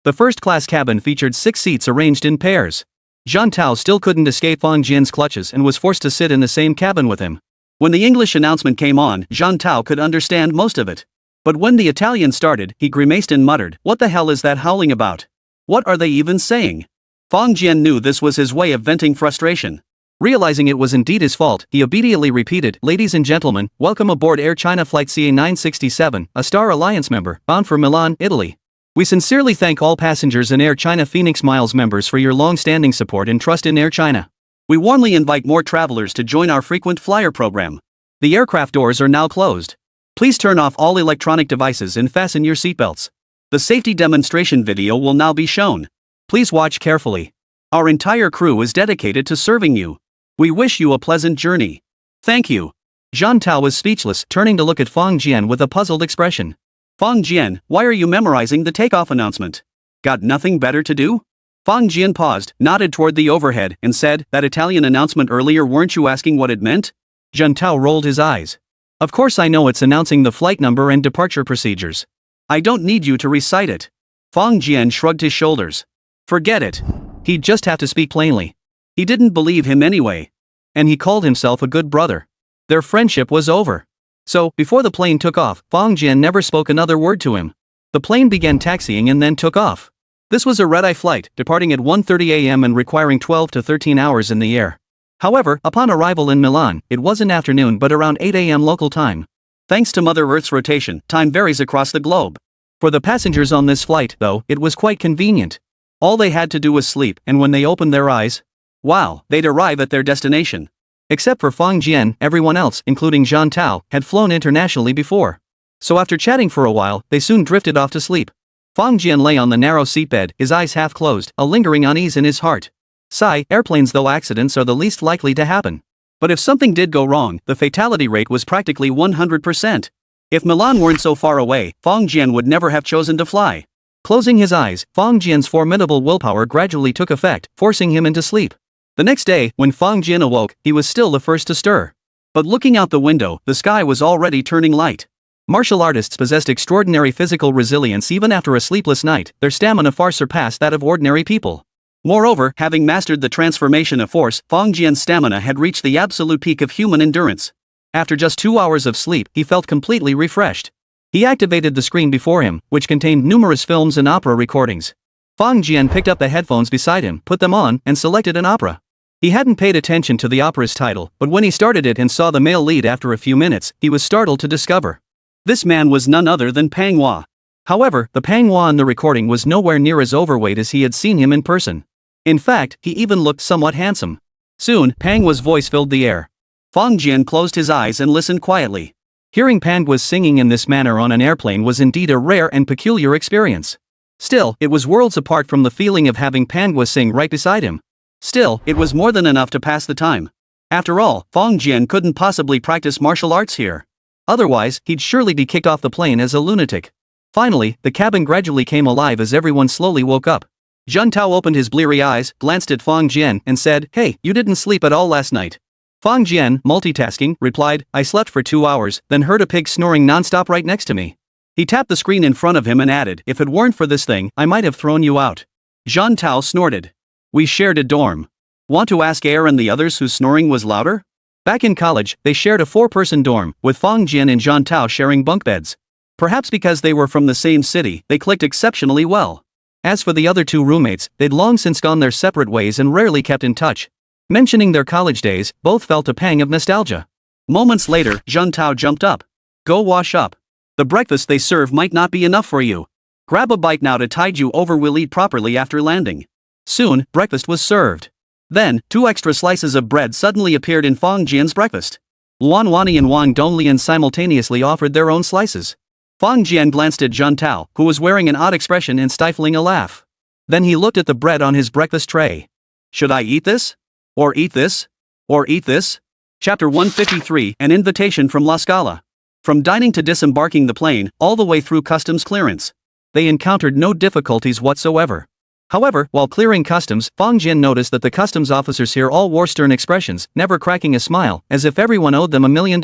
The first-class cabin featured 6 seats arranged in pairs. Zhang Tao still couldn't escape Fang Jian's clutches and was forced to sit in the same cabin with him. When the English announcement came on, Zhang Tao could understand most of it. But when the Italian started, he grimaced and muttered, "What the hell is that howling about? What are they even saying?" Fang Jian knew this was his way of venting frustration. Realizing it was indeed his fault, he obediently repeated, "Ladies and gentlemen, welcome aboard Air China Flight CA967, a Star Alliance member, bound for Milan, Italy. We sincerely thank all passengers and Air China Phoenix Miles members for your long-standing support and trust in Air China. We warmly invite more travelers to join our frequent flyer program. The aircraft doors are now closed. Please turn off all electronic devices and fasten your seatbelts. The safety demonstration video will now be shown. Please watch carefully. Our entire crew is dedicated to serving you. We wish you a pleasant journey. Thank you." Zhang Tao was speechless, turning to look at Fang Jian with a puzzled expression. "Fang Jian, why are you memorizing the takeoff announcement? Got nothing better to do?" Fang Jian paused, nodded toward the overhead, and said, "That Italian announcement earlier, weren't you asking what it meant?" Zhang Tao rolled his eyes. "Of course I know, it's announcing the flight number and departure procedures. I don't need you to recite it." Fang Jian shrugged his shoulders. Forget it. He'd just have to speak plainly. He didn't believe him anyway. And he called himself a good brother. Their friendship was over. So, before the plane took off, Fang Jian never spoke another word to him. The plane began taxiing and then took off. This was a red-eye flight, departing at 1:30 a.m. and requiring 12 to 13 hours in the air. However, upon arrival in Milan, it wasn't afternoon but around 8 a.m. local time. Thanks to Mother Earth's rotation, time varies across the globe. For the passengers on this flight, though, it was quite convenient. All they had to do was sleep, and when they opened their eyes, wow, they'd arrive at their destination. Except for Fang Jian, everyone else, including Zhang Tao, had flown internationally before. So after chatting for a while, they soon drifted off to sleep. Fang Jian lay on the narrow seatbed, his eyes half closed, a lingering unease in his heart. Sigh, airplanes though accidents are the least likely to happen. But if something did go wrong, the fatality rate was practically 100%. If Milan weren't so far away, Fang Jian would never have chosen to fly. Closing his eyes, Fang Jian's formidable willpower gradually took effect, forcing him into sleep. The next day, when Fang Jian awoke, he was still the first to stir. But looking out the window, the sky was already turning light. Martial artists possessed extraordinary physical resilience even after a sleepless night, their stamina far surpassed that of ordinary people. Moreover, having mastered the transformation of force, Fang Jian's stamina had reached the absolute peak of human endurance. After just 2 hours of sleep, he felt completely refreshed. He activated the screen before him, which contained numerous films and opera recordings. Fang Jian picked up the headphones beside him, put them on, and selected an opera. He hadn't paid attention to the opera's title, but when he started it and saw the male lead after a few minutes, he was startled to discover this man was none other than Pang Hua. However, the Pang Hua in the recording was nowhere near as overweight as he had seen him in person. In fact, he even looked somewhat handsome. Soon, Pang Hua's voice filled the air. Fang Jian closed his eyes and listened quietly. Hearing Pang Hua singing in this manner on an airplane was indeed a rare and peculiar experience. Still, it was worlds apart from the feeling of having Pang Hua sing right beside him. Still, it was more than enough to pass the time. After all, Fang Jian couldn't possibly practice martial arts here. Otherwise, he'd surely be kicked off the plane as a lunatic. Finally, the cabin gradually came alive as everyone slowly woke up. Zhang Tao opened his bleary eyes, glanced at Fang Jian, and said, "Hey, you didn't sleep at all last night." Fang Jian, multitasking, replied, "I slept for 2 hours, then heard a pig snoring nonstop right next to me." He tapped the screen in front of him and added, "If it weren't for this thing, I might have thrown you out." Zhang Tao snorted. "We shared a dorm. Want to ask Air and the others whose snoring was louder?" Back in college, they shared a 4-person dorm, with Fang Jian and Zhang Tao sharing bunk beds. Perhaps because they were from the same city, they clicked exceptionally well. As for the other 2 roommates, they'd long since gone their separate ways and rarely kept in touch. Mentioning their college days, both felt a pang of nostalgia. Moments later, Zhang Tao jumped up. "Go wash up. The breakfast they serve might not be enough for you. Grab a bite now to tide you over, we'll eat properly after landing." Soon, breakfast was served. Then, 2 extra slices of bread suddenly appeared in Fang Jian's breakfast. Luan Wani and Wang Donglian simultaneously offered their own slices. Fang Jian glanced at Zhang Tao, who was wearing an odd expression and stifling a laugh. Then he looked at the bread on his breakfast tray. "Should I eat this? Or eat this? Or eat this?" Chapter 153, An Invitation from La Scala. From dining to disembarking the plane, all the way through customs clearance, they encountered no difficulties whatsoever. However, while clearing customs, Fang Jian noticed that the customs officers here all wore stern expressions, never cracking a smile, as if everyone owed them $1 million.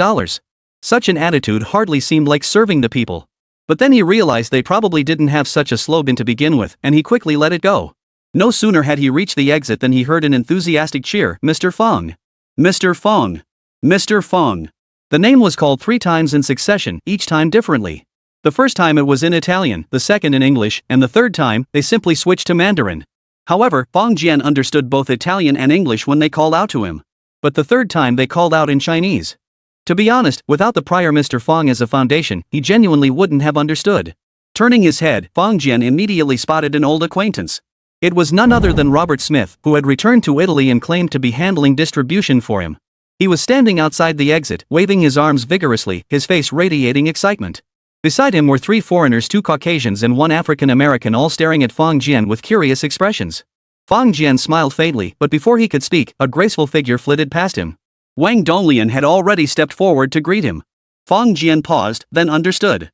Such an attitude hardly seemed like serving the people. But then he realized they probably didn't have such a slogan to begin with, and he quickly let it go. No sooner had he reached the exit than he heard an enthusiastic cheer, "Mr. Fong! Mr. Fong! Mr. Fong!" The name was called 3 times in succession, each time differently. The first time it was in Italian, the second in English, and the third time, they simply switched to Mandarin. However, Fong Jian understood both Italian and English when they called out to him. But the third time they called out in Chinese. To be honest, without the prior Mr. Fong as a foundation, he genuinely wouldn't have understood. Turning his head, Fong Jian immediately spotted an old acquaintance. It was none other than Robert Smith, who had returned to Italy and claimed to be handling distribution for him. He was standing outside the exit, waving his arms vigorously, his face radiating excitement. Beside him were 3 foreigners, 2 Caucasians and 1 African American, all staring at Fong Jian with curious expressions. Fong Jian smiled faintly, but before he could speak, a graceful figure flitted past him. Wang Donglian had already stepped forward to greet him. Fong Jian paused, then understood.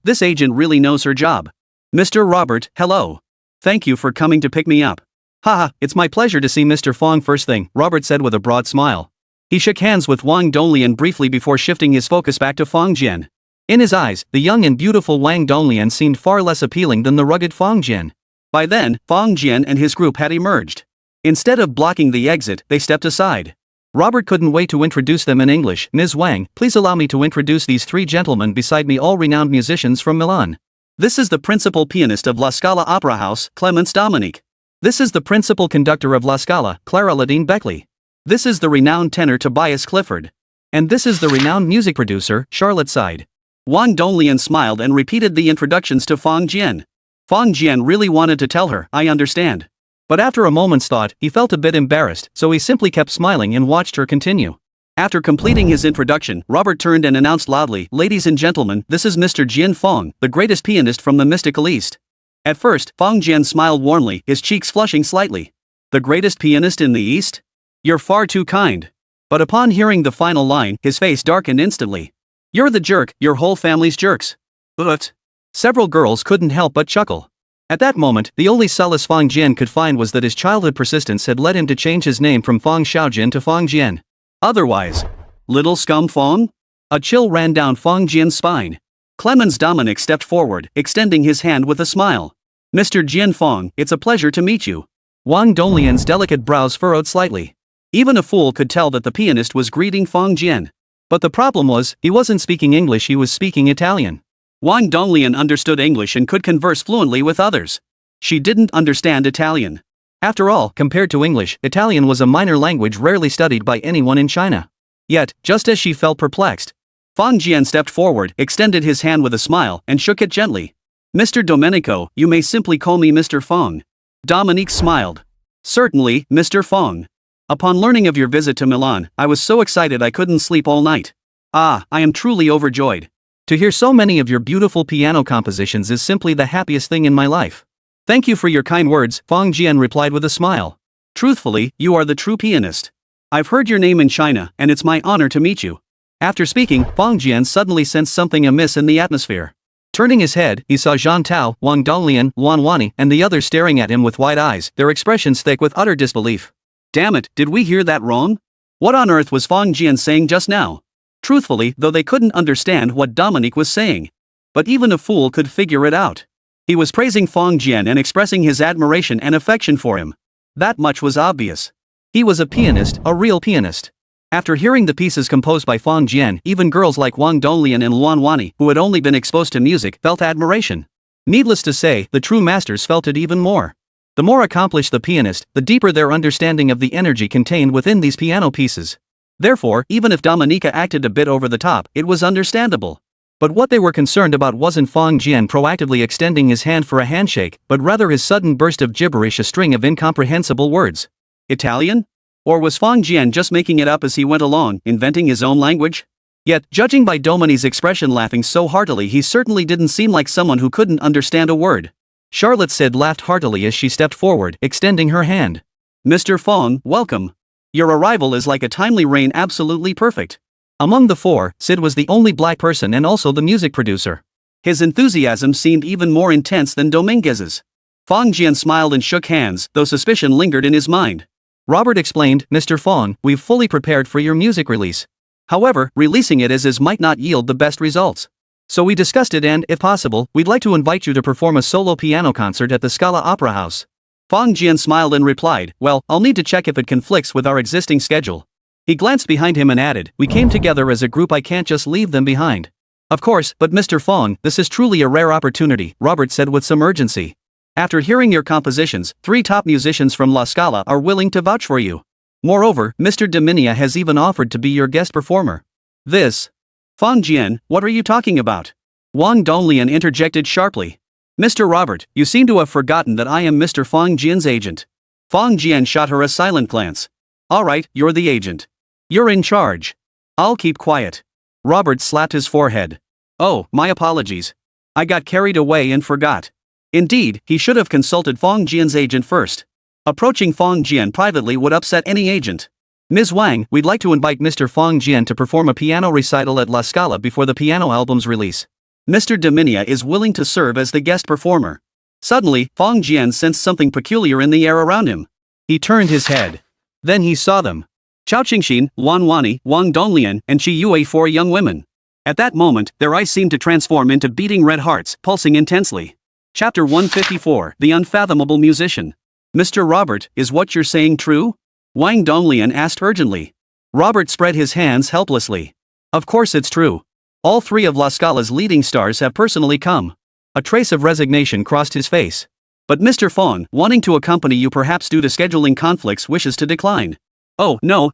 This agent really knows her job. "Mr. Robert, hello. Thank you for coming to pick me up." "Haha, it's my pleasure to see Mr. Fong first thing," Robert said with a broad smile. He shook hands with Wang Donglian briefly before shifting his focus back to Fong Jian. In his eyes, the young and beautiful Wang Donglian seemed far less appealing than the rugged Fong Jian. By then, Fong Jian and his group had emerged. Instead of blocking the exit, they stepped aside. Robert couldn't wait to introduce them in English. "Ms. Wang, please allow me to introduce these 3 gentlemen beside me, all renowned musicians from Milan. This is the principal pianist of La Scala Opera House, Clemence Dominique. This is the principal conductor of La Scala, Clara Ladine Beckley. This is the renowned tenor Tobias Clifford. And this is the renowned music producer, Charlotte Side." Wang Donglian smiled and repeated the introductions to Fong Jian. Fong Jian really wanted to tell her, "I understand." But after a moment's thought, he felt a bit embarrassed, so he simply kept smiling and watched her continue. After completing his introduction, Robert turned and announced loudly, "Ladies and gentlemen, this is Mr. Jian Fong, the greatest pianist from the mystical East." At first, Fong Jian smiled warmly, his cheeks flushing slightly. "The greatest pianist in the East? You're far too kind." But upon hearing the final line, his face darkened instantly. "You're the jerk, your whole family's jerks." But several girls couldn't help but chuckle. At that moment, the only solace Fong Jian could find was that his childhood persistence had led him to change his name from Fong Xiaojin to Fong Jian. Otherwise, "Little scum Fong?" A chill ran down Fong Jian's spine. Clemence Dominic stepped forward, extending his hand with a smile. "Mr. Jian Fong, it's a pleasure to meet you." Wang Donglian's delicate brows furrowed slightly. Even a fool could tell that the pianist was greeting Fong Jian. But the problem was, he wasn't speaking English, he was speaking Italian. Wang Donglian understood English and could converse fluently with others. She didn't understand Italian. After all, compared to English, Italian was a minor language rarely studied by anyone in China. Yet, just as she felt perplexed, Fong Jian stepped forward, extended his hand with a smile, and shook it gently. "Mr. Domenico, you may simply call me Mr. Fong." Dominique smiled. "Certainly, Mr. Fong. Upon learning of your visit to Milan, I was so excited I couldn't sleep all night. I am truly overjoyed. To hear so many of your beautiful piano compositions is simply the happiest thing in my life." "Thank you for your kind words," Fong Jian replied with a smile. "Truthfully, you are the true pianist. I've heard your name in China, and it's my honor to meet you." After speaking, Fong Jian suddenly sensed something amiss in the atmosphere. Turning his head, he saw Zhang Tao, Wang Donglian, Luan Wani, and the others staring at him with wide eyes, their expressions thick with utter disbelief. Damn it, did we hear that wrong? What on earth was Fong Jian saying just now? Truthfully, though, they couldn't understand what Dominique was saying. But even a fool could figure it out. He was praising Fong Jian and expressing his admiration and affection for him. That much was obvious. He was a pianist, a real pianist. After hearing the pieces composed by Fong Jian, even girls like Wang Donglian and Luan Wani, who had only been exposed to music, felt admiration. Needless to say, the true masters felt it even more. The more accomplished the pianist, the deeper their understanding of the energy contained within these piano pieces. Therefore, even if Dominica acted a bit over the top, it was understandable. But what they were concerned about wasn't Fong Jian proactively extending his hand for a handshake, but rather his sudden burst of gibberish, a string of incomprehensible words. Italian? Or was Fong Jian just making it up as he went along, inventing his own language? Yet, judging by Dominique's expression laughing so heartily, he certainly didn't seem like someone who couldn't understand a word. Charlotte Sid laughed heartily as she stepped forward, extending her hand. "Mr. Fong, welcome. Your arrival is like a timely rain, absolutely perfect." Among the 4, Sid was the only black person and also the music producer. His enthusiasm seemed even more intense than Dominguez's. Fong Jian smiled and shook hands, though suspicion lingered in his mind. Robert explained, "Mr. Fong, we've fully prepared for your music release. However, releasing it as is might not yield the best results. So we discussed it and, if possible, we'd like to invite you to perform a solo piano concert at the Scala Opera House. Fang Jian smiled and replied, well, I'll need to check if it conflicts with our existing schedule. He glanced behind him and added, we came together as a group, I can't just leave them behind. Of course, but Mr. Fang, this is truly a rare opportunity, Robert said with some urgency. After hearing your compositions, 3 top musicians from La Scala are willing to vouch for you. Moreover, Mr. Dominia has even offered to be your guest performer. This. Fang Jian, what are you talking about? Wang Donglian interjected sharply. Mr. Robert, you seem to have forgotten that I am Mr. Fang Jian's agent. Fang Jian shot her a silent glance. Alright, you're the agent. You're in charge. I'll keep quiet. Robert slapped his forehead. Oh, my apologies. I got carried away and forgot. Indeed, he should have consulted Fang Jian's agent first. Approaching Fang Jian privately would upset any agent. Ms. Wang, we'd like to invite Mr. Fang Jian to perform a piano recital at La Scala before the piano album's release. Mr. Dominia is willing to serve as the guest performer. Suddenly, Fang Jian sensed something peculiar in the air around him. He turned his head. Then he saw them. Chao Qingxin, Wan Wani, Wang Donglian, and Qi Yue, 4 young women. At that moment, their eyes seemed to transform into beating red hearts, pulsing intensely. Chapter 154, The Unfathomable Musician. Mr. Robert, is what you're saying true? Wang Donglian asked urgently. Robert spread his hands helplessly. Of course it's true. All 3 of La Scala's leading stars have personally come. A trace of resignation crossed his face. But Mr. Fang, wanting to accompany you perhaps due to scheduling conflicts, wishes to decline. Oh, no.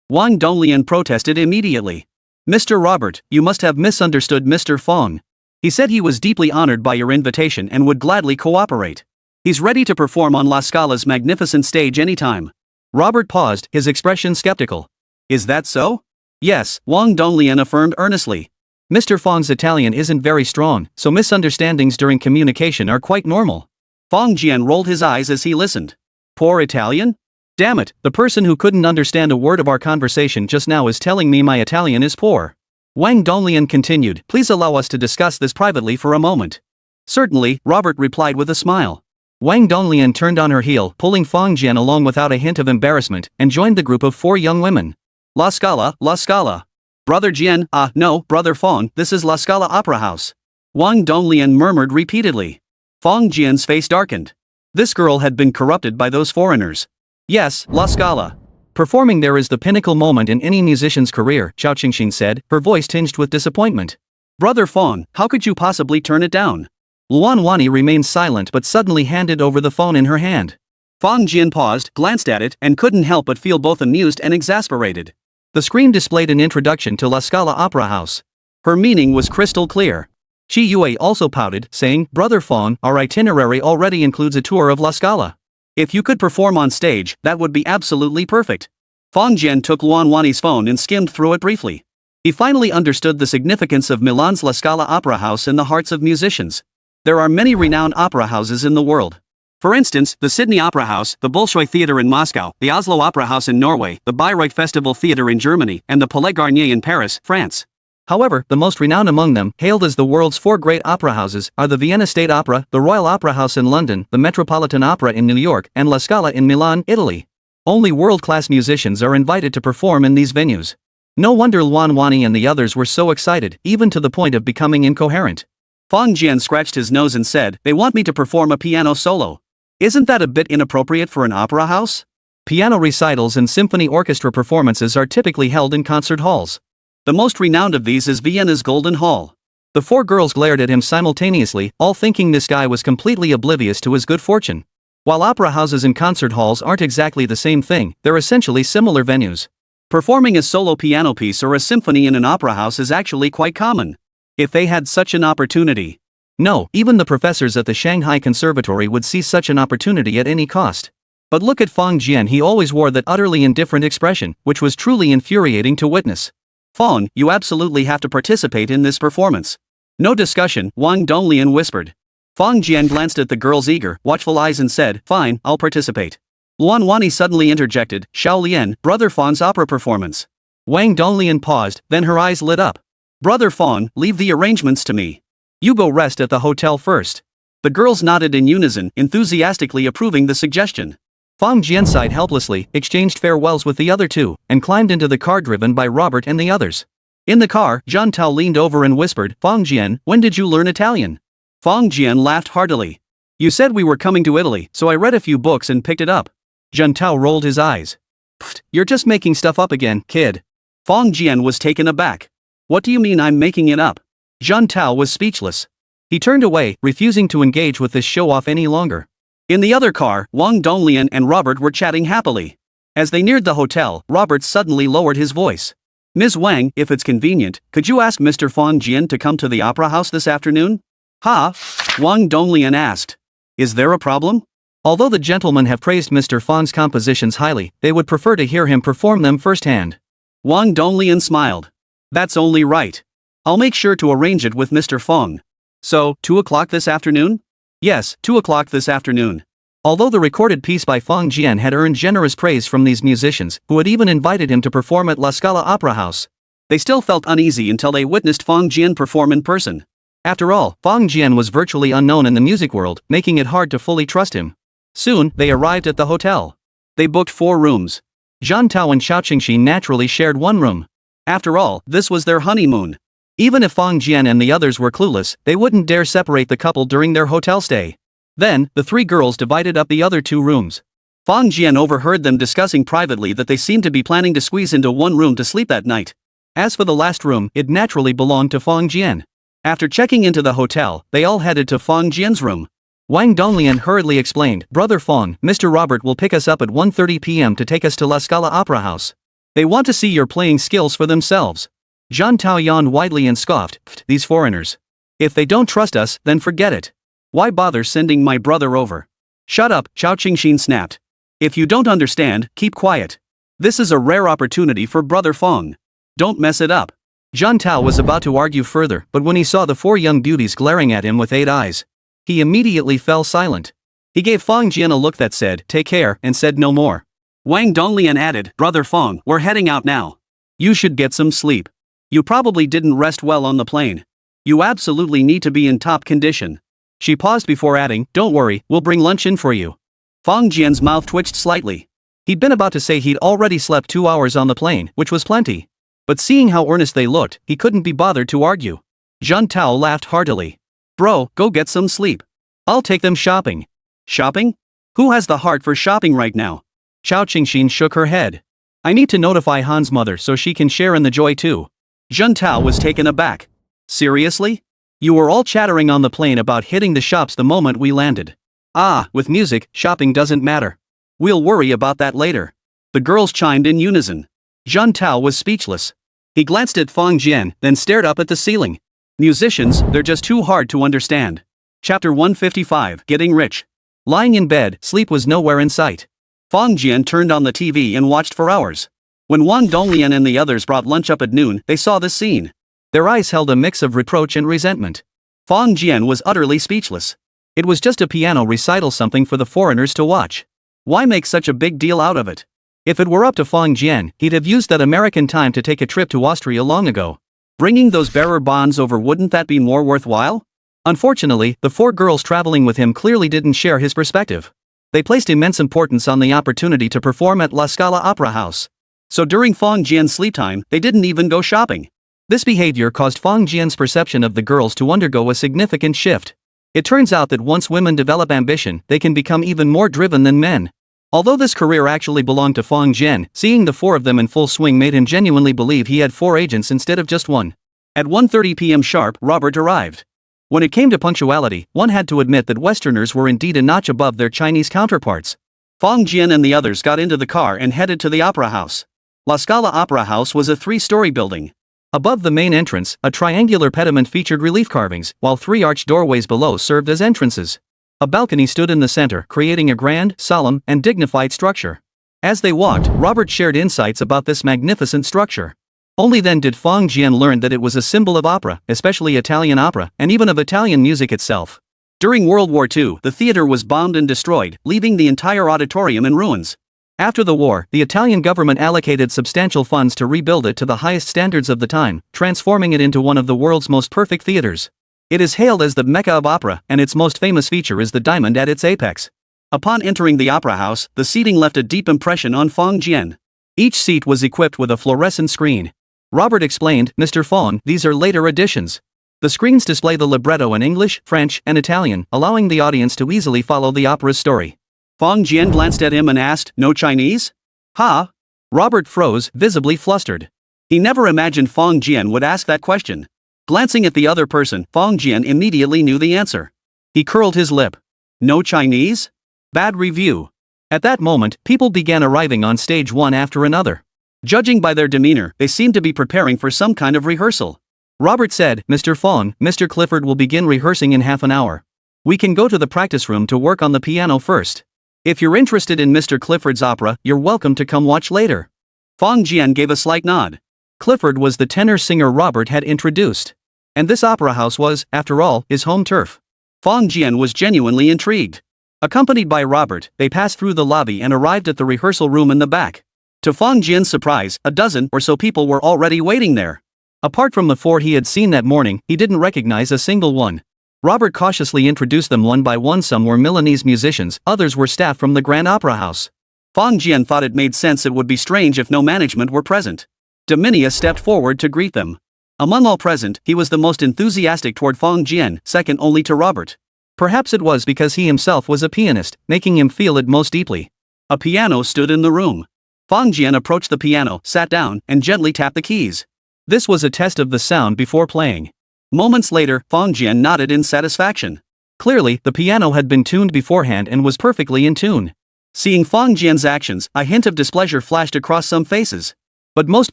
Wang Donglian protested immediately. Mr. Robert, you must have misunderstood Mr. Fang. He said he was deeply honored by your invitation and would gladly cooperate. He's ready to perform on La Scala's magnificent stage anytime. Robert paused, his expression skeptical. Is that so? Yes, Wang Donglian affirmed earnestly. Mr. Fang's Italian isn't very strong, so misunderstandings during communication are quite normal. Fang Jian rolled his eyes as he listened. Poor Italian? Damn it, the person who couldn't understand a word of our conversation just now is telling me my Italian is poor. Wang Donglian continued, please allow us to discuss this privately for a moment. Certainly, Robert replied with a smile. Wang Donglian turned on her heel, pulling Fang Jian along without a hint of embarrassment, and joined the group of 4 young women. La Scala, La Scala. Brother Jian, no, Brother Fang, this is La Scala Opera House. Wang Donglian murmured repeatedly. Fang Jian's face darkened. This girl had been corrupted by those foreigners. Yes, La Scala. Performing there is the pinnacle moment in any musician's career, Chao Qingxin said, her voice tinged with disappointment. Brother Fang, how could you possibly turn it down? Luan Wani remained silent but suddenly handed over the phone in her hand. Fang Jian paused, glanced at it, and couldn't help but feel both amused and exasperated. The screen displayed an introduction to La Scala Opera House. Her meaning was crystal clear. Qi Yue also pouted, saying, Brother Fang, our itinerary already includes a tour of La Scala. If you could perform on stage, that would be absolutely perfect. Fang Jian took Luan Wani's phone and skimmed through it briefly. He finally understood the significance of Milan's La Scala Opera House in the hearts of musicians. There are many renowned opera houses in the world. For instance, the Sydney Opera House, the Bolshoi Theatre in Moscow, the Oslo Opera House in Norway, the Bayreuth Festival Theatre in Germany, and the Palais Garnier in Paris, France. However, the most renowned among them, hailed as the world's 4 great opera houses, are the Vienna State Opera, the Royal Opera House in London, the Metropolitan Opera in New York, and La Scala in Milan, Italy. Only world-class musicians are invited to perform in these venues. No wonder Luan Wani and the others were so excited, even to the point of becoming incoherent. Fang Jian scratched his nose and said, they want me to perform a piano solo. Isn't that a bit inappropriate for an opera house? Piano recitals and symphony orchestra performances are typically held in concert halls. The most renowned of these is Vienna's Golden Hall. The 4 girls glared at him simultaneously, all thinking this guy was completely oblivious to his good fortune. While opera houses and concert halls aren't exactly the same thing, they're essentially similar venues. Performing a solo piano piece or a symphony in an opera house is actually quite common. If they had such an opportunity. No, even the professors at the Shanghai Conservatory would seize such an opportunity at any cost. But look at Fang Jian, he always wore that utterly indifferent expression, which was truly infuriating to witness. Fang, you absolutely have to participate in this performance. No discussion, Wang Donglian whispered. Fang Jian glanced at the girl's eager, watchful eyes and said, fine, I'll participate. Luan Wani suddenly interjected, Xiao Lian, Brother Fang's opera performance. Wang Donglian paused, then her eyes lit up. Brother Fang, leave the arrangements to me. You go rest at the hotel first. The girls nodded in unison, enthusiastically approving the suggestion. Fang Jian sighed helplessly, exchanged farewells with the other 2, and climbed into the car driven by Robert and the others. In the car, Zhang Tao leaned over and whispered, Fang Jian, when did you learn Italian? Fang Jian laughed heartily. You said we were coming to Italy, so I read a few books and picked it up. Zhang Tao rolled his eyes. Pfft, you're just making stuff up again, kid. Fang Jian was taken aback. What do you mean I'm making it up? Zhang Tao was speechless. He turned away, refusing to engage with this show-off any longer. In the other car, Wang Donglian and Robert were chatting happily. As they neared the hotel, Robert suddenly lowered his voice. Ms. Wang, if it's convenient, could you ask Mr. Fang Jian to come to the opera house this afternoon? Ha? Wang Donglian asked. Is there a problem? Although the gentlemen have praised Mr. Fang's compositions highly, they would prefer to hear him perform them firsthand. Wang Donglian smiled. That's only right. I'll make sure to arrange it with Mr. Fang. So, 2 o'clock this afternoon? Yes, 2 o'clock this afternoon. Although the recorded piece by Fang Jian had earned generous praise from these musicians, who had even invited him to perform at La Scala Opera House, they still felt uneasy until they witnessed Fang Jian perform in person. After all, Fang Jian was virtually unknown in the music world, making it hard to fully trust him. Soon, they arrived at the hotel. They booked 4 rooms. Zhang Tao and Xiao Qingxi naturally shared one room. After all, this was their honeymoon. Even if Fang Jian and the others were clueless, they wouldn't dare separate the couple during their hotel stay. Then, the 3 girls divided up the other 2 rooms. Fang Jian overheard them discussing privately that they seemed to be planning to squeeze into one room to sleep that night. As for the last room, it naturally belonged to Fang Jian. After checking into the hotel, they all headed to Fang Jian's room. Wang Donglian hurriedly explained, Brother Fang, Mr. Robert will pick us up at 1:30 p.m. to take us to La Scala Opera House. They want to see your playing skills for themselves. Zhang Tao yawned widely and scoffed, these foreigners. If they don't trust us, then forget it. Why bother sending my brother over? Shut up, Xiao Qingxin snapped. If you don't understand, keep quiet. This is a rare opportunity for Brother Fang. Don't mess it up. Zhang Tao was about to argue further, but when he saw the 4 young beauties glaring at him with 8 eyes, he immediately fell silent. He gave Fang Jian a look that said, take care, and said no more. Wang Donglian added, Brother Fang, we're heading out now. You should get some sleep. You probably didn't rest well on the plane. You absolutely need to be in top condition. She paused before adding, don't worry, we'll bring lunch in for you. Fang Jian's mouth twitched slightly. He'd been about to say he'd already slept 2 hours on the plane, which was plenty. But seeing how earnest they looked, he couldn't be bothered to argue. Zhang Tao laughed heartily. Bro, go get some sleep. I'll take them shopping. Shopping? Who has the heart for shopping right now? Xiao Qingxin shook her head. I need to notify Han's mother so she can share in the joy too. Zhang Tao was taken aback. Seriously? You were all chattering on the plane about hitting the shops the moment we landed. Ah, with music, shopping doesn't matter. We'll worry about that later. The girls chimed in unison. Zhang Tao was speechless. He glanced at Fang Jian, then stared up at the ceiling. Musicians, they're just too hard to understand. Chapter 155, Getting Rich. Lying in bed, sleep was nowhere in sight. Fang Jian turned on the TV and watched for hours. When Wang Donglian and the others brought lunch up at noon, they saw this scene. Their eyes held a mix of reproach and resentment. Fang Jian was utterly speechless. It was just a piano recital, something for the foreigners to watch. Why make such a big deal out of it? If it were up to Fang Jian, he'd have used that American time to take a trip to Austria long ago. Bringing those bearer bonds over, wouldn't that be more worthwhile? Unfortunately, the 4 girls traveling with him clearly didn't share his perspective. They placed immense importance on the opportunity to perform at La Scala Opera House. So during Fang Jian's sleep time, they didn't even go shopping. This behavior caused Fang Jian's perception of the girls to undergo a significant shift. It turns out that once women develop ambition, they can become even more driven than men. Although this career actually belonged to Fang Jian, seeing the 4 of them in full swing made him genuinely believe he had 4 agents instead of just one. At 1:30 p.m. sharp, Robert arrived. When it came to punctuality, one had to admit that Westerners were indeed a notch above their Chinese counterparts. Fang Jian and the others got into the car and headed to the opera house. La Scala Opera House was a 3-story building. Above the main entrance, a triangular pediment featured relief carvings, while 3 arched doorways below served as entrances. A balcony stood in the center, creating a grand, solemn, and dignified structure. As they walked, Robert shared insights about this magnificent structure. Only then did Fang Jian learn that it was a symbol of opera, especially Italian opera, and even of Italian music itself. During World War II, the theater was bombed and destroyed, leaving the entire auditorium in ruins. After the war, the Italian government allocated substantial funds to rebuild it to the highest standards of the time, transforming it into one of the world's most perfect theaters. It is hailed as the Mecca of opera, and its most famous feature is the diamond at its apex. Upon entering the opera house, the seating left a deep impression on Fang Jian. Each seat was equipped with a fluorescent screen. Robert explained, Mr. Fong, these are later additions. The screens display the libretto in English, French, and Italian, allowing the audience to easily follow the opera's story. Fong Jian glanced at him and asked, no Chinese? Ha? Robert froze, visibly flustered. He never imagined Fong Jian would ask that question. Glancing at the other person, Fong Jian immediately knew the answer. He curled his lip. No Chinese? Bad review. At that moment, people began arriving on stage one after another. Judging by their demeanor, they seemed to be preparing for some kind of rehearsal. Robert said, Mr. Fong, Mr. Clifford will begin rehearsing in half an hour. We can go to the practice room to work on the piano first. If you're interested in Mr. Clifford's opera, you're welcome to come watch later. Fong Jian gave a slight nod. Clifford was the tenor singer Robert had introduced. And this opera house was, after all, his home turf. Fong Jian was genuinely intrigued. Accompanied by Robert, they passed through the lobby and arrived at the rehearsal room in the back. To Fong Jian's surprise, a dozen or so people were already waiting there. Apart from the 4 he had seen that morning, he didn't recognize a single one. Robert cautiously introduced them one by one. Some were Milanese musicians, others were staff from the Grand Opera House. Fong Jian thought it made sense. It would be strange if no management were present. Dominia stepped forward to greet them. Among all present, he was the most enthusiastic toward Fong Jian, second only to Robert. Perhaps it was because he himself was a pianist, making him feel it most deeply. A piano stood in the room. Fong Jian approached the piano, sat down, and gently tapped the keys. This was a test of the sound before playing. Moments later, Fong Jian nodded in satisfaction. Clearly, the piano had been tuned beforehand and was perfectly in tune. Seeing Fong Jian's actions, a hint of displeasure flashed across some faces. But most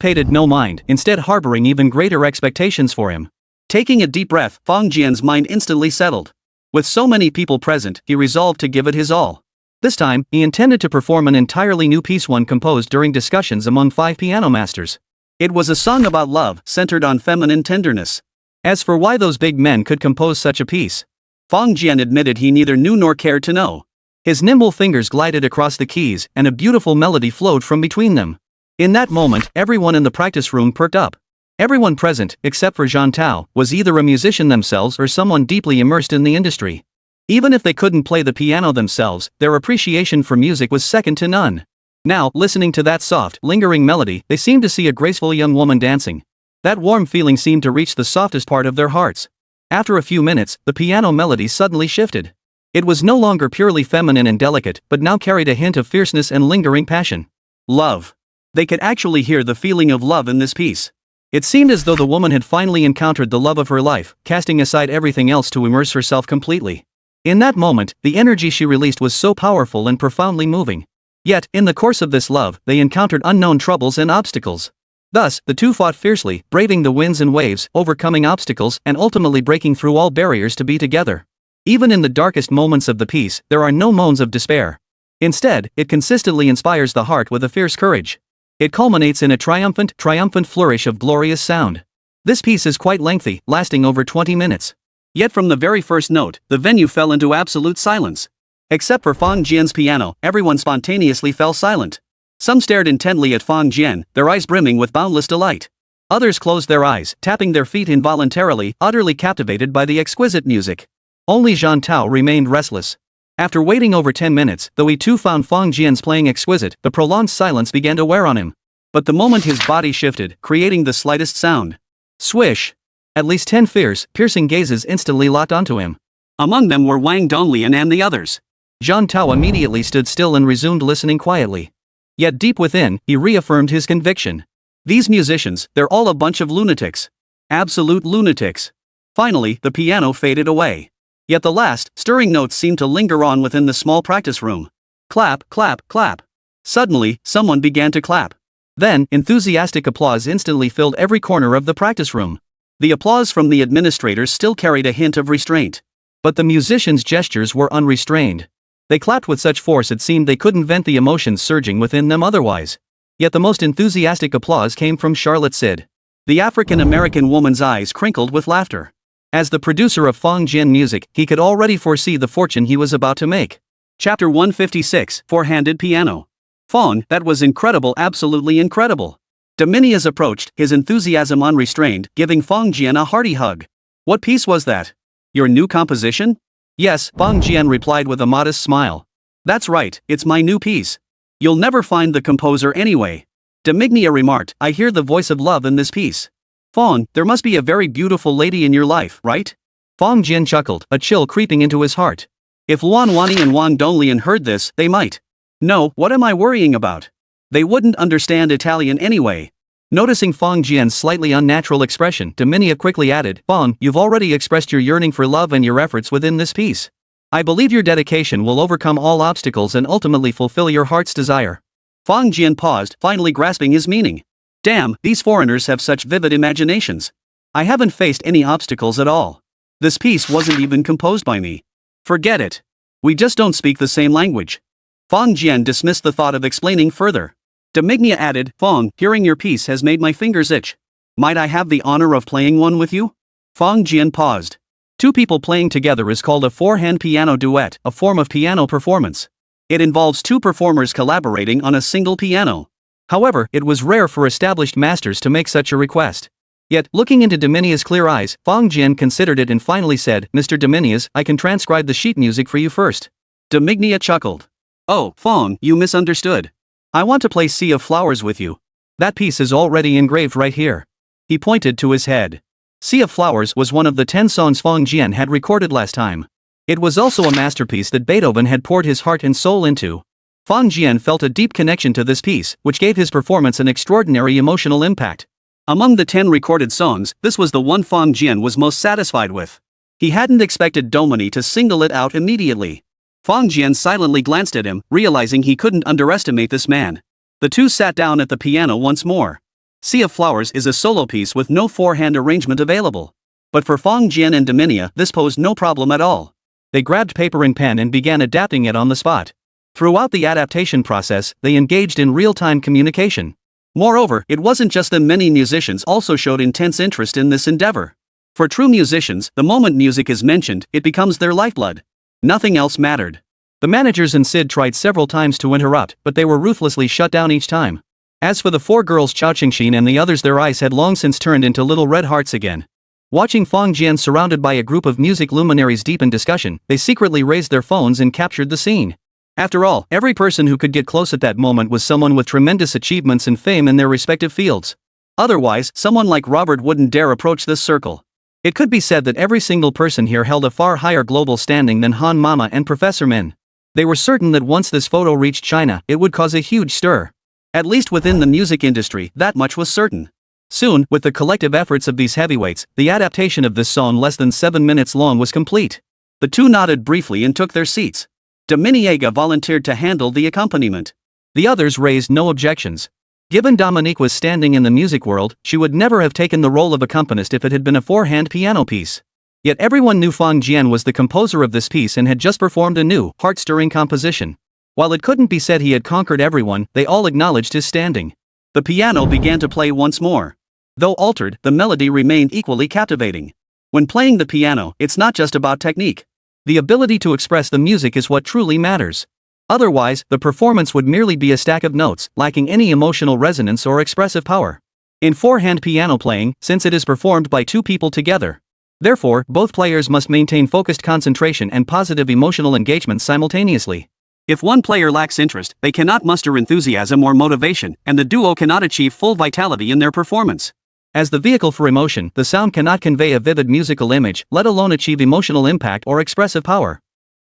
paid it no mind, instead harboring even greater expectations for him. Taking a deep breath, Fong Jian's mind instantly settled. With so many people present, he resolved to give it his all. This time, he intended to perform an entirely new piece, one composed during discussions among 5 piano masters. It was a song about love, centered on feminine tenderness. As for why those big men could compose such a piece, Fong Jian admitted he neither knew nor cared to know. His nimble fingers glided across the keys, and a beautiful melody flowed from between them. In that moment, everyone in the practice room perked up. Everyone present, except for Zhang Tao, was either a musician themselves or someone deeply immersed in the industry. Even if they couldn't play the piano themselves, their appreciation for music was second to none. Now, listening to that soft, lingering melody, they seemed to see a graceful young woman dancing. That warm feeling seemed to reach the softest part of their hearts. After a few minutes, the piano melody suddenly shifted. It was no longer purely feminine and delicate, but now carried a hint of fierceness and lingering passion. Love. They could actually hear the feeling of love in this piece. It seemed as though the woman had finally encountered the love of her life, casting aside everything else to immerse herself completely. In that moment, the energy she released was so powerful and profoundly moving. Yet, in the course of this love, they encountered unknown troubles and obstacles. Thus, the two fought fiercely, braving the winds and waves, overcoming obstacles, and ultimately breaking through all barriers to be together. Even in the darkest moments of the piece, there are no moans of despair. Instead, it consistently inspires the heart with a fierce courage. It culminates in a triumphant flourish of glorious sound. This piece is quite lengthy, lasting over 20 minutes. Yet from the very first note, the venue fell into absolute silence. Except for Fong Jian's piano, everyone spontaneously fell silent. Some stared intently at Fong Jian, their eyes brimming with boundless delight. Others closed their eyes, tapping their feet involuntarily, utterly captivated by the exquisite music. Only Zhang Tao remained restless. After waiting over 10 minutes, though he too found Fong Jian's playing exquisite, the prolonged silence began to wear on him. But the moment his body shifted, creating the slightest sound. Swish! At least 10 fierce, piercing gazes instantly locked onto him. Among them were Wang Donglian and the others. Zhang Tao immediately stood still and resumed listening quietly. Yet deep within, he reaffirmed his conviction. These musicians, they're all a bunch of lunatics. Absolute lunatics. Finally, the piano faded away. Yet the last, stirring notes seemed to linger on within the small practice room. Clap, clap, clap. Suddenly, someone began to clap. Then, enthusiastic applause instantly filled every corner of the practice room. The applause from the administrators still carried a hint of restraint. But the musicians' gestures were unrestrained. They clapped with such force it seemed they couldn't vent the emotions surging within them otherwise. Yet the most enthusiastic applause came from Charlotte Sid. The African-American woman's eyes crinkled with laughter. As the producer of Fong Jian music, he could already foresee the fortune he was about to make. Chapter 156, Four-Handed Piano. Fong, that was incredible, absolutely incredible. Dominias approached, his enthusiasm unrestrained, giving Fong Jian a hearty hug. What piece was that? Your new composition? Yes, Fong Jian replied with a modest smile. That's right, it's my new piece. You'll never find the composer anyway. Domignia remarked, I hear the voice of love in this piece. Fong, there must be a very beautiful lady in your life, right? Fong Jian chuckled, a chill creeping into his heart. If Luan Wani and Wang Donglian heard this, they might. No, what am I worrying about? They wouldn't understand Italian anyway. Noticing Fong Jian's slightly unnatural expression, Dominia quickly added, Fong, you've already expressed your yearning for love and your efforts within this piece. I believe your dedication will overcome all obstacles and ultimately fulfill your heart's desire. Fong Jian paused, finally grasping his meaning. Damn, these foreigners have such vivid imaginations. I haven't faced any obstacles at all. This piece wasn't even composed by me. Forget it. We just don't speak the same language. Fong Jian dismissed the thought of explaining further. Domignia added, Fong, hearing your piece has made my fingers itch. Might I have the honor of playing one with you? Fong Jian paused. Two people playing together is called a four-hand piano duet, a form of piano performance. It involves two performers collaborating on a single piano. However, it was rare for established masters to make such a request. Yet, looking into Dominia's clear eyes, Fong Jian considered it and finally said, Mr. Dominias, I can transcribe the sheet music for you first. Domignia chuckled. Oh, Fong, you misunderstood. I want to play Sea of Flowers with you. That piece is already engraved right here. He pointed to his head. Sea of Flowers was one of the 10 songs Fong Jian had recorded last time. It was also a masterpiece that Beethoven had poured his heart and soul into. Fong Jian felt a deep connection to this piece, which gave his performance an extraordinary emotional impact. Among the 10 recorded songs, this was the one Fong Jian was most satisfied with. He hadn't expected Domini to single it out immediately. Fong Jian silently glanced at him, realizing he couldn't underestimate this man. The two sat down at the piano once more. Sea of Flowers is a solo piece with no four-hand arrangement available. But for Fong Jian and Dominia, this posed no problem at all. They grabbed paper and pen and began adapting it on the spot. Throughout the adaptation process, they engaged in real-time communication. Moreover, it wasn't just them, many musicians also showed intense interest in this endeavor. For true musicians, the moment music is mentioned, it becomes their lifeblood. Nothing else mattered. The managers and Sid tried several times to interrupt, but they were ruthlessly shut down each time. As for the four girls Chao Qingxin and the others, their eyes had long since turned into little red hearts again. Watching Fong Jian surrounded by a group of music luminaries deep in discussion, they secretly raised their phones and captured the scene. After all, every person who could get close at that moment was someone with tremendous achievements and fame in their respective fields. Otherwise, someone like Robert wouldn't dare approach this circle. It could be said that every single person here held a far higher global standing than Han Mama and Professor Min. They were certain that once this photo reached China, it would cause a huge stir. At least within the music industry, that much was certain. Soon, with the collective efforts of these heavyweights, the adaptation of this song less than 7 minutes long was complete. The two nodded briefly and took their seats. Dominiega volunteered to handle the accompaniment. The others raised no objections. Given Dominique was standing in the music world, she would never have taken the role of accompanist if it had been a four-hand piano piece. Yet everyone knew Fong Jian was the composer of this piece and had just performed a new, heart-stirring composition. While it couldn't be said he had conquered everyone, they all acknowledged his standing. The piano began to play once more. Though altered, the melody remained equally captivating. When playing the piano, it's not just about technique. The ability to express the music is what truly matters. Otherwise, the performance would merely be a stack of notes, lacking any emotional resonance or expressive power. In four-hand piano playing, since it is performed by two people together, therefore, both players must maintain focused concentration and positive emotional engagement simultaneously. If one player lacks interest, they cannot muster enthusiasm or motivation, and the duo cannot achieve full vitality in their performance. As the vehicle for emotion, the sound cannot convey a vivid musical image, let alone achieve emotional impact or expressive power.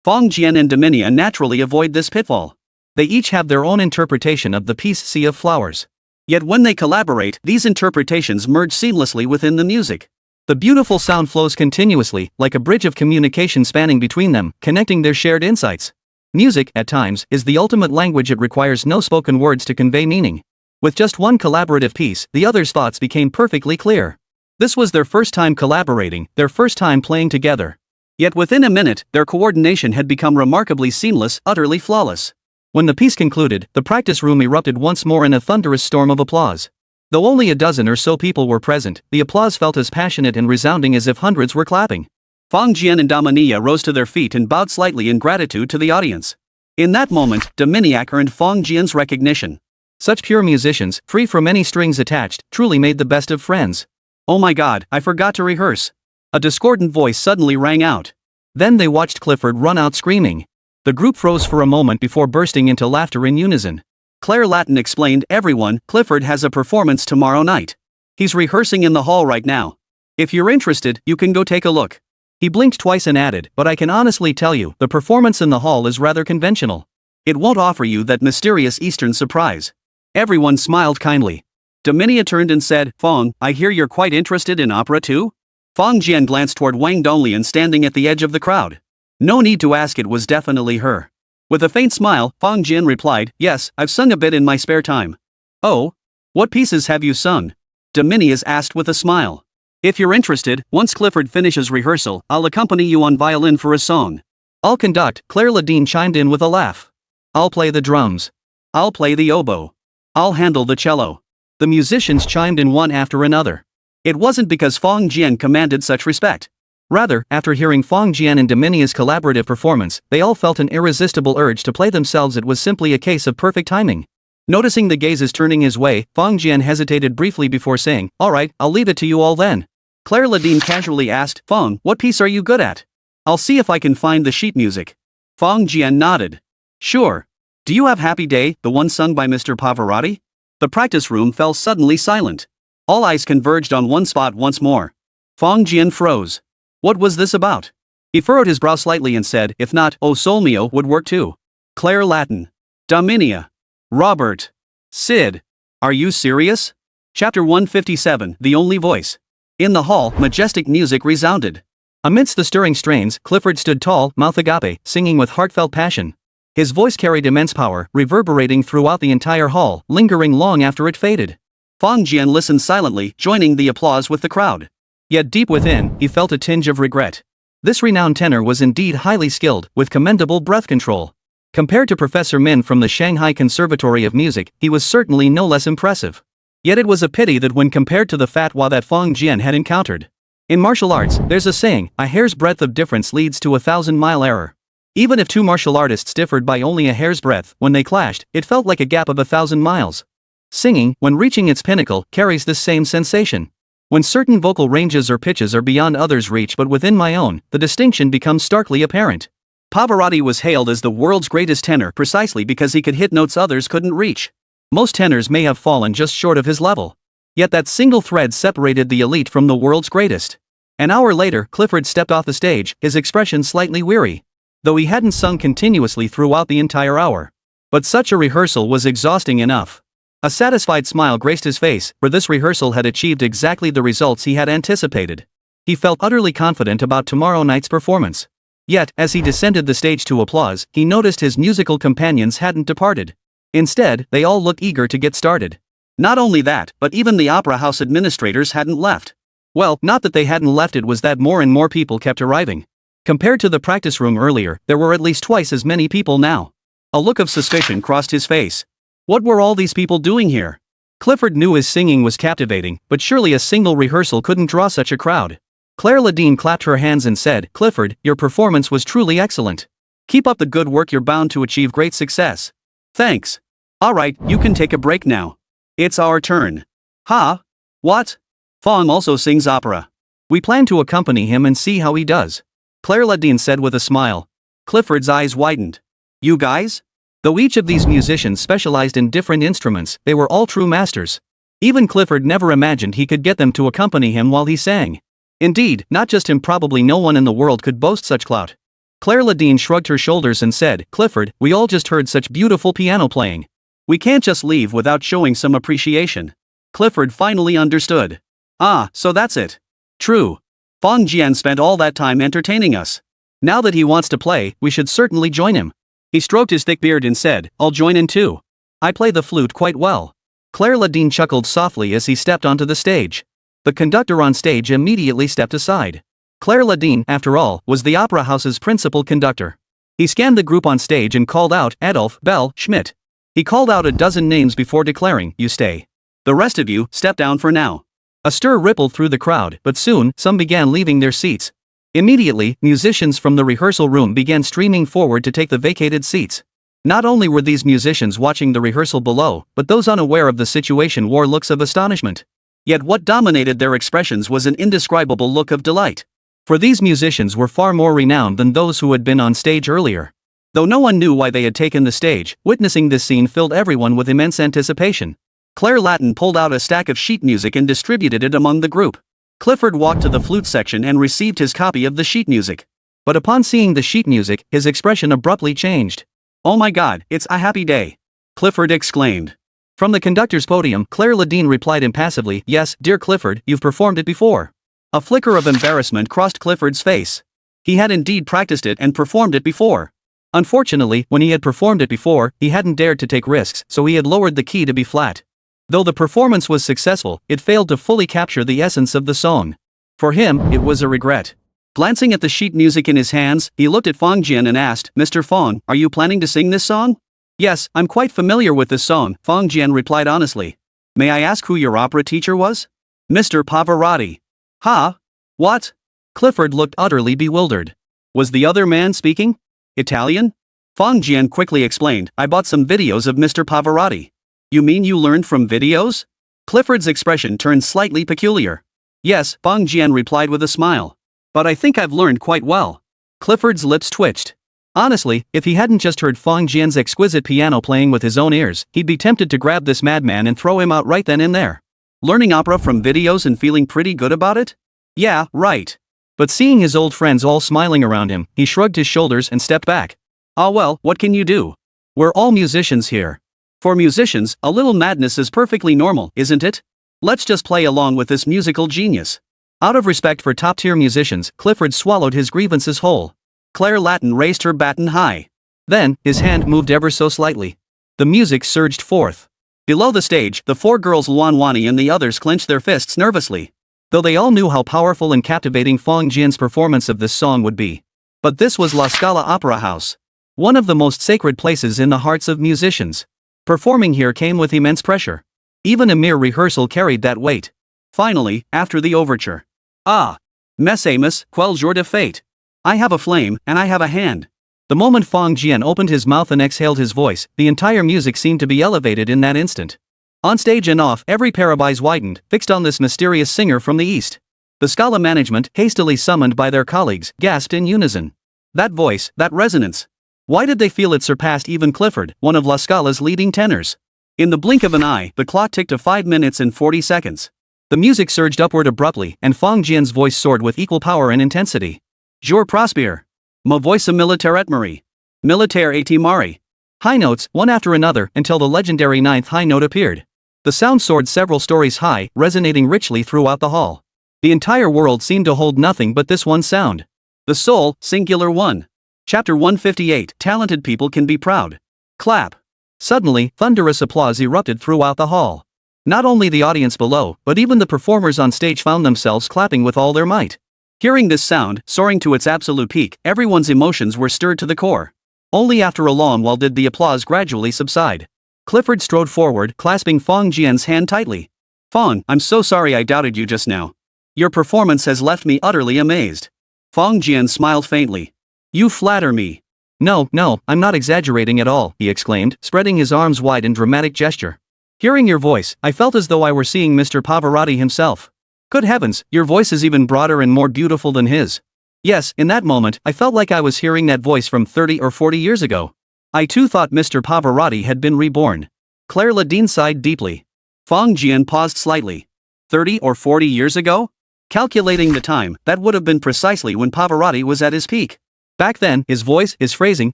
Fong Jian and Dominia naturally avoid this pitfall. They each have their own interpretation of the piece Sea of Flowers. Yet when they collaborate, these interpretations merge seamlessly within the music. The beautiful sound flows continuously, like a bridge of communication spanning between them, connecting their shared insights. Music, at times, is the ultimate language. It requires no spoken words to convey meaning. With just one collaborative piece, the other's thoughts became perfectly clear. This was their first time collaborating, their first time playing together. Yet within a minute, their coordination had become remarkably seamless, utterly flawless. When the piece concluded, the practice room erupted once more in a thunderous storm of applause. Though only a dozen or so people were present, the applause felt as passionate and resounding as if hundreds were clapping. Fong Jian and Dominia rose to their feet and bowed slightly in gratitude to the audience. In that moment, Dominiac earned Fong Jian's recognition. Such pure musicians, free from any strings attached, truly made the best of friends. Oh my God, I forgot to rehearse. A discordant voice suddenly rang out. Then they watched Clifford run out screaming. The group froze for a moment before bursting into laughter in unison. Claire Latin explained. Everyone, Clifford has a performance tomorrow night. He's rehearsing in the hall right now. If you're interested, you can go take a look. He blinked twice and added, but I can honestly tell you, the performance in the hall is rather conventional. It won't offer you that mysterious Eastern surprise. Everyone smiled kindly. Dominia turned and said, Fong, I hear you're quite interested in opera too? Fong Jian glanced toward Wang Donglian standing at the edge of the crowd. No need to ask, it was definitely her. With a faint smile, Fong Jian replied, yes, I've sung a bit in my spare time. Oh? What pieces have you sung? Dominius asked with a smile. If you're interested, once Clifford finishes rehearsal, I'll accompany you on violin for a song. I'll conduct, Claire Ladine chimed in with a laugh. I'll play the drums. I'll play the oboe. I'll handle the cello. The musicians chimed in one after another. It wasn't because Fong Jian commanded such respect. Rather, after hearing Fong Jian and Dominia's collaborative performance, they all felt an irresistible urge to play themselves. It was simply a case of perfect timing. Noticing the gazes turning his way, Fong Jian hesitated briefly before saying, all right, I'll leave it to you all then. Claire Ladine casually asked, Fong, what piece are you good at? I'll see if I can find the sheet music. Fong Jian nodded. Sure. Do you have Happy Day, the one sung by Mr. Pavarotti? The practice room fell suddenly silent. All eyes converged on one spot once more. Fong Jian froze. What was this about? He furrowed his brow slightly and said, if not, O Sol Mio would work too. Claire Latin. Dominia. Robert. Sid. Are you serious? Chapter 157, The Only Voice. In the hall, majestic music resounded. Amidst the stirring strains, Clifford stood tall, mouth agape, singing with heartfelt passion. His voice carried immense power, reverberating throughout the entire hall, lingering long after it faded. Fong Jian listened silently, joining the applause with the crowd. Yet deep within, he felt a tinge of regret. This renowned tenor was indeed highly skilled, with commendable breath control. Compared to Professor Min from the Shanghai Conservatory of Music, he was certainly no less impressive. Yet it was a pity that when compared to the fatwa that Fong Jian had encountered. In martial arts, there's a saying, a hair's breadth of difference leads to a 1,000-mile error. Even if two martial artists differed by only a hair's breadth, when they clashed, it felt like a gap of 1,000 miles. Singing, when reaching its pinnacle, carries this same sensation. When certain vocal ranges or pitches are beyond others' reach but within my own, the distinction becomes starkly apparent. Pavarotti was hailed as the world's greatest tenor precisely because he could hit notes others couldn't reach. Most tenors may have fallen just short of his level. Yet that single thread separated the elite from the world's greatest. An hour later, Clifford stepped off the stage, his expression slightly weary. Though he hadn't sung continuously throughout the entire hour. But such a rehearsal was exhausting enough. A satisfied smile graced his face, for this rehearsal had achieved exactly the results he had anticipated. He felt utterly confident about tomorrow night's performance. Yet, as he descended the stage to applause, he noticed his musical companions hadn't departed. Instead, they all looked eager to get started. Not only that, but even the opera house administrators hadn't left. Well, not that they hadn't left, it was that more and more people kept arriving. Compared to the practice room earlier, there were at least twice as many people now. A look of suspicion crossed his face. What were all these people doing here? Clifford knew his singing was captivating, but surely a single rehearsal couldn't draw such a crowd. Claire Ladine clapped her hands and said, Clifford, your performance was truly excellent. Keep up the good work, you're bound to achieve great success. Thanks. Alright, you can take a break now. It's our turn. Huh? What? Fong also sings opera. We plan to accompany him and see how he does. Claire Ladine said with a smile. Clifford's eyes widened. You guys? Though each of these musicians specialized in different instruments, they were all true masters. Even Clifford never imagined he could get them to accompany him while he sang. Indeed, not just him, probably no one in the world could boast such clout. Claire Ladine shrugged her shoulders and said, Clifford, we all just heard such beautiful piano playing. We can't just leave without showing some appreciation. Clifford finally understood. Ah, so that's it. True. Fong Jian spent all that time entertaining us. Now that he wants to play, we should certainly join him. He stroked his thick beard and said, I'll join in too. I play the flute quite well. Claire Ladine chuckled softly as he stepped onto the stage. The conductor on stage immediately stepped aside. Claire Ladine, after all, was the opera house's principal conductor. He scanned the group on stage and called out, Adolf, Bell, Schmidt. He called out a dozen names before declaring, you stay. The rest of you, step down for now. A stir rippled through the crowd, but soon, some began leaving their seats. Immediately, musicians from the rehearsal room began streaming forward to take the vacated seats. Not only were these musicians watching the rehearsal below, but those unaware of the situation wore looks of astonishment. Yet what dominated their expressions was an indescribable look of delight. For these musicians were far more renowned than those who had been on stage earlier. Though no one knew why they had taken the stage, witnessing this scene filled everyone with immense anticipation. Claire Latin pulled out a stack of sheet music and distributed it among the group. Clifford walked to the flute section and received his copy of the sheet music. But upon seeing the sheet music, his expression abruptly changed. "Oh my God, it's a happy day!" Clifford exclaimed. From the conductor's podium, Claire Ladine replied impassively, "Yes, dear Clifford, you've performed it before." A flicker of embarrassment crossed Clifford's face. He had indeed practiced it and performed it before. Unfortunately, when he had performed it before, he hadn't dared to take risks, so he had lowered the key to B flat. Though the performance was successful, it failed to fully capture the essence of the song. For him, it was a regret. Glancing at the sheet music in his hands, he looked at Fong Jian and asked, "Mr. Fong, are you planning to sing this song?" "Yes, I'm quite familiar with this song," Fong Jian replied honestly. "May I ask who your opera teacher was?" "Mr. Pavarotti." "Huh? What?" Clifford looked utterly bewildered. Was the other man speaking Italian? Fong Jian quickly explained, "I bought some videos of Mr. Pavarotti." "You mean you learned from videos?" Clifford's expression turned slightly peculiar. "Yes," Fong Jian replied with a smile. "But I think I've learned quite well." Clifford's lips twitched. Honestly, if he hadn't just heard Fong Jian's exquisite piano playing with his own ears, he'd be tempted to grab this madman and throw him out right then and there. Learning opera from videos and feeling pretty good about it? Yeah, right. But seeing his old friends all smiling around him, he shrugged his shoulders and stepped back. "Ah well, what can you do? We're all musicians here. For musicians, a little madness is perfectly normal, isn't it? Let's just play along with this musical genius." Out of respect for top-tier musicians, Clifford swallowed his grievances whole. Claire Latin raised her baton high. Then, his hand moved ever so slightly. The music surged forth. Below the stage, the four girls Luan Wani and the others clenched their fists nervously. Though they all knew how powerful and captivating Fong Jian's performance of this song would be. But this was La Scala Opera House. One of the most sacred places in the hearts of musicians. Performing here came with immense pressure. Even a mere rehearsal carried that weight. Finally, after the overture. "Ah! Mes amis, quel jour de fête. I have a flame, and I have a hand." The moment Fong Jian opened his mouth and exhaled his voice, the entire music seemed to be elevated in that instant. On stage and off, every pair of eyes widened, fixed on this mysterious singer from the East. The Scala management, hastily summoned by their colleagues, gasped in unison. That voice, that resonance. Why did they feel it surpassed even Clifford, one of La Scala's leading tenors? In the blink of an eye, the clock ticked to 5 minutes and 40 seconds. The music surged upward abruptly, and Fong Jian's voice soared with equal power and intensity. "Jour prospère. Ma voix militaire et mari. Militaire et mari." High notes, one after another, until the legendary ninth high note appeared. The sound soared several stories high, resonating richly throughout the hall. The entire world seemed to hold nothing but this one sound. The soul, singular one. Chapter 158, Talented people can be proud. Clap. Suddenly, thunderous applause erupted throughout the hall. Not only the audience below, but even the performers on stage found themselves clapping with all their might. Hearing this sound, soaring to its absolute peak, everyone's emotions were stirred to the core. Only after a long while did the applause gradually subside. Clifford strode forward, clasping Fong Jian's hand tightly. "Fong, I'm so sorry I doubted you just now. Your performance has left me utterly amazed." Fong Jian smiled faintly. "You flatter me." No, I'm not exaggerating at all," he exclaimed, spreading his arms wide in dramatic gesture. "Hearing your voice, I felt as though I were seeing Mr. Pavarotti himself. Good heavens, your voice is even broader and more beautiful than his." Yes, in that moment, I felt like I was hearing that voice from 30 or 40 years ago. I too thought Mr. Pavarotti had been reborn. Claire Ladine sighed deeply. Fong Jian paused slightly. 30 or 40 years ago? Calculating the time, that would have been precisely when Pavarotti was at his peak. Back then, his voice, his phrasing,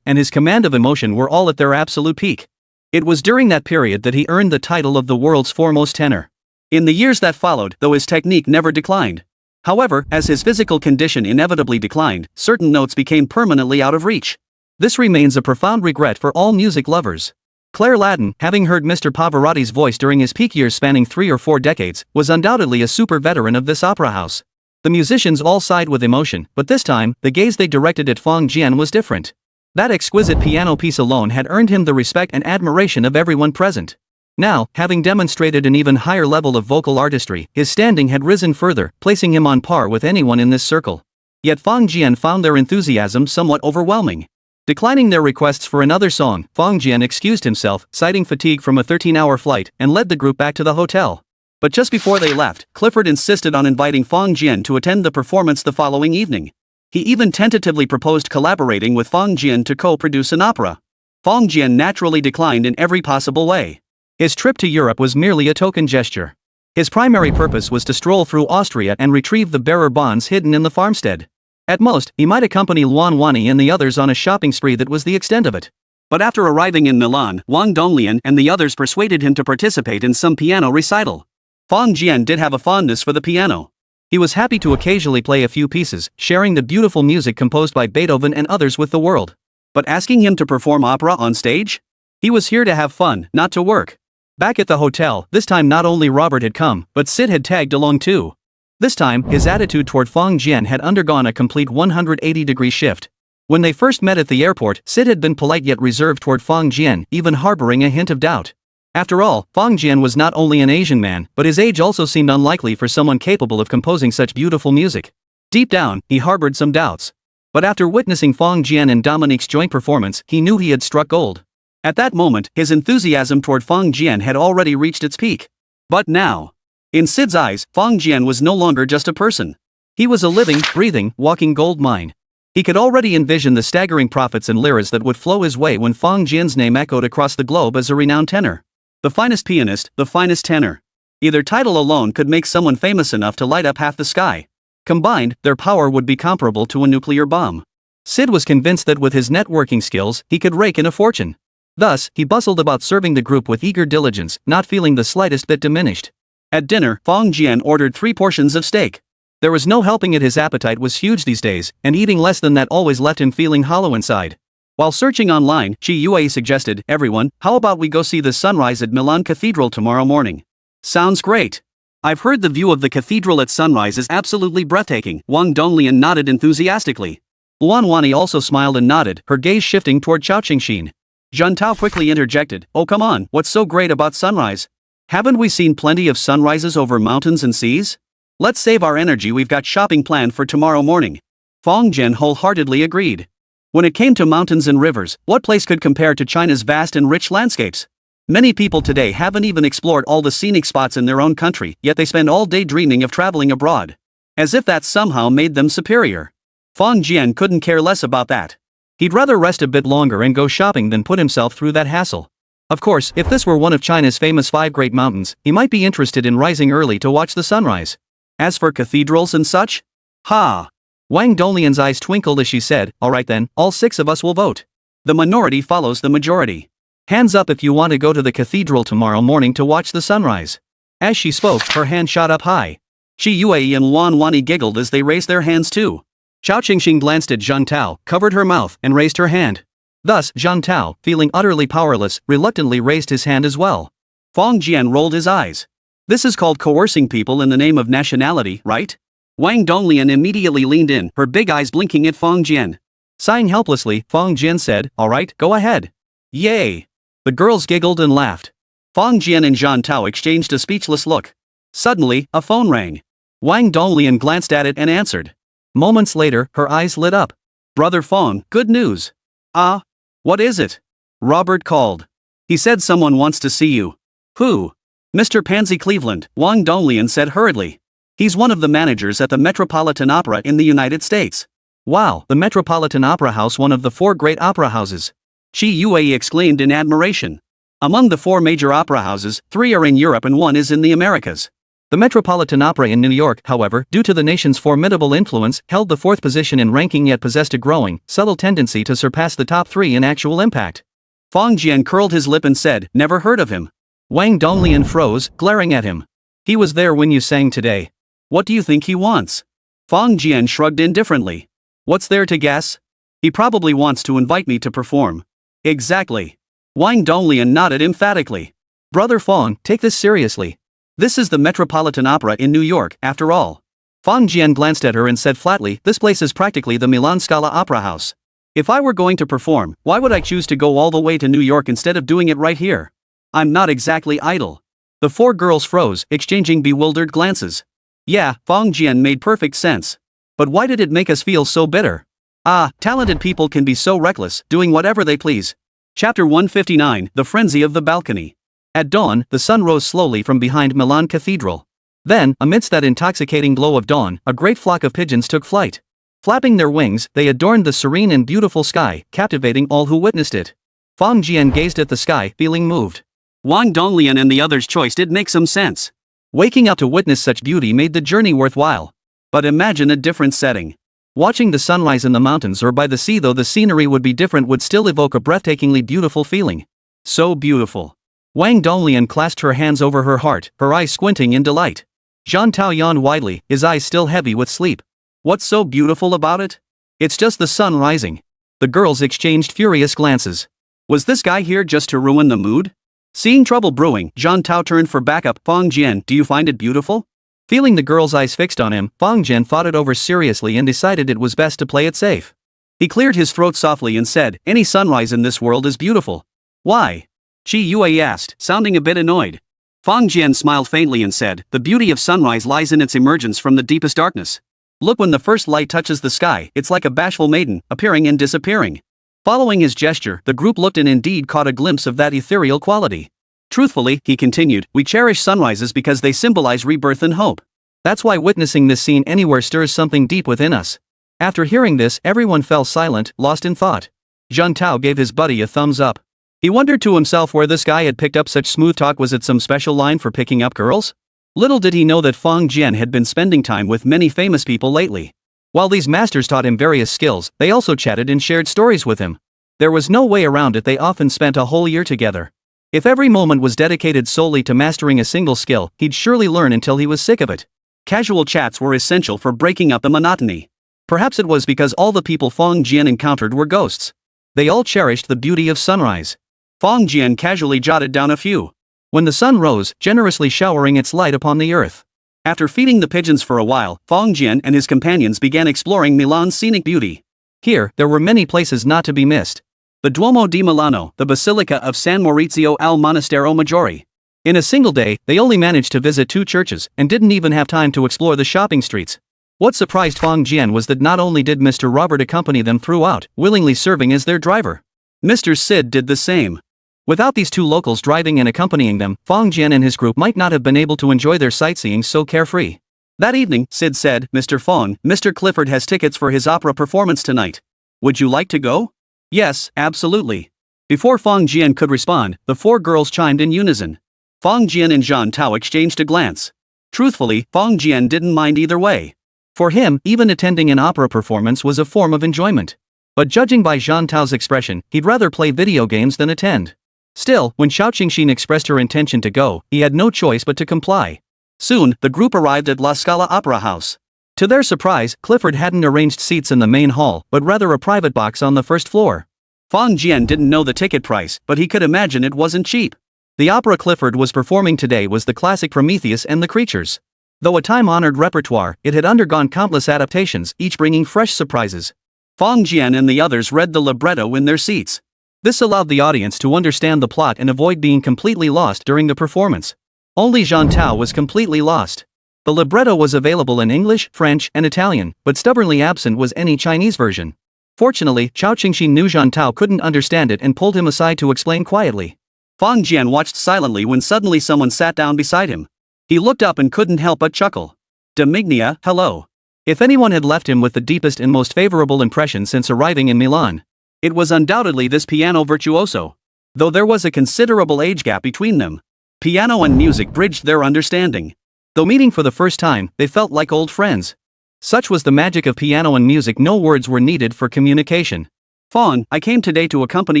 and his command of emotion were all at their absolute peak. It was during that period that he earned the title of the world's foremost tenor. In the years that followed, though his technique never declined. However, as his physical condition inevitably declined, certain notes became permanently out of reach. This remains a profound regret for all music lovers. Claire Ladin, having heard Mr. Pavarotti's voice during his peak years spanning 3 or 4 decades, was undoubtedly a super veteran of this opera house. The musicians all sighed with emotion, but this time, the gaze they directed at Fong Jian was different. That exquisite piano piece alone had earned him the respect and admiration of everyone present. Now, having demonstrated an even higher level of vocal artistry, his standing had risen further, placing him on par with anyone in this circle. Yet Fong Jian found their enthusiasm somewhat overwhelming. Declining their requests for another song, Fong Jian excused himself, citing fatigue from a 13-hour flight, and led the group back to the hotel. But just before they left, Clifford insisted on inviting Fong Jian to attend the performance the following evening. He even tentatively proposed collaborating with Fong Jian to co-produce an opera. Fong Jian naturally declined in every possible way. His trip to Europe was merely a token gesture. His primary purpose was to stroll through Austria and retrieve the bearer bonds hidden in the farmstead. At most, he might accompany Luan Wani and the others on a shopping spree that was the extent of it. But after arriving in Milan, Wang Donglian and the others persuaded him to participate in some piano recital. Fong Jian did have a fondness for the piano. He was happy to occasionally play a few pieces, sharing the beautiful music composed by Beethoven and others with the world. But asking him to perform opera on stage? He was here to have fun, not to work. Back at the hotel, this time not only Robert had come, but Sid had tagged along too. This time, his attitude toward Fong Jian had undergone a complete 180-degree shift. When they first met at the airport, Sid had been polite yet reserved toward Fong Jian, even harboring a hint of doubt. After all, Fong Jian was not only an Asian man, but his age also seemed unlikely for someone capable of composing such beautiful music. Deep down, he harbored some doubts. But after witnessing Fong Jian and Dominique's joint performance, he knew he had struck gold. At that moment, his enthusiasm toward Fong Jian had already reached its peak. But now, in Sid's eyes, Fong Jian was no longer just a person. He was a living, breathing, walking gold mine. He could already envision the staggering profits and liras that would flow his way when Fong Jian's name echoed across the globe as a renowned tenor. The finest pianist, the finest tenor. Either title alone could make someone famous enough to light up half the sky. Combined, their power would be comparable to a nuclear bomb. Sid was convinced that with his networking skills, he could rake in a fortune. Thus, he bustled about serving the group with eager diligence, not feeling the slightest bit diminished. At dinner, Fong Jian ordered 3 portions of steak. There was no helping it, his appetite was huge these days, and eating less than that always left him feeling hollow inside. While searching online, Chi Yue suggested, "Everyone, how about we go see the sunrise at Milan Cathedral tomorrow morning?" "Sounds great. I've heard the view of the cathedral at sunrise is absolutely breathtaking." Wang Donglian nodded enthusiastically. Luan Wani also smiled and nodded, her gaze shifting toward Chao Qingxin. Zhang Tao quickly interjected, "Oh come on, what's so great about sunrise? Haven't we seen plenty of sunrises over mountains and seas? Let's save our energy, we've got shopping planned for tomorrow morning." Fong Jian wholeheartedly agreed. When it came to mountains and rivers, what place could compare to China's vast and rich landscapes? Many people today haven't even explored all the scenic spots in their own country, yet they spend all day dreaming of traveling abroad. As if that somehow made them superior. Fong Jian couldn't care less about that. He'd rather rest a bit longer and go shopping than put himself through that hassle. Of course, if this were one of China's famous 5 great mountains, he might be interested in rising early to watch the sunrise. As for cathedrals and such? Ha! Wang Donglian's eyes twinkled as she said, "All right then, all 6 of us will vote. The minority follows the majority. Hands up if you want to go to the cathedral tomorrow morning to watch the sunrise." As she spoke, her hand shot up high. Chi Yue and Luan Wani giggled as they raised their hands too. Chao Qingxin glanced at Zhang Tao, covered her mouth, and raised her hand. Thus, Zhang Tao, feeling utterly powerless, reluctantly raised his hand as well. Fong Jian rolled his eyes. "This is called coercing people in the name of nationality, right?" Wang Donglian immediately leaned in, her big eyes blinking at Fong Jian. Sighing helplessly, Fong Jian said, "All right, go ahead." "Yay!" The girls giggled and laughed. Fong Jian and Zhang Tao exchanged a speechless look. Suddenly, a phone rang. Wang Donglian glanced at it and answered. Moments later, her eyes lit up. "Brother Fong, good news." "Ah? What is it?" "Robert called. He said someone wants to see you." "Who?" "Mr. Pansy Cleveland," Wang Donglian said hurriedly. "He's one of the managers at the Metropolitan Opera in the United States." "Wow, the Metropolitan Opera House, one of the 4 great opera houses." Chi Yue exclaimed in admiration. "Among the 4 major opera houses, 3 are in Europe and 1 is in the Americas." The Metropolitan Opera in New York, however, due to the nation's formidable influence, held the 4th position in ranking yet possessed a growing, subtle tendency to surpass the top 3 in actual impact. Fong Jian curled his lip and said, "Never heard of him." Wang Donglian froze, glaring at him. "He was there when you sang today. What do you think he wants?" Fong Jian shrugged indifferently. "What's there to guess? He probably wants to invite me to perform." "Exactly." Wang Donglian nodded emphatically. "Brother Fong, take this seriously. This is the Metropolitan Opera in New York, after all." Fong Jian glanced at her and said flatly, "This place is practically the Milan Scala Opera House. If I were going to perform, why would I choose to go all the way to New York instead of doing it right here? I'm not exactly idle." The 4 girls froze, exchanging bewildered glances. Yeah, Fong Jian made perfect sense. But why did it make us feel so bitter? Ah, talented people can be so reckless, doing whatever they please. Chapter 159, The Frenzy of the Balcony. At dawn, the sun rose slowly from behind Milan Cathedral. Then, amidst that intoxicating glow of dawn, a great flock of pigeons took flight. Flapping their wings, they adorned the serene and beautiful sky, captivating all who witnessed it. Fang Jian gazed at the sky, feeling moved. Wang Donglian and the others' choice did make some sense. Waking up to witness such beauty made the journey worthwhile. But imagine a different setting. Watching the sunrise in the mountains or by the sea, though the scenery would be different, would still evoke a breathtakingly beautiful feeling. So beautiful. Wang Donglian clasped her hands over her heart, her eyes squinting in delight. Zhang Tao yawned widely, his eyes still heavy with sleep. What's so beautiful about it? It's just the sun rising. The girls exchanged furious glances. Was this guy here just to ruin the mood? Seeing trouble brewing, Zhang Tao turned for backup. Fang Jian, do you find it beautiful? Feeling the girl's eyes fixed on him, Fang Jian thought it over seriously and decided it was best to play it safe. He cleared his throat softly and said, any sunrise in this world is beautiful. Why? Qi Yue asked, sounding a bit annoyed. Fang Jian smiled faintly and said, the beauty of sunrise lies in its emergence from the deepest darkness. Look, when the first light touches the sky, it's like a bashful maiden, appearing and disappearing. Following his gesture, the group looked and indeed caught a glimpse of that ethereal quality. Truthfully, he continued, we cherish sunrises because they symbolize rebirth and hope. That's why witnessing this scene anywhere stirs something deep within us. After hearing this, everyone fell silent, lost in thought. Zhang Tao gave his buddy a thumbs up. He wondered to himself where this guy had picked up such smooth talk. Was it some special line for picking up girls? Little did he know that Fang Jian had been spending time with many famous people lately. While these masters taught him various skills, they also chatted and shared stories with him. There was no way around it, they often spent a whole year together. If every moment was dedicated solely to mastering a single skill, he'd surely learn until he was sick of it. Casual chats were essential for breaking up the monotony. Perhaps it was because all the people Fang Jian encountered were ghosts. They all cherished the beauty of sunrise. Fang Jian casually jotted down a few. When the sun rose, generously showering its light upon the earth. After feeding the pigeons for a while, Fang Jian and his companions began exploring Milan's scenic beauty. Here, there were many places not to be missed. The Duomo di Milano, the Basilica of San Maurizio al Monastero Maggiore. In a single day, they only managed to visit 2 churches, and didn't even have time to explore the shopping streets. What surprised Fang Jian was that not only did Mr. Robert accompany them throughout, willingly serving as their driver. Mr. Sid did the same. Without these 2 locals driving and accompanying them, Fang Jian and his group might not have been able to enjoy their sightseeing so carefree. That evening, Sid said, Mr. Fang, Mr. Clifford has tickets for his opera performance tonight. Would you like to go? Yes, absolutely. Before Fang Jian could respond, the 4 girls chimed in unison. Fang Jian and Zhang Tao exchanged a glance. Truthfully, Fang Jian didn't mind either way. For him, even attending an opera performance was a form of enjoyment. But judging by Zhang Tao's expression, he'd rather play video games than attend. Still, when Xiao Qingxin expressed her intention to go, he had no choice but to comply. Soon, the group arrived at La Scala Opera House. To their surprise, Clifford hadn't arranged seats in the main hall, but rather a private box on the first floor. Fang Jian didn't know the ticket price, but he could imagine it wasn't cheap. The opera Clifford was performing today was the classic Prometheus and the Creatures. Though a time-honored repertoire, it had undergone countless adaptations, each bringing fresh surprises. Fang Jian and the others read the libretto in their seats. This allowed the audience to understand the plot and avoid being completely lost during the performance. Only Zhang Tao was completely lost. The libretto was available in English, French, and Italian, but stubbornly absent was any Chinese version. Fortunately, Xiao Qingxin knew Zhang Tao couldn't understand it and pulled him aside to explain quietly. Fang Jian watched silently when suddenly someone sat down beside him. He looked up and couldn't help but chuckle. Domignia, hello. If anyone had left him with the deepest and most favorable impression since arriving in Milan, it was undoubtedly this piano virtuoso. Though there was a considerable age gap between them, piano and music bridged their understanding. Though meeting for the first time, they felt like old friends. Such was the magic of piano and music, no words were needed for communication. Fang, I came today to accompany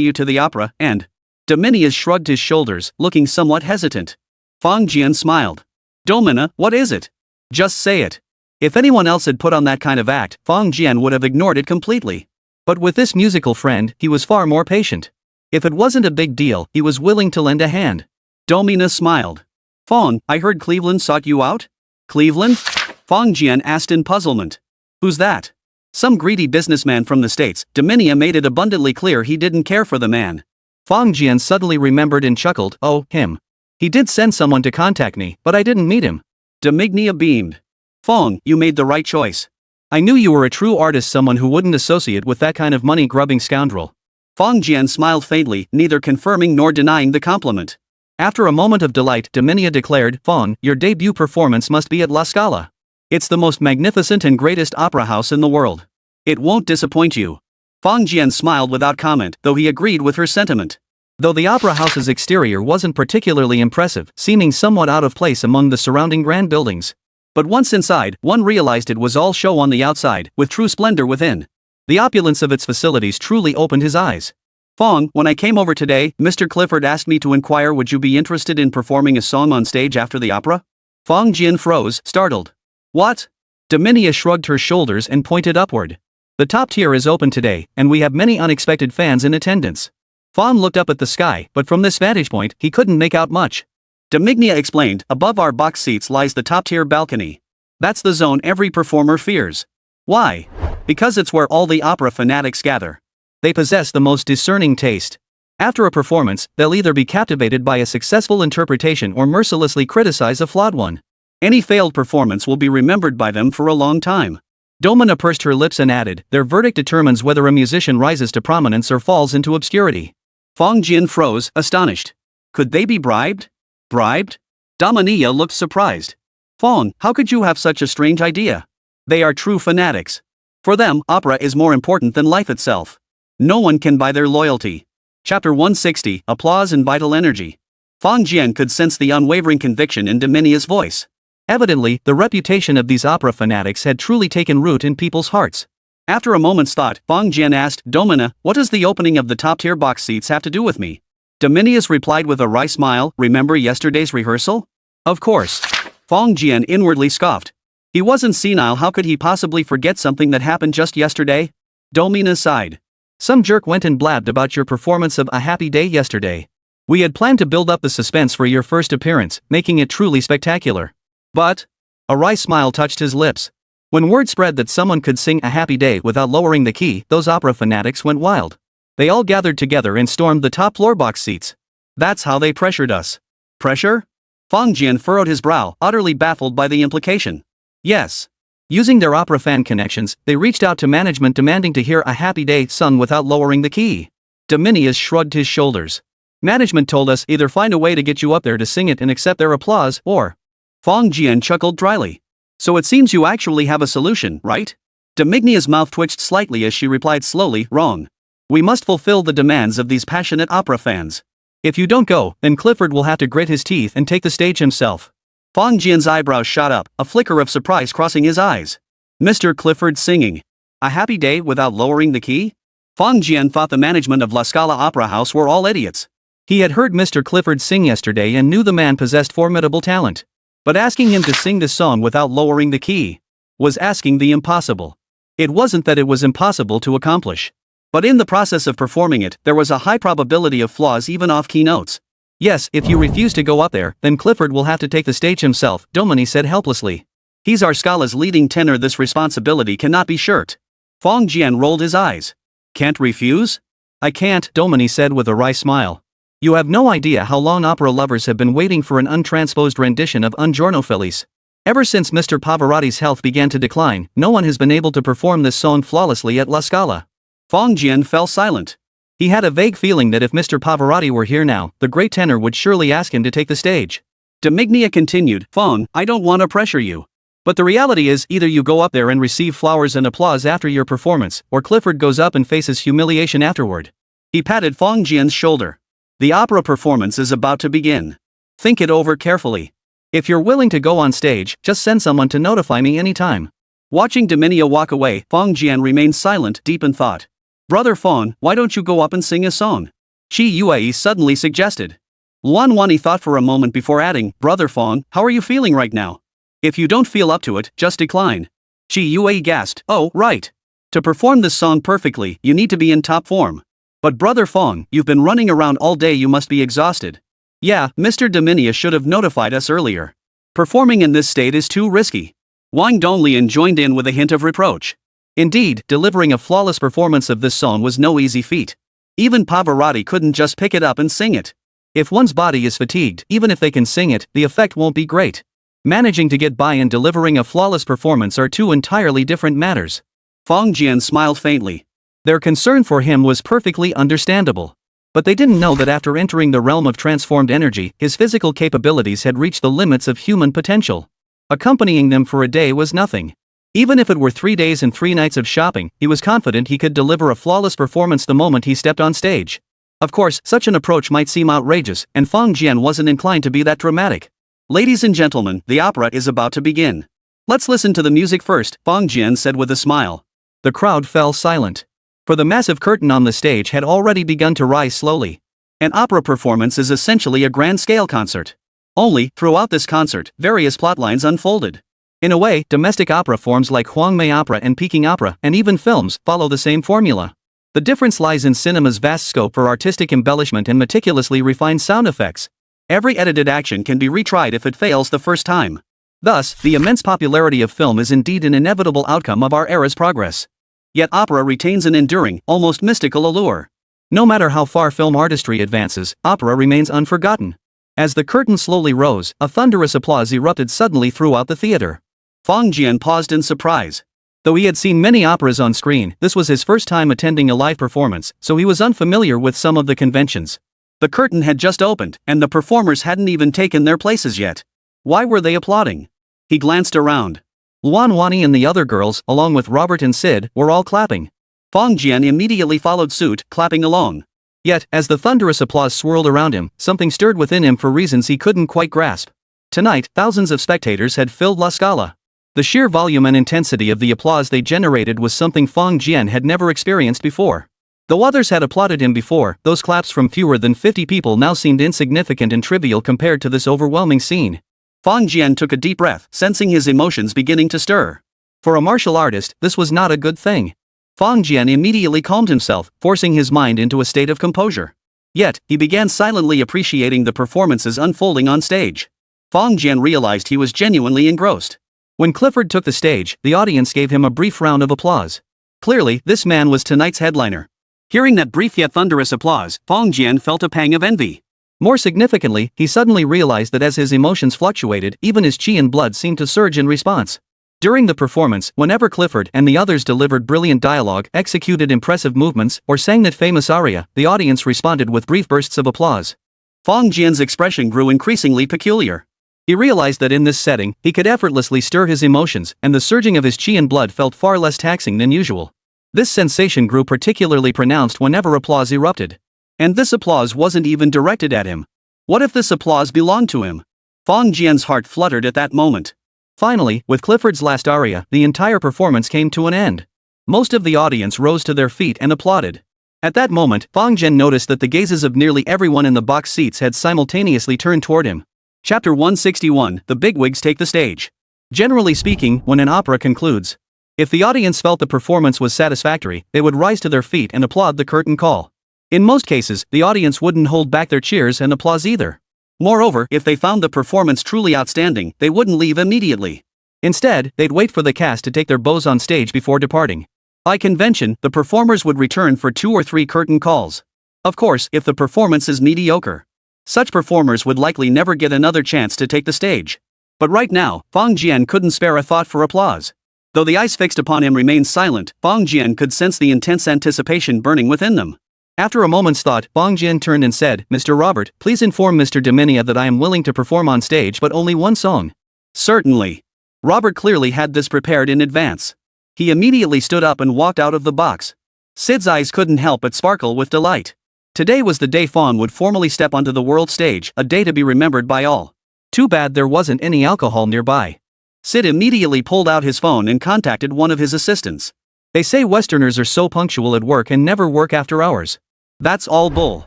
you to the opera, and... Dominius shrugged his shoulders, looking somewhat hesitant. Fang Jian smiled. Domina, what is it? Just say it. If anyone else had put on that kind of act, Fang Jian would have ignored it completely. But with this musical friend, he was far more patient. If it wasn't a big deal, he was willing to lend a hand. Domina smiled. Fang, I heard Cleveland sought you out? Cleveland? Fang Jian asked in puzzlement. Who's that? Some greedy businessman from the States. Dominia made it abundantly clear he didn't care for the man. Fang Jian suddenly remembered and chuckled, oh, him. He did send someone to contact me, but I didn't meet him. Domignia beamed. Fang, you made the right choice. I knew you were a true artist, someone who wouldn't associate with that kind of money-grubbing scoundrel. Fang Jian smiled faintly, neither confirming nor denying the compliment. After a moment of delight, Dominia declared, Fang, your debut performance must be at La Scala. It's the most magnificent and greatest opera house in the world. It won't disappoint you. Fang Jian smiled without comment, though he agreed with her sentiment. Though the opera house's exterior wasn't particularly impressive, seeming somewhat out of place among the surrounding grand buildings. But once inside, one realized it was all show on the outside, with true splendor within. The opulence of its facilities truly opened his eyes. Fong, when I came over today, Mr. Clifford asked me to inquire would you be interested in performing a song on stage after the opera? Fang Jian froze, startled. What? Dominia shrugged her shoulders and pointed upward. The top tier is open today, and we have many unexpected fans in attendance. Fong looked up at the sky, but from this vantage point, he couldn't make out much. Domignia explained, above our box seats lies the top-tier balcony. That's the zone every performer fears. Why? Because it's where all the opera fanatics gather. They possess the most discerning taste. After a performance, they'll either be captivated by a successful interpretation or mercilessly criticize a flawed one. Any failed performance will be remembered by them for a long time. Domina pursed her lips and added, their verdict determines whether a musician rises to prominence or falls into obscurity. Fang Jian froze, astonished. Could they be bribed? Bribed? Dominia looked surprised. Fong, how could you have such a strange idea? They are true fanatics. For them, opera is more important than life itself. No one can buy their loyalty. Chapter 160, Applause and Vital Energy. Fang Jian could sense the unwavering conviction in Dominia's voice. Evidently, the reputation of these opera fanatics had truly taken root in people's hearts. After a moment's thought, Fang Jian asked, Domina, what does the opening of the top-tier box seats have to do with me? Dominius replied with a wry smile, remember yesterday's rehearsal? Of course. Fang Jian inwardly scoffed. He wasn't senile, how could he possibly forget something that happened just yesterday? Domina sighed. Some jerk went and blabbed about your performance of A Happy Day yesterday. We had planned to build up the suspense for your first appearance, making it truly spectacular. But? A wry smile touched his lips. When word spread that someone could sing A Happy Day without lowering the key, those opera fanatics went wild. They all gathered together and stormed the top floor box seats. That's how they pressured us. Pressure? Fang Jian furrowed his brow, utterly baffled by the implication. Yes. Using their opera fan connections, they reached out to management demanding to hear A Happy Day sung without lowering the key. Dominius shrugged his shoulders. Management told us either find a way to get you up there to sing it and accept their applause, or... Fang Jian chuckled dryly. So it seems you actually have a solution, right? Domignia's mouth twitched slightly as she replied slowly, wrong. We must fulfill the demands of these passionate opera fans. If you don't go, then Clifford will have to grit his teeth and take the stage himself. Fang Jian's eyebrows shot up, a flicker of surprise crossing his eyes. Mr. Clifford singing A Happy Day without lowering the key? Fang Jian thought the management of La Scala Opera House were all idiots. He had heard Mr. Clifford sing yesterday and knew the man possessed formidable talent. But asking him to sing this song without lowering the key was asking the impossible. It wasn't that it was impossible to accomplish. But in the process of performing it, there was a high probability of flaws even off-key notes. Yes, if you refuse to go up there, then Clifford will have to take the stage himself, Domini said helplessly. He's our Scala's leading tenor, this responsibility cannot be shirked. Fang Jian rolled his eyes. Can't refuse? I can't, Domini said with a wry smile. You have no idea how long opera lovers have been waiting for an untransposed rendition of Un Giorno Felice. Ever since Mr. Pavarotti's health began to decline, no one has been able to perform this song flawlessly at La Scala. Fang Jian fell silent. He had a vague feeling that if Mr. Pavarotti were here now, the great tenor would surely ask him to take the stage. Domignia continued, Fang, I don't want to pressure you. But the reality is, either you go up there and receive flowers and applause after your performance, or Clifford goes up and faces humiliation afterward. He patted Fang Jian's shoulder. The opera performance is about to begin. Think it over carefully. If you're willing to go on stage, just send someone to notify me anytime. Watching Dominia walk away, Fang Jian remained silent, deep in thought. Brother Fang, why don't you go up and sing a song? Qi Yue suddenly suggested. Luan Wani thought for a moment before adding, Brother Fang, how are you feeling right now? If you don't feel up to it, just decline. Qi Yue gasped, oh, right. To perform this song perfectly, you need to be in top form. But Brother Fang, you've been running around all day, you must be exhausted. Yeah, Mr. Dominia should have notified us earlier. Performing in this state is too risky. Wang Donglian joined in with a hint of reproach. Indeed, delivering a flawless performance of this song was no easy feat. Even Pavarotti couldn't just pick it up and sing it. If one's body is fatigued, even if they can sing it, the effect won't be great. Managing to get by and delivering a flawless performance are two entirely different matters. Fang Jian smiled faintly. Their concern for him was perfectly understandable. But they didn't know that after entering the realm of transformed energy, his physical capabilities had reached the limits of human potential. Accompanying them for a day was nothing. Even if it were 3 days and 3 nights of shopping, he was confident he could deliver a flawless performance the moment he stepped on stage. Of course, such an approach might seem outrageous, and Fong Jian wasn't inclined to be that dramatic. "Ladies and gentlemen, the opera is about to begin. Let's listen to the music first," Fong Jian said with a smile. The crowd fell silent. For the massive curtain on the stage had already begun to rise slowly. An opera performance is essentially a grand-scale concert. Only, throughout this concert, various plotlines unfolded. In a way, domestic opera forms like Huangmei opera and Peking opera, and even films, follow the same formula. The difference lies in cinema's vast scope for artistic embellishment and meticulously refined sound effects. Every edited action can be retried if it fails the first time. Thus, the immense popularity of film is indeed an inevitable outcome of our era's progress. Yet opera retains an enduring, almost mystical allure. No matter how far film artistry advances, opera remains unforgotten. As the curtain slowly rose, a thunderous applause erupted suddenly throughout the theater. Fong Jian paused in surprise. Though he had seen many operas on screen, this was his first time attending a live performance, so he was unfamiliar with some of the conventions. The curtain had just opened, and the performers hadn't even taken their places yet. Why were they applauding? He glanced around. Luan Wani and the other girls, along with Robert and Sid, were all clapping. Fong Jian immediately followed suit, clapping along. Yet, as the thunderous applause swirled around him, something stirred within him for reasons he couldn't quite grasp. Tonight, thousands of spectators had filled La Scala. The sheer volume and intensity of the applause they generated was something Fong Jian had never experienced before. Though others had applauded him before, those claps from fewer than 50 people now seemed insignificant and trivial compared to this overwhelming scene. Fong Jian took a deep breath, sensing his emotions beginning to stir. For a martial artist, this was not a good thing. Fong Jian immediately calmed himself, forcing his mind into a state of composure. Yet, he began silently appreciating the performances unfolding on stage. Fong Jian realized he was genuinely engrossed. When Clifford took the stage, the audience gave him a brief round of applause. Clearly, this man was tonight's headliner. Hearing that brief yet thunderous applause, Fong Jian felt a pang of envy. More significantly, he suddenly realized that as his emotions fluctuated, even his qi and blood seemed to surge in response. During the performance, whenever Clifford and the others delivered brilliant dialogue, executed impressive movements, or sang that famous aria, the audience responded with brief bursts of applause. Fong Jian's expression grew increasingly peculiar. He realized that in this setting, he could effortlessly stir his emotions, and the surging of his qi and blood felt far less taxing than usual. This sensation grew particularly pronounced whenever applause erupted. And this applause wasn't even directed at him. What if this applause belonged to him? Fong Jian's heart fluttered at that moment. Finally, with Clifford's last aria, the entire performance came to an end. Most of the audience rose to their feet and applauded. At that moment, Fong Jian noticed that the gazes of nearly everyone in the box seats had simultaneously turned toward him. Chapter 161, The Bigwigs Take the Stage. Generally speaking, when an opera concludes, if the audience felt the performance was satisfactory, they would rise to their feet and applaud the curtain call. In most cases, the audience wouldn't hold back their cheers and applause either. Moreover, if they found the performance truly outstanding, they wouldn't leave immediately. Instead, they'd wait for the cast to take their bows on stage before departing. By convention, the performers would return for 2 or 3 curtain calls. Of course, if the performance is mediocre, such performers would likely never get another chance to take the stage. But right now, Fong Jian couldn't spare a thought for applause. Though the eyes fixed upon him remained silent, Fong Jian could sense the intense anticipation burning within them. After a moment's thought, Fong Jian turned and said, "Mr. Robert, please inform Mr. Dominia that I am willing to perform on stage but only one song." "Certainly." Robert clearly had this prepared in advance. He immediately stood up and walked out of the box. Sid's eyes couldn't help but sparkle with delight. Today was the day Fong would formally step onto the world stage, a day to be remembered by all. Too bad there wasn't any alcohol nearby. Sid immediately pulled out his phone and contacted one of his assistants. They say Westerners are so punctual at work and never work after hours. That's all bull.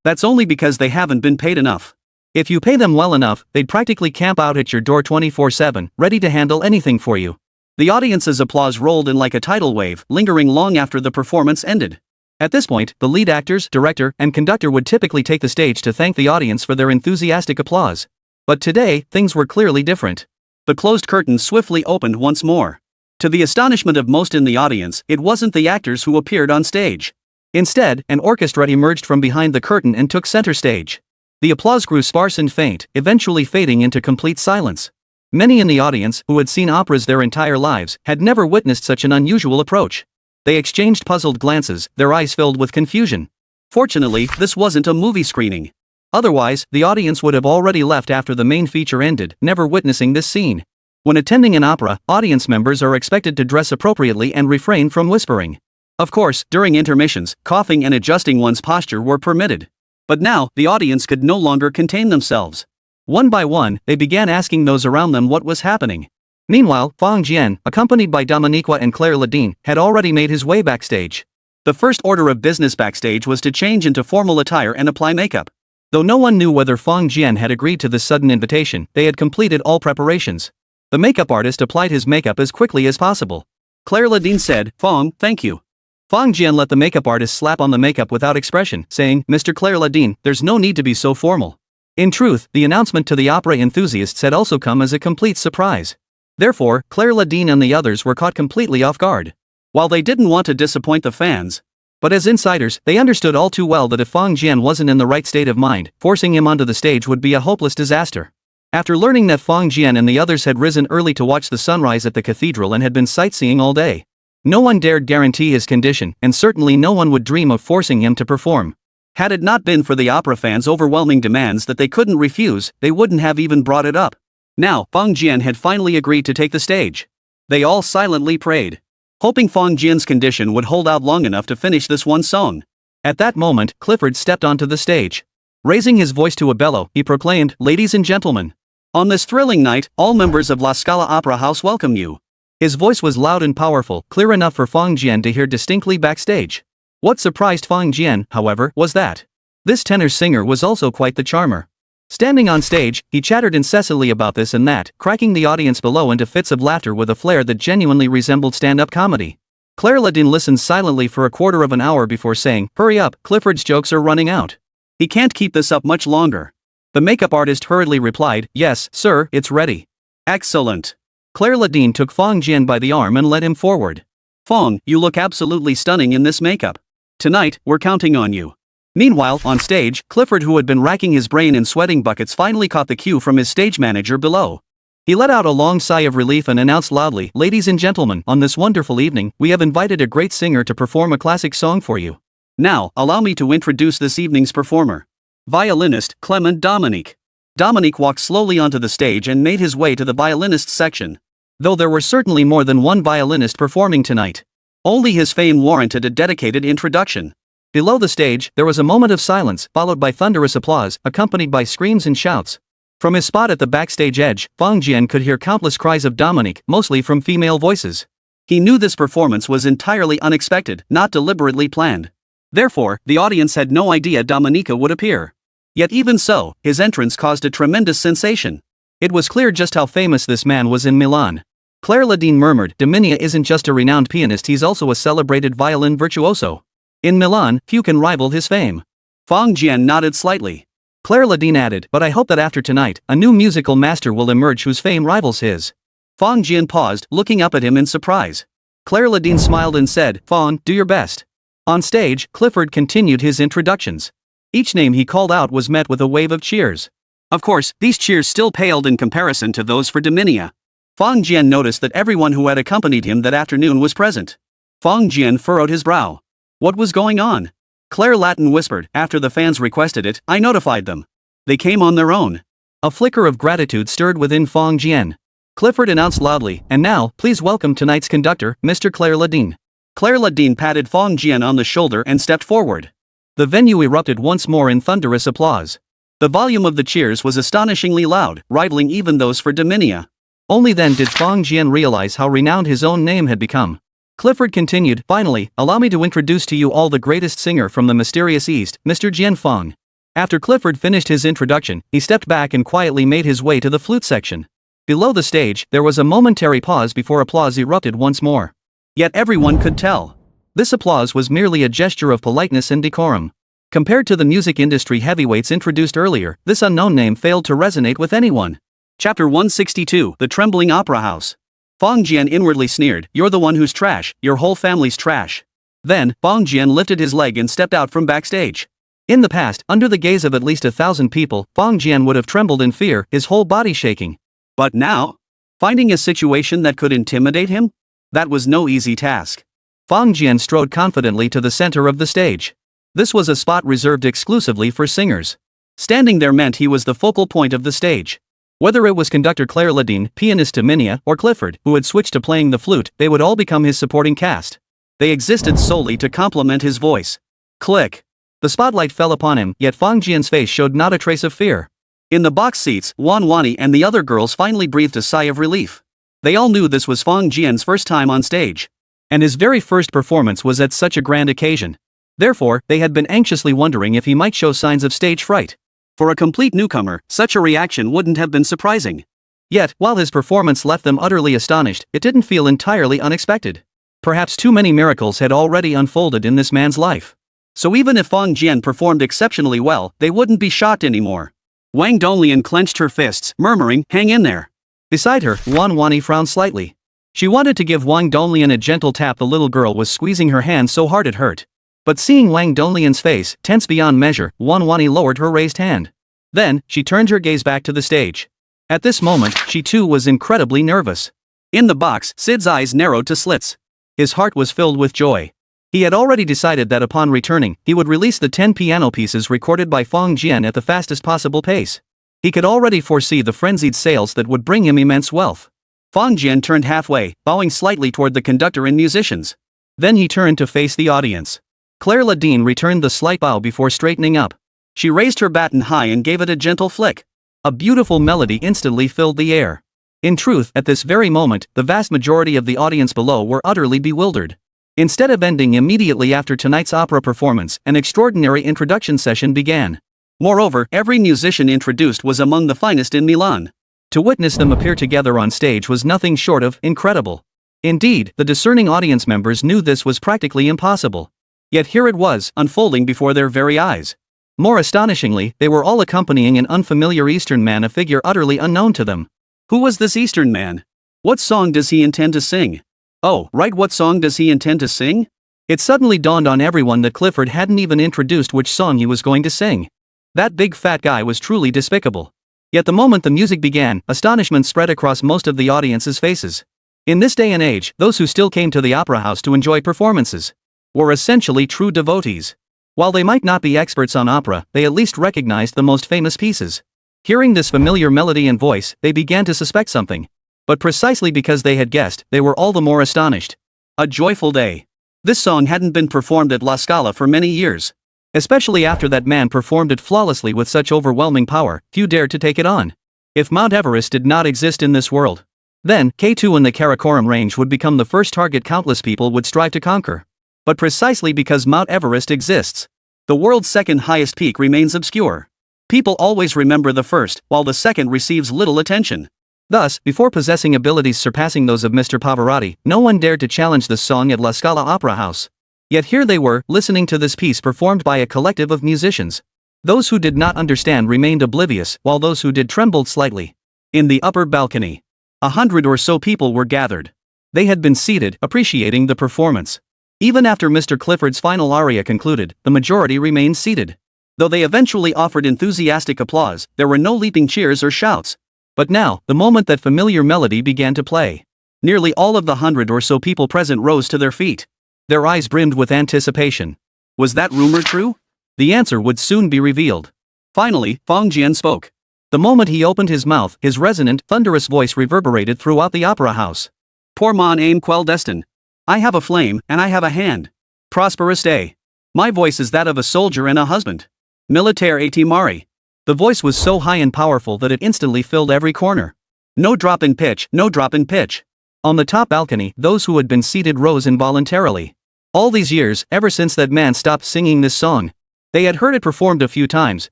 That's only because they haven't been paid enough. If you pay them well enough, they'd practically camp out at your door 24/7, ready to handle anything for you. The audience's applause rolled in like a tidal wave, lingering long after the performance ended. At this point, the lead actors, director, and conductor would typically take the stage to thank the audience for their enthusiastic applause. But today, things were clearly different. The closed curtain swiftly opened once more. To the astonishment of most in the audience, it wasn't the actors who appeared on stage. Instead, an orchestra emerged from behind the curtain and took center stage. The applause grew sparse and faint, eventually fading into complete silence. Many in the audience, who had seen operas their entire lives, had never witnessed such an unusual approach. They exchanged puzzled glances, their eyes filled with confusion. Fortunately, this wasn't a movie screening. Otherwise, the audience would have already left after the main feature ended, never witnessing this scene. When attending an opera, audience members are expected to dress appropriately and refrain from whispering. Of course, during intermissions, coughing and adjusting one's posture were permitted. But now, the audience could no longer contain themselves. One by one, they began asking those around them what was happening. Meanwhile, Fang Jian, accompanied by Dominique and Claire Ladine, had already made his way backstage. The first order of business backstage was to change into formal attire and apply makeup. Though no one knew whether Fang Jian had agreed to this sudden invitation, they had completed all preparations. The makeup artist applied his makeup as quickly as possible. Claire Ladine said, "Fang, thank you." Fang Jian let the makeup artist slap on the makeup without expression, saying, "Mr. Claire Ladine, there's no need to be so formal." In truth, the announcement to the opera enthusiasts had also come as a complete surprise. Therefore, Claire Ladine and the others were caught completely off guard. While they didn't want to disappoint the fans, but as insiders, they understood all too well that if Fang Jian wasn't in the right state of mind, forcing him onto the stage would be a hopeless disaster. After learning that Fang Jian and the others had risen early to watch the sunrise at the cathedral and had been sightseeing all day, no one dared guarantee his condition, and certainly no one would dream of forcing him to perform. Had it not been for the opera fans' overwhelming demands that they couldn't refuse, they wouldn't have even brought it up. Now, Fang Jian had finally agreed to take the stage. They all silently prayed, hoping Fang Jian's condition would hold out long enough to finish this one song. At that moment, Clifford stepped onto the stage. Raising his voice to a bellow, he proclaimed, "Ladies and gentlemen, on this thrilling night, all members of La Scala Opera House welcome you." His voice was loud and powerful, clear enough for Fang Jian to hear distinctly backstage. What surprised Fang Jian, however, was that this tenor singer was also quite the charmer. Standing on stage, he chattered incessantly about this and that, cracking the audience below into fits of laughter with a flair that genuinely resembled stand-up comedy. Claire Ladine listened silently for a quarter of an hour before saying, "Hurry up, Clifford's jokes are running out. He can't keep this up much longer." The makeup artist hurriedly replied, "Yes, sir, it's ready." "Excellent." Claire Ladine took Fang Jian by the arm and led him forward. "Fang, you look absolutely stunning in this makeup. Tonight, we're counting on you." Meanwhile, on stage, Clifford, who had been racking his brain in sweating buckets, finally caught the cue from his stage manager below. He let out a long sigh of relief and announced loudly, "Ladies and gentlemen, on this wonderful evening, we have invited a great singer to perform a classic song for you. Now, allow me to introduce this evening's performer. Violinist, Clement Dominique." Dominique walked slowly onto the stage and made his way to the violinist section. Though there were certainly more than one violinist performing tonight, only his fame warranted a dedicated introduction. Below the stage, there was a moment of silence, followed by thunderous applause, accompanied by screams and shouts. From his spot at the backstage edge, Fang Jian could hear countless cries of Dominique, mostly from female voices. He knew this performance was entirely unexpected, not deliberately planned. Therefore, the audience had no idea Dominica would appear. Yet even so, his entrance caused a tremendous sensation. It was clear just how famous this man was in Milan. Claire Ladine murmured, "Dominia isn't just a renowned pianist, he's also a celebrated violin virtuoso. In Milan, few can rival his fame." Fang Jian nodded slightly. Claire Ladine added, "But I hope that after tonight, a new musical master will emerge whose fame rivals his." Fang Jian paused, looking up at him in surprise. Claire Ladine smiled and said, "Fang, do your best." On stage, Clifford continued his introductions. Each name he called out was met with a wave of cheers. Of course, these cheers still paled in comparison to those for Dominia. Fang Jian noticed that everyone who had accompanied him that afternoon was present. Fang Jian furrowed his brow. What was going on? Claire Ladine whispered, "After the fans requested it, I notified them. They came on their own." A flicker of gratitude stirred within Fang Jian. Clifford announced loudly, "And now, please welcome tonight's conductor, Mr. Claire Ladine." Claire Ladine patted Fang Jian on the shoulder and stepped forward. The venue erupted once more in thunderous applause. The volume of the cheers was astonishingly loud, rivaling even those for Dominia. Only then did Fang Jian realize how renowned his own name had become. Clifford continued, "Finally, allow me to introduce to you all the greatest singer from the mysterious East, Mr. Jian Fang." After Clifford finished his introduction, he stepped back and quietly made his way to the flute section. Below the stage, there was a momentary pause before applause erupted once more. Yet everyone could tell this applause was merely a gesture of politeness and decorum. Compared to the music industry heavyweights introduced earlier, this unknown name failed to resonate with anyone. Chapter 162, The Trembling Opera House. Fang Jian inwardly sneered, "You're the one who's trash, your whole family's trash." Then, Fang Jian lifted his leg and stepped out from backstage. In the past, under the gaze of at least 1,000 people, Fang Jian would have trembled in fear, his whole body shaking. But now, finding a situation that could intimidate him? That was no easy task. Fang Jian strode confidently to the center of the stage. This was a spot reserved exclusively for singers. Standing there meant he was the focal point of the stage. Whether it was conductor Claire Ledeen, pianist Taminia, or Clifford, who had switched to playing the flute, they would all become his supporting cast. They existed solely to complement his voice. Click. The spotlight fell upon him, yet Fong Jian's face showed not a trace of fear. In the box seats, Wan Wani and the other girls finally breathed a sigh of relief. They all knew this was Fong Jian's first time on stage. And his very first performance was at such a grand occasion. Therefore, they had been anxiously wondering if he might show signs of stage fright. For a complete newcomer, such a reaction wouldn't have been surprising. Yet, while his performance left them utterly astonished, it didn't feel entirely unexpected. Perhaps too many miracles had already unfolded in this man's life. So even if Fong Jian performed exceptionally well, they wouldn't be shocked anymore. Wang Donglian clenched her fists, murmuring, "Hang in there." Beside her, Wan Wani frowned slightly. She wanted to give Wang Donglian a gentle tap. The little girl was squeezing her hand so hard it hurt. But seeing Wang Donglian's face, tense beyond measure, Wan Wani lowered her raised hand. Then, she turned her gaze back to the stage. At this moment, she too was incredibly nervous. In the box, Sid's eyes narrowed to slits. His heart was filled with joy. He had already decided that upon returning, he would release the 10 piano pieces recorded by Fong Jian at the fastest possible pace. He could already foresee the frenzied sales that would bring him immense wealth. Fong Jian turned halfway, bowing slightly toward the conductor and musicians. Then he turned to face the audience. Claire Ledeen returned the slight bow before straightening up. She raised her baton high and gave it a gentle flick. A beautiful melody instantly filled the air. In truth, at this very moment, the vast majority of the audience below were utterly bewildered. Instead of ending immediately after tonight's opera performance, an extraordinary introduction session began. Moreover, every musician introduced was among the finest in Milan. To witness them appear together on stage was nothing short of incredible. Indeed, the discerning audience members knew this was practically impossible. Yet here it was, unfolding before their very eyes. More astonishingly, they were all accompanying an unfamiliar Eastern man, a figure utterly unknown to them. Who was this Eastern man? What song does he intend to sing? Oh, right, what song does he intend to sing? It suddenly dawned on everyone that Clifford hadn't even introduced which song he was going to sing. That big fat guy was truly despicable. Yet the moment the music began, astonishment spread across most of the audience's faces. In this day and age, those who still came to the opera house to enjoy performances were essentially true devotees. While they might not be experts on opera, they at least recognized the most famous pieces. Hearing this familiar melody and voice, they began to suspect something. But precisely because they had guessed, they were all the more astonished. A joyful day. This song hadn't been performed at La Scala for many years. Especially after that man performed it flawlessly with such overwhelming power, few dared to take it on. If Mount Everest did not exist in this world, then K2 and the Karakoram range would become the first target countless people would strive to conquer. But precisely because Mount Everest exists, the world's second highest peak remains obscure. People always remember the first, while the second receives little attention. Thus, before possessing abilities surpassing those of Mr. Pavarotti, no one dared to challenge this song at La Scala Opera House. Yet here they were, listening to this piece performed by a collective of musicians. Those who did not understand remained oblivious, while those who did trembled slightly. In the upper balcony, 100 or so people were gathered. They had been seated, appreciating the performance. Even after Mr. Clifford's final aria concluded, the majority remained seated. Though they eventually offered enthusiastic applause, there were no leaping cheers or shouts. But now, the moment that familiar melody began to play, nearly all of the 100 or so people present rose to their feet. Their eyes brimmed with anticipation. Was that rumor true? The answer would soon be revealed. Finally, Fong Jian spoke. The moment he opened his mouth, his resonant, thunderous voice reverberated throughout the opera house. Pour mon âme quel destin. I have a flame, and I have a hand. Prosperous day. My voice is that of a soldier and a husband. Militaire et mari. The voice was so high and powerful that it instantly filled every corner. No drop in pitch, no drop in pitch. On the top balcony, those who had been seated rose involuntarily. All these years, ever since that man stopped singing this song, they had heard it performed a few times,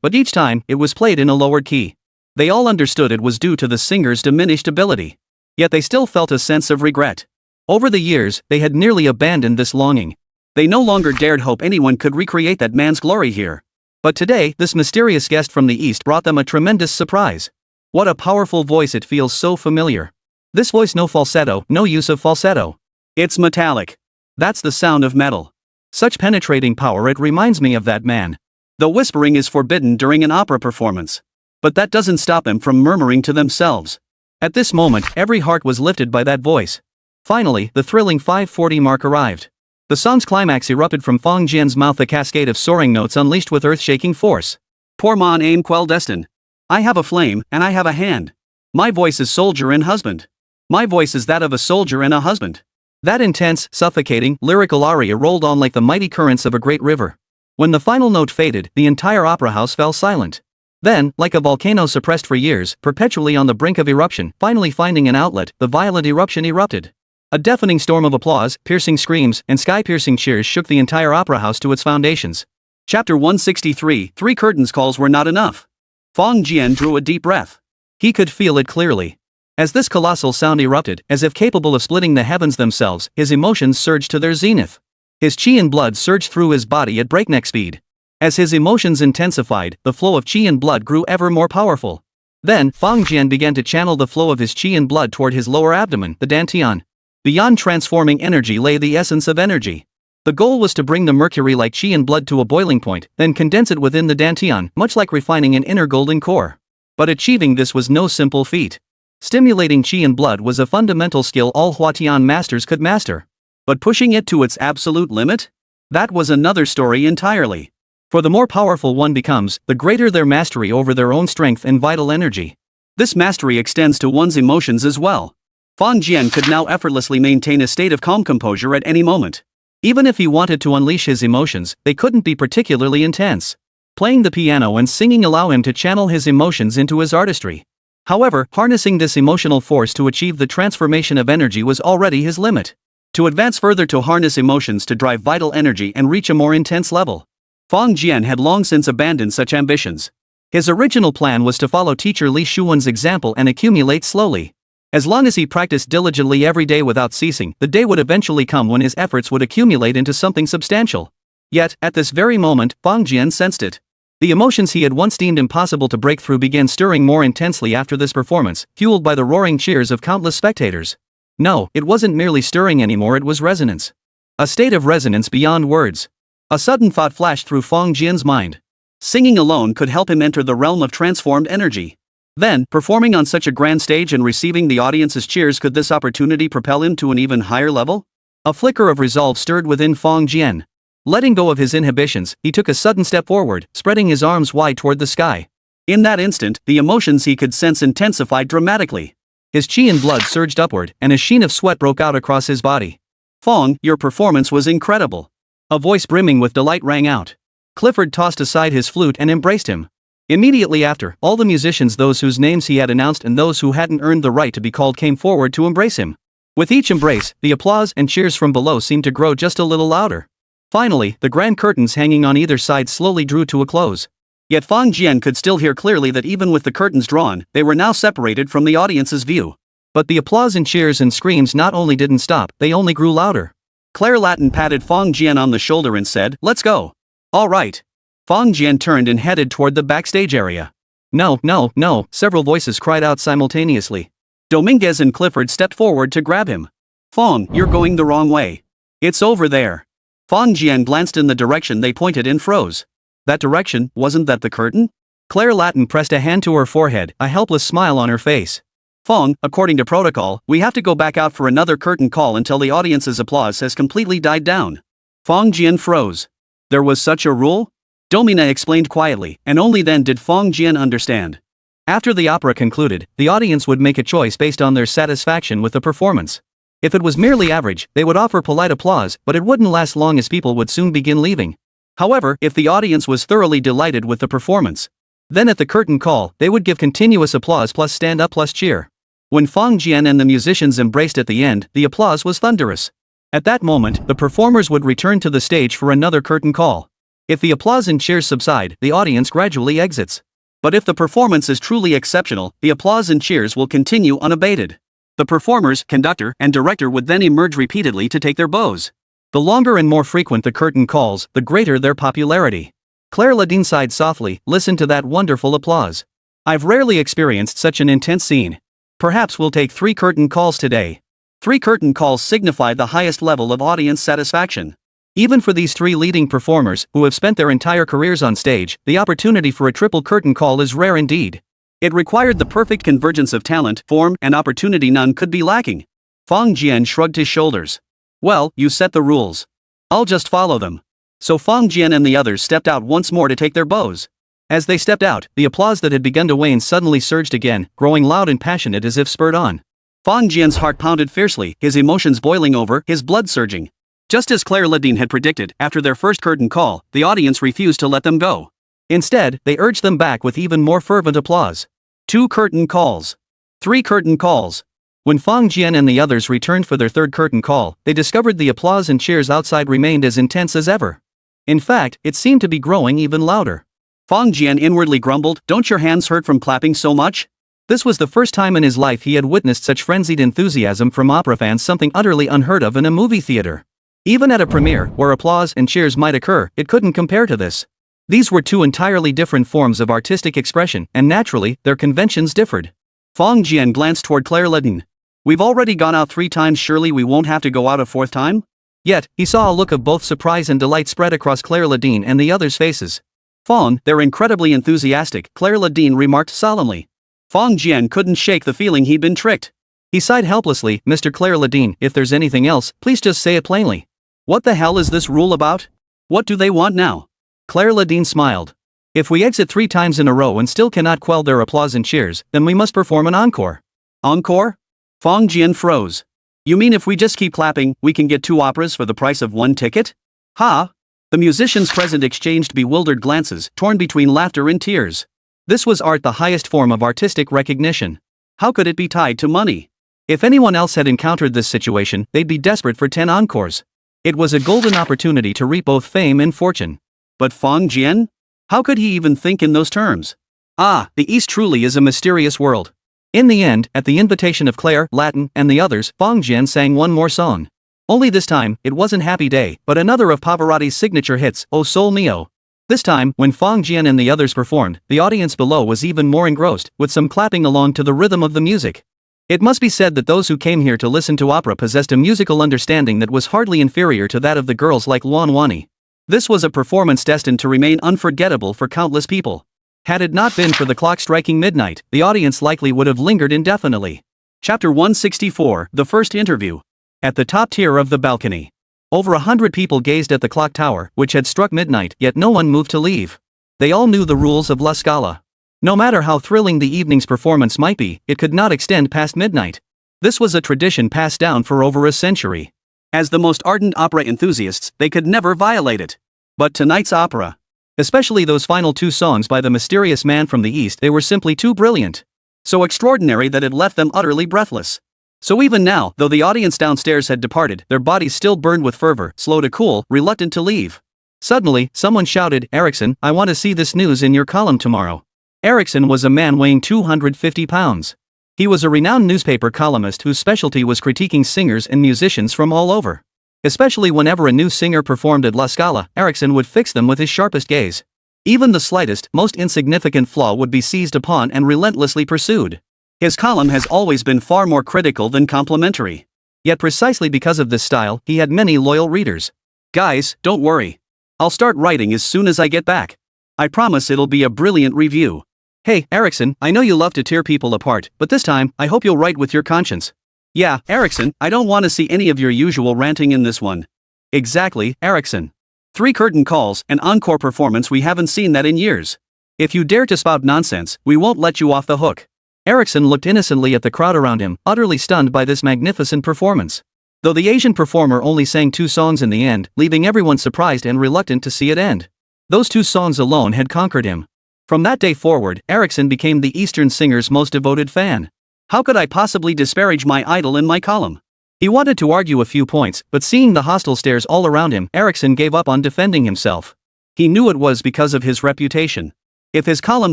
but each time, it was played in a lowered key. They all understood it was due to the singer's diminished ability. Yet they still felt a sense of regret. Over the years, they had nearly abandoned this longing. They no longer dared hope anyone could recreate that man's glory here. But today, this mysterious guest from the East brought them a tremendous surprise. What a powerful voice, it feels so familiar. This voice, no falsetto, no use of falsetto. It's metallic. That's the sound of metal. Such penetrating power, it reminds me of that man. The whispering is forbidden during an opera performance. But that doesn't stop them from murmuring to themselves. At this moment, every heart was lifted by that voice. Finally, the thrilling 5:40 mark arrived. The song's climax erupted from Fong Jian's mouth, a cascade of soaring notes unleashed with earth-shaking force. Pour mon âme quel destin. I have a flame, and I have a hand. My voice is soldier and husband. My voice is that of a soldier and a husband. That intense, suffocating, lyrical aria rolled on like the mighty currents of a great river. When the final note faded, the entire opera house fell silent. Then, like a volcano suppressed for years, perpetually on the brink of eruption, finally finding an outlet, the violent eruption erupted. A deafening storm of applause, piercing screams, and sky-piercing cheers shook the entire opera house to its foundations. Chapter 163. 3 curtains calls were not enough. Fong Jian drew a deep breath. He could feel it clearly. As this colossal sound erupted, as if capable of splitting the heavens themselves, his emotions surged to their zenith. His qi and blood surged through his body at breakneck speed. As his emotions intensified, the flow of qi and blood grew ever more powerful. Then, Fong Jian began to channel the flow of his qi and blood toward his lower abdomen, the dantian. Beyond transforming energy lay the essence of energy. The goal was to bring the mercury-like qi and blood to a boiling point, then condense it within the dantian, much like refining an inner golden core. But achieving this was no simple feat. Stimulating qi and blood was a fundamental skill all Huatian masters could master. But pushing it to its absolute limit? That was another story entirely. For the more powerful one becomes, the greater their mastery over their own strength and vital energy. This mastery extends to one's emotions as well. Fong Jian could now effortlessly maintain a state of calm composure at any moment. Even if he wanted to unleash his emotions, they couldn't be particularly intense. Playing the piano and singing allow him to channel his emotions into his artistry. However, harnessing this emotional force to achieve the transformation of energy was already his limit. To advance further, to harness emotions to drive vital energy and reach a more intense level. Fong Jian had long since abandoned such ambitions. His original plan was to follow teacher Li Shuwen's example and accumulate slowly. As long as he practiced diligently every day without ceasing, the day would eventually come when his efforts would accumulate into something substantial. Yet, at this very moment, Fong Jian sensed it. The emotions he had once deemed impossible to break through began stirring more intensely after this performance, fueled by the roaring cheers of countless spectators. No, it wasn't merely stirring anymore, it was resonance. A state of resonance beyond words. A sudden thought flashed through Fong Jian's mind. Singing alone could help him enter the realm of transformed energy. Then, performing on such a grand stage and receiving the audience's cheers, could this opportunity propel him to an even higher level? A flicker of resolve stirred within Fong Jian. Letting go of his inhibitions, he took a sudden step forward, spreading his arms wide toward the sky. In that instant, the emotions he could sense intensified dramatically. His qi and blood surged upward, and a sheen of sweat broke out across his body. Fong, your performance was incredible. A voice brimming with delight rang out. Clifford tossed aside his flute and embraced him. Immediately after, all the musicians, those whose names he had announced and those who hadn't earned the right to be called, came forward to embrace him. With each embrace, the applause and cheers from below seemed to grow just a little louder. Finally, the grand curtains hanging on either side slowly drew to a close. Yet Fong Jian could still hear clearly that even with the curtains drawn, they were now separated from the audience's view. But the applause and cheers and screams not only didn't stop, they only grew louder. Claire Latin patted Fong Jian on the shoulder and said, "Let's go." "All right." Fong Jian turned and headed toward the backstage area. "No, no, no," several voices cried out simultaneously. Dominguez and Clifford stepped forward to grab him. "Fong, you're going the wrong way. It's over there." Fong Jian glanced in the direction they pointed and froze. That direction, wasn't that the curtain? Claire Latin pressed a hand to her forehead, a helpless smile on her face. "Fong, according to protocol, we have to go back out for another curtain call until the audience's applause has completely died down." Fong Jian froze. There was such a rule? Domina explained quietly, and only then did Fong Jian understand. After the opera concluded, the audience would make a choice based on their satisfaction with the performance. If it was merely average, they would offer polite applause, but it wouldn't last long as people would soon begin leaving. However, if the audience was thoroughly delighted with the performance, then at the curtain call, they would give continuous applause plus stand up plus cheer. When Fong Jian and the musicians embraced at the end, the applause was thunderous. At that moment, the performers would return to the stage for another curtain call. If the applause and cheers subside, the audience gradually exits. But if the performance is truly exceptional, the applause and cheers will continue unabated. The performers, conductor, and director would then emerge repeatedly to take their bows. The longer and more frequent the curtain calls, the greater their popularity. Claire Ladine sighed softly, "Listen to that wonderful applause. I've rarely experienced such an intense scene. Perhaps we'll take 3 curtain calls today." 3 curtain calls signify the highest level of audience satisfaction. Even for these 3 leading performers, who have spent their entire careers on stage, the opportunity for a triple curtain call is rare indeed. It required the perfect convergence of talent, form, and opportunity none could be lacking. Fong Jian shrugged his shoulders. "Well, you set the rules. I'll just follow them." So Fong Jian and the others stepped out once more to take their bows. As they stepped out, the applause that had begun to wane suddenly surged again, growing loud and passionate as if spurred on. Fang Jian's heart pounded fiercely, his emotions boiling over, his blood surging. Just as Claire Ledeen had predicted, after their first curtain call, the audience refused to let them go. Instead, they urged them back with even more fervent applause. 2 curtain calls. 3 curtain calls. When Fang Jian and the others returned for their third curtain call, they discovered the applause and cheers outside remained as intense as ever. In fact, it seemed to be growing even louder. Fang Jian inwardly grumbled, "Don't your hands hurt from clapping so much?" This was the first time in his life he had witnessed such frenzied enthusiasm from opera fans, something utterly unheard of in a movie theater. Even at a premiere, where applause and cheers might occur, it couldn't compare to this. These were 2 entirely different forms of artistic expression, and naturally, their conventions differed. Fang Jian glanced toward Claire Ledeen. "We've already gone out 3 times, surely we won't have to go out a 4th time?" Yet, he saw a look of both surprise and delight spread across Claire Ledeen and the others' faces. "Fang, they're incredibly enthusiastic," Claire Ledeen remarked solemnly. Fang Jian couldn't shake the feeling he'd been tricked. He sighed helplessly, "Mr. Claire Ledeen, if there's anything else, please just say it plainly. What the hell is this rule about? What do they want now?" Claire Ledeen smiled. "If we exit 3 times in a row and still cannot quell their applause and cheers, then we must perform an encore." "Encore?" Fang Jian froze. "You mean if we just keep clapping, we can get 2 operas for the price of 1 ticket? Ha?" The musicians present exchanged bewildered glances, torn between laughter and tears. This was art, the highest form of artistic recognition. How could it be tied to money? If anyone else had encountered this situation, they'd be desperate for 10 encores. It was a golden opportunity to reap both fame and fortune. But Fang Jian? How could he even think in those terms? Ah, the East truly is a mysterious world. In the end, at the invitation of Claire, Latin, and the others, Fang Jian sang one more song. Only this time, it wasn't Happy Day, but another of Pavarotti's signature hits, O Sole Mio. This time, when Fang Jian and the others performed, the audience below was even more engrossed, with some clapping along to the rhythm of the music. It must be said that those who came here to listen to opera possessed a musical understanding that was hardly inferior to that of the girls like Luan Wani. This was a performance destined to remain unforgettable for countless people. Had it not been for the clock striking midnight, the audience likely would have lingered indefinitely. Chapter 164, The First Interview. At the top tier of the balcony. Over 100 people gazed at the clock tower, which had struck midnight, yet no one moved to leave. They all knew the rules of La Scala. No matter how thrilling the evening's performance might be, it could not extend past midnight. This was a tradition passed down for over a century. As the most ardent opera enthusiasts, they could never violate it. But tonight's opera, especially those final 2 songs by the mysterious man from the East, they were simply too brilliant. So extraordinary that it left them utterly breathless. So even now, though the audience downstairs had departed, their bodies still burned with fervor, slow to cool, reluctant to leave. Suddenly, someone shouted, "Eriksson, I want to see this news in your column tomorrow." Eriksson was a man weighing 250 pounds. He was a renowned newspaper columnist whose specialty was critiquing singers and musicians from all over. Especially whenever a new singer performed at La Scala, Eriksson would fix them with his sharpest gaze. Even the slightest, most insignificant flaw would be seized upon and relentlessly pursued. His column has always been far more critical than complimentary. Yet precisely because of this style, he had many loyal readers. "Guys, don't worry. I'll start writing as soon as I get back. I promise it'll be a brilliant review. Hey, Eriksson, I know you love to tear people apart, but this time, I hope you'll write with your conscience." "Yeah, Eriksson, I don't want to see any of your usual ranting in this one." "Exactly, Eriksson. 3 curtain calls, an encore performance, we haven't seen that in years. If you dare to spout nonsense, we won't let you off the hook." Eriksson looked innocently at the crowd around him, utterly stunned by this magnificent performance. Though the Asian performer only sang 2 songs in the end, leaving everyone surprised and reluctant to see it end. Those 2 songs alone had conquered him. From that day forward, Eriksson became the Eastern singer's most devoted fan. How could I possibly disparage my idol in my column? He wanted to argue a few points, but seeing the hostile stares all around him, Eriksson gave up on defending himself. He knew it was because of his reputation. If his column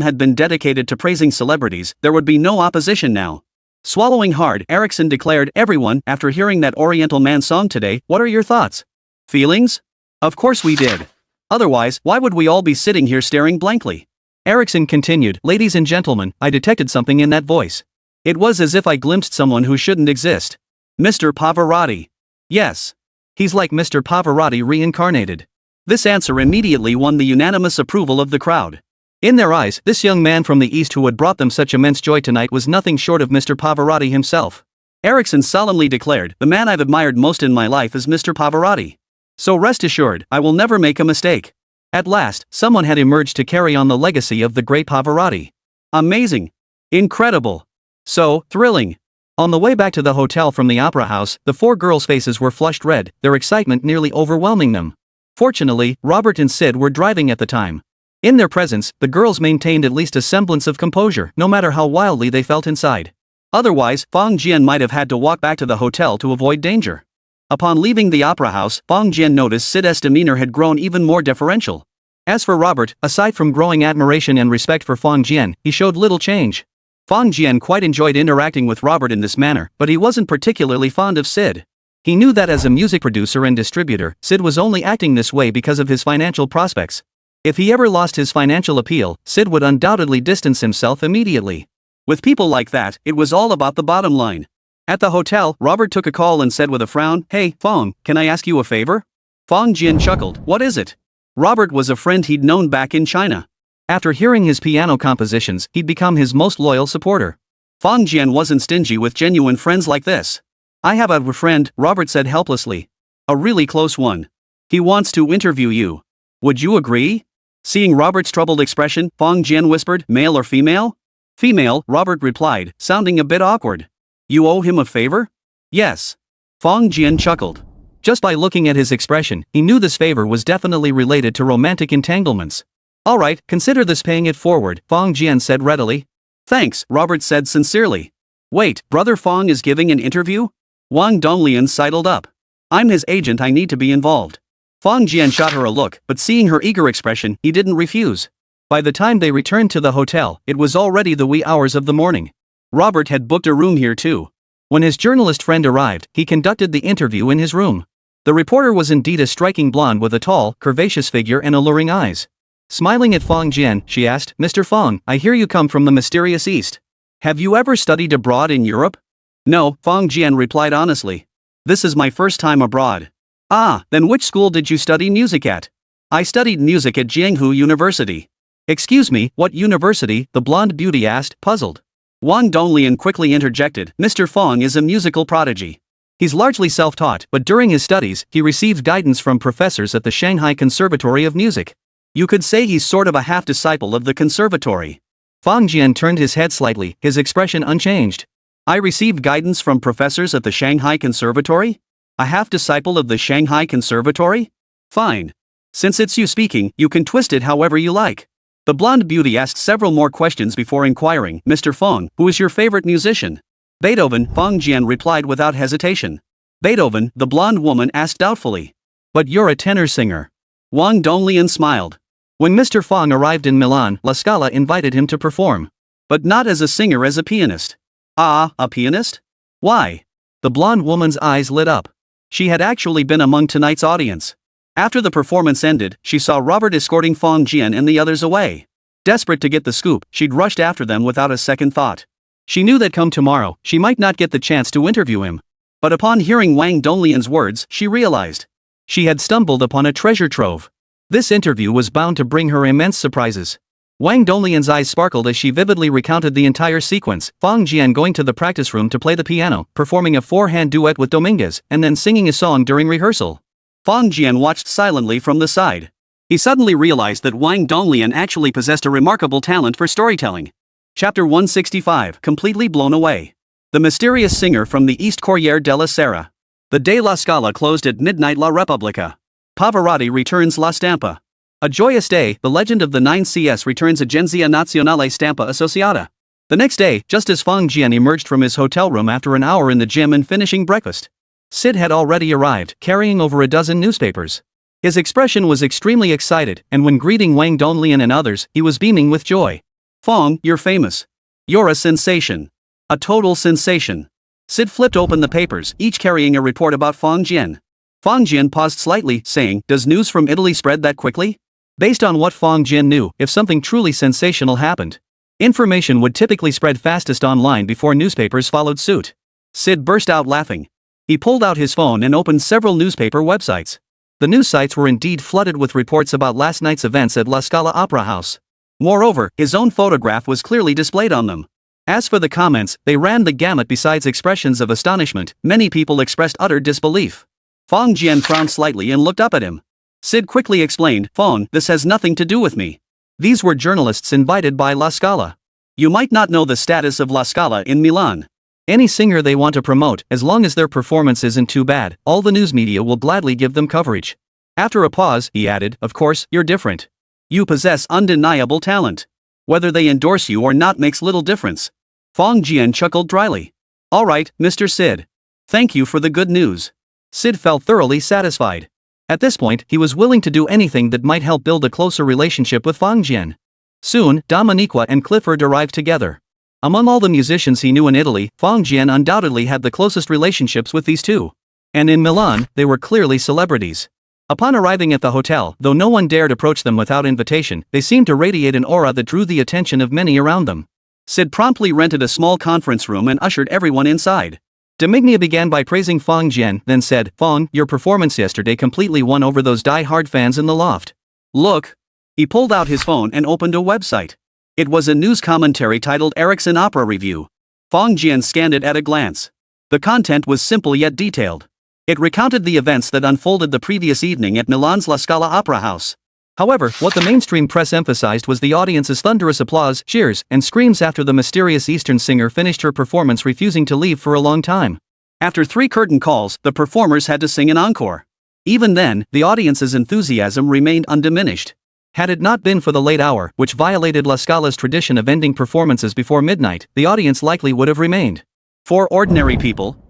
had been dedicated to praising celebrities, there would be no opposition now. Swallowing hard, Eriksson declared, "Everyone, after hearing that Oriental Man song today, what are your thoughts? Feelings? Of course we did. Otherwise, why would we all be sitting here staring blankly?" Eriksson continued, "Ladies and gentlemen, I detected something in that voice. It was as if I glimpsed someone who shouldn't exist. Mr. Pavarotti. Yes. He's like Mr. Pavarotti reincarnated." This answer immediately won the unanimous approval of the crowd. In their eyes, this young man from the East who had brought them such immense joy tonight was nothing short of Mr. Pavarotti himself. Eriksson solemnly declared, "The man I've admired most in my life is Mr. Pavarotti. So rest assured, I will never make a mistake." At last, someone had emerged to carry on the legacy of the great Pavarotti. Amazing. Incredible. So thrilling. On the way back to the hotel from the opera house, the four girls' faces were flushed red, their excitement nearly overwhelming them. Fortunately, Robert and Sid were driving at the time. In their presence, the girls maintained at least a semblance of composure, no matter how wildly they felt inside. Otherwise, Fong Jian might have had to walk back to the hotel to avoid danger. Upon leaving the opera house, Fong Jian noticed Sid's demeanor had grown even more deferential. As for Robert, aside from growing admiration and respect for Fong Jian, he showed little change. Fong Jian quite enjoyed interacting with Robert in this manner, but he wasn't particularly fond of Sid. He knew that as a music producer and distributor, Sid was only acting this way because of his financial prospects. If he ever lost his financial appeal, Sid would undoubtedly distance himself immediately. With people like that, it was all about the bottom line. At the hotel, Robert took a call and said with a frown, "Hey, Fong, can I ask you a favor?" Fong Jian chuckled. "What is it?" Robert was a friend he'd known back in China. After hearing his piano compositions, he'd become his most loyal supporter. Fong Jian wasn't stingy with genuine friends like this. "I have a friend," Robert said helplessly. "A really close one. He wants to interview you. Would you agree?" Seeing Robert's troubled expression, Fong Jian whispered, "Male or female?" "Female," Robert replied, sounding a bit awkward. "You owe him a favor?" "Yes." Fong Jian chuckled. Just by looking at his expression, he knew this favor was definitely related to romantic entanglements. "All right, consider this paying it forward," Fong Jian said readily. "Thanks," Robert said sincerely. "Wait, Brother Fong is giving an interview?" Wang Donglian sidled up. "I'm his agent, I need to be involved." Fong Jian shot her a look, but seeing her eager expression, he didn't refuse. By the time they returned to the hotel, it was already the wee hours of the morning. Robert had booked a room here too. When his journalist friend arrived, he conducted the interview in his room. The reporter was indeed a striking blonde with a tall, curvaceous figure and alluring eyes. Smiling at Fong Jian, she asked, "Mr. Fong, I hear you come from the mysterious East. Have you ever studied abroad in Europe?" "No," Fong Jian replied honestly. "This is my first time abroad." "Ah, then which school did you study music at?" "I studied music at Jianghu University." "Excuse me, what university?" the blonde beauty asked, puzzled. Wang Donglian quickly interjected, "Mr. Fong is a musical prodigy. He's largely self-taught, but during his studies, he received guidance from professors at the Shanghai Conservatory of Music. You could say he's sort of a half-disciple of the conservatory." Fong Jian turned his head slightly, his expression unchanged. "I received guidance from professors at the Shanghai Conservatory? A half-disciple of the Shanghai Conservatory? Fine. Since it's you speaking, you can twist it however you like." The blonde beauty asked several more questions before inquiring, "Mr. Fong, who is your favorite musician?" "Beethoven," Fong Jian replied without hesitation. "Beethoven," the blonde woman asked doubtfully. "But you're a tenor singer." Wang Donglian smiled. When Mr. Fong arrived in Milan, La Scala invited him to perform. But not as a singer, as a pianist. "Ah, a pianist? Why?" The blonde woman's eyes lit up. She had actually been among tonight's audience. After the performance ended, she saw Robert escorting Fong Jian and the others away. Desperate to get the scoop, she'd rushed after them without a second thought. She knew that come tomorrow, she might not get the chance to interview him. But upon hearing Wang Donglian's words, she realized. She had stumbled upon a treasure trove. This interview was bound to bring her immense surprises. Wang Donglian's eyes sparkled as she vividly recounted the entire sequence, Fong Jian going to the practice room to play the piano, performing a four-hand duet with Dominguez, and then singing a song during rehearsal. Fong Jian watched silently from the side. He suddenly realized that Wang Donglian actually possessed a remarkable talent for storytelling. Chapter 165, completely blown away. The mysterious singer from the East Corriere della Sera. The day La Scala closed at midnight. La Repubblica. Pavarotti returns La Stampa. A joyous day, the legend of the 9CS returns. Agenzia Nazionale Stampa Associata. The next day, just as Fong Jian emerged from his hotel room after an hour in the gym and finishing breakfast, Sid had already arrived, carrying over a dozen newspapers. His expression was extremely excited, and when greeting Wang Donglian and others, he was beaming with joy. "Fong, you're famous. You're a sensation. A total sensation." Sid flipped open the papers, each carrying a report about Fong Jian. Fong Jian paused slightly, saying, "Does news from Italy spread that quickly?" Based on what Fong Jian knew, if something truly sensational happened, information would typically spread fastest online before newspapers followed suit. Sid burst out laughing. He pulled out his phone and opened several newspaper websites. The news sites were indeed flooded with reports about last night's events at La Scala Opera House. Moreover, his own photograph was clearly displayed on them. As for the comments, they ran the gamut. Besides expressions of astonishment, many people expressed utter disbelief. Fong Jian frowned slightly and looked up at him. Sid quickly explained, Phone, this has nothing to do with me. These were journalists invited by La Scala. You might not know the status of La Scala in Milan. Any singer they want to promote, as long as their performance isn't too bad, all the news media will gladly give them coverage. After a pause, he added, of course, you're different. You possess undeniable talent. Whether they endorse you or not makes little difference. Fong Jian chuckled dryly. All right, Mr. Sid. Thank you for the good news. Sid felt thoroughly satisfied. At this point, he was willing to do anything that might help build a closer relationship with Fong Jian. Soon, Dominique and Clifford arrived together. Among all the musicians he knew in Italy, Fong Jian undoubtedly had the closest relationships with these two. And in Milan, they were clearly celebrities. Upon arriving at the hotel, though no one dared approach them without invitation, they seemed to radiate an aura that drew the attention of many around them. Sid promptly rented a small conference room and ushered everyone inside. Domignia began by praising Fong Jian, then said, Fong, your performance yesterday completely won over those die-hard fans in the loft. Look. He pulled out his phone and opened a website. It was a news commentary titled Ericsson Opera Review. Fong Jian scanned it at a glance. The content was simple yet detailed. It recounted the events that unfolded the previous evening at Milan's La Scala Opera House. However, what the mainstream press emphasized was the audience's thunderous applause, cheers, and screams after the mysterious Eastern singer finished her performance, refusing to leave for a long time. After 3 curtain calls, the performers had to sing an encore. Even then, the audience's enthusiasm remained undiminished. Had it not been for the late hour, which violated La Scala's tradition of ending performances before midnight, the audience likely would have remained. For ordinary people,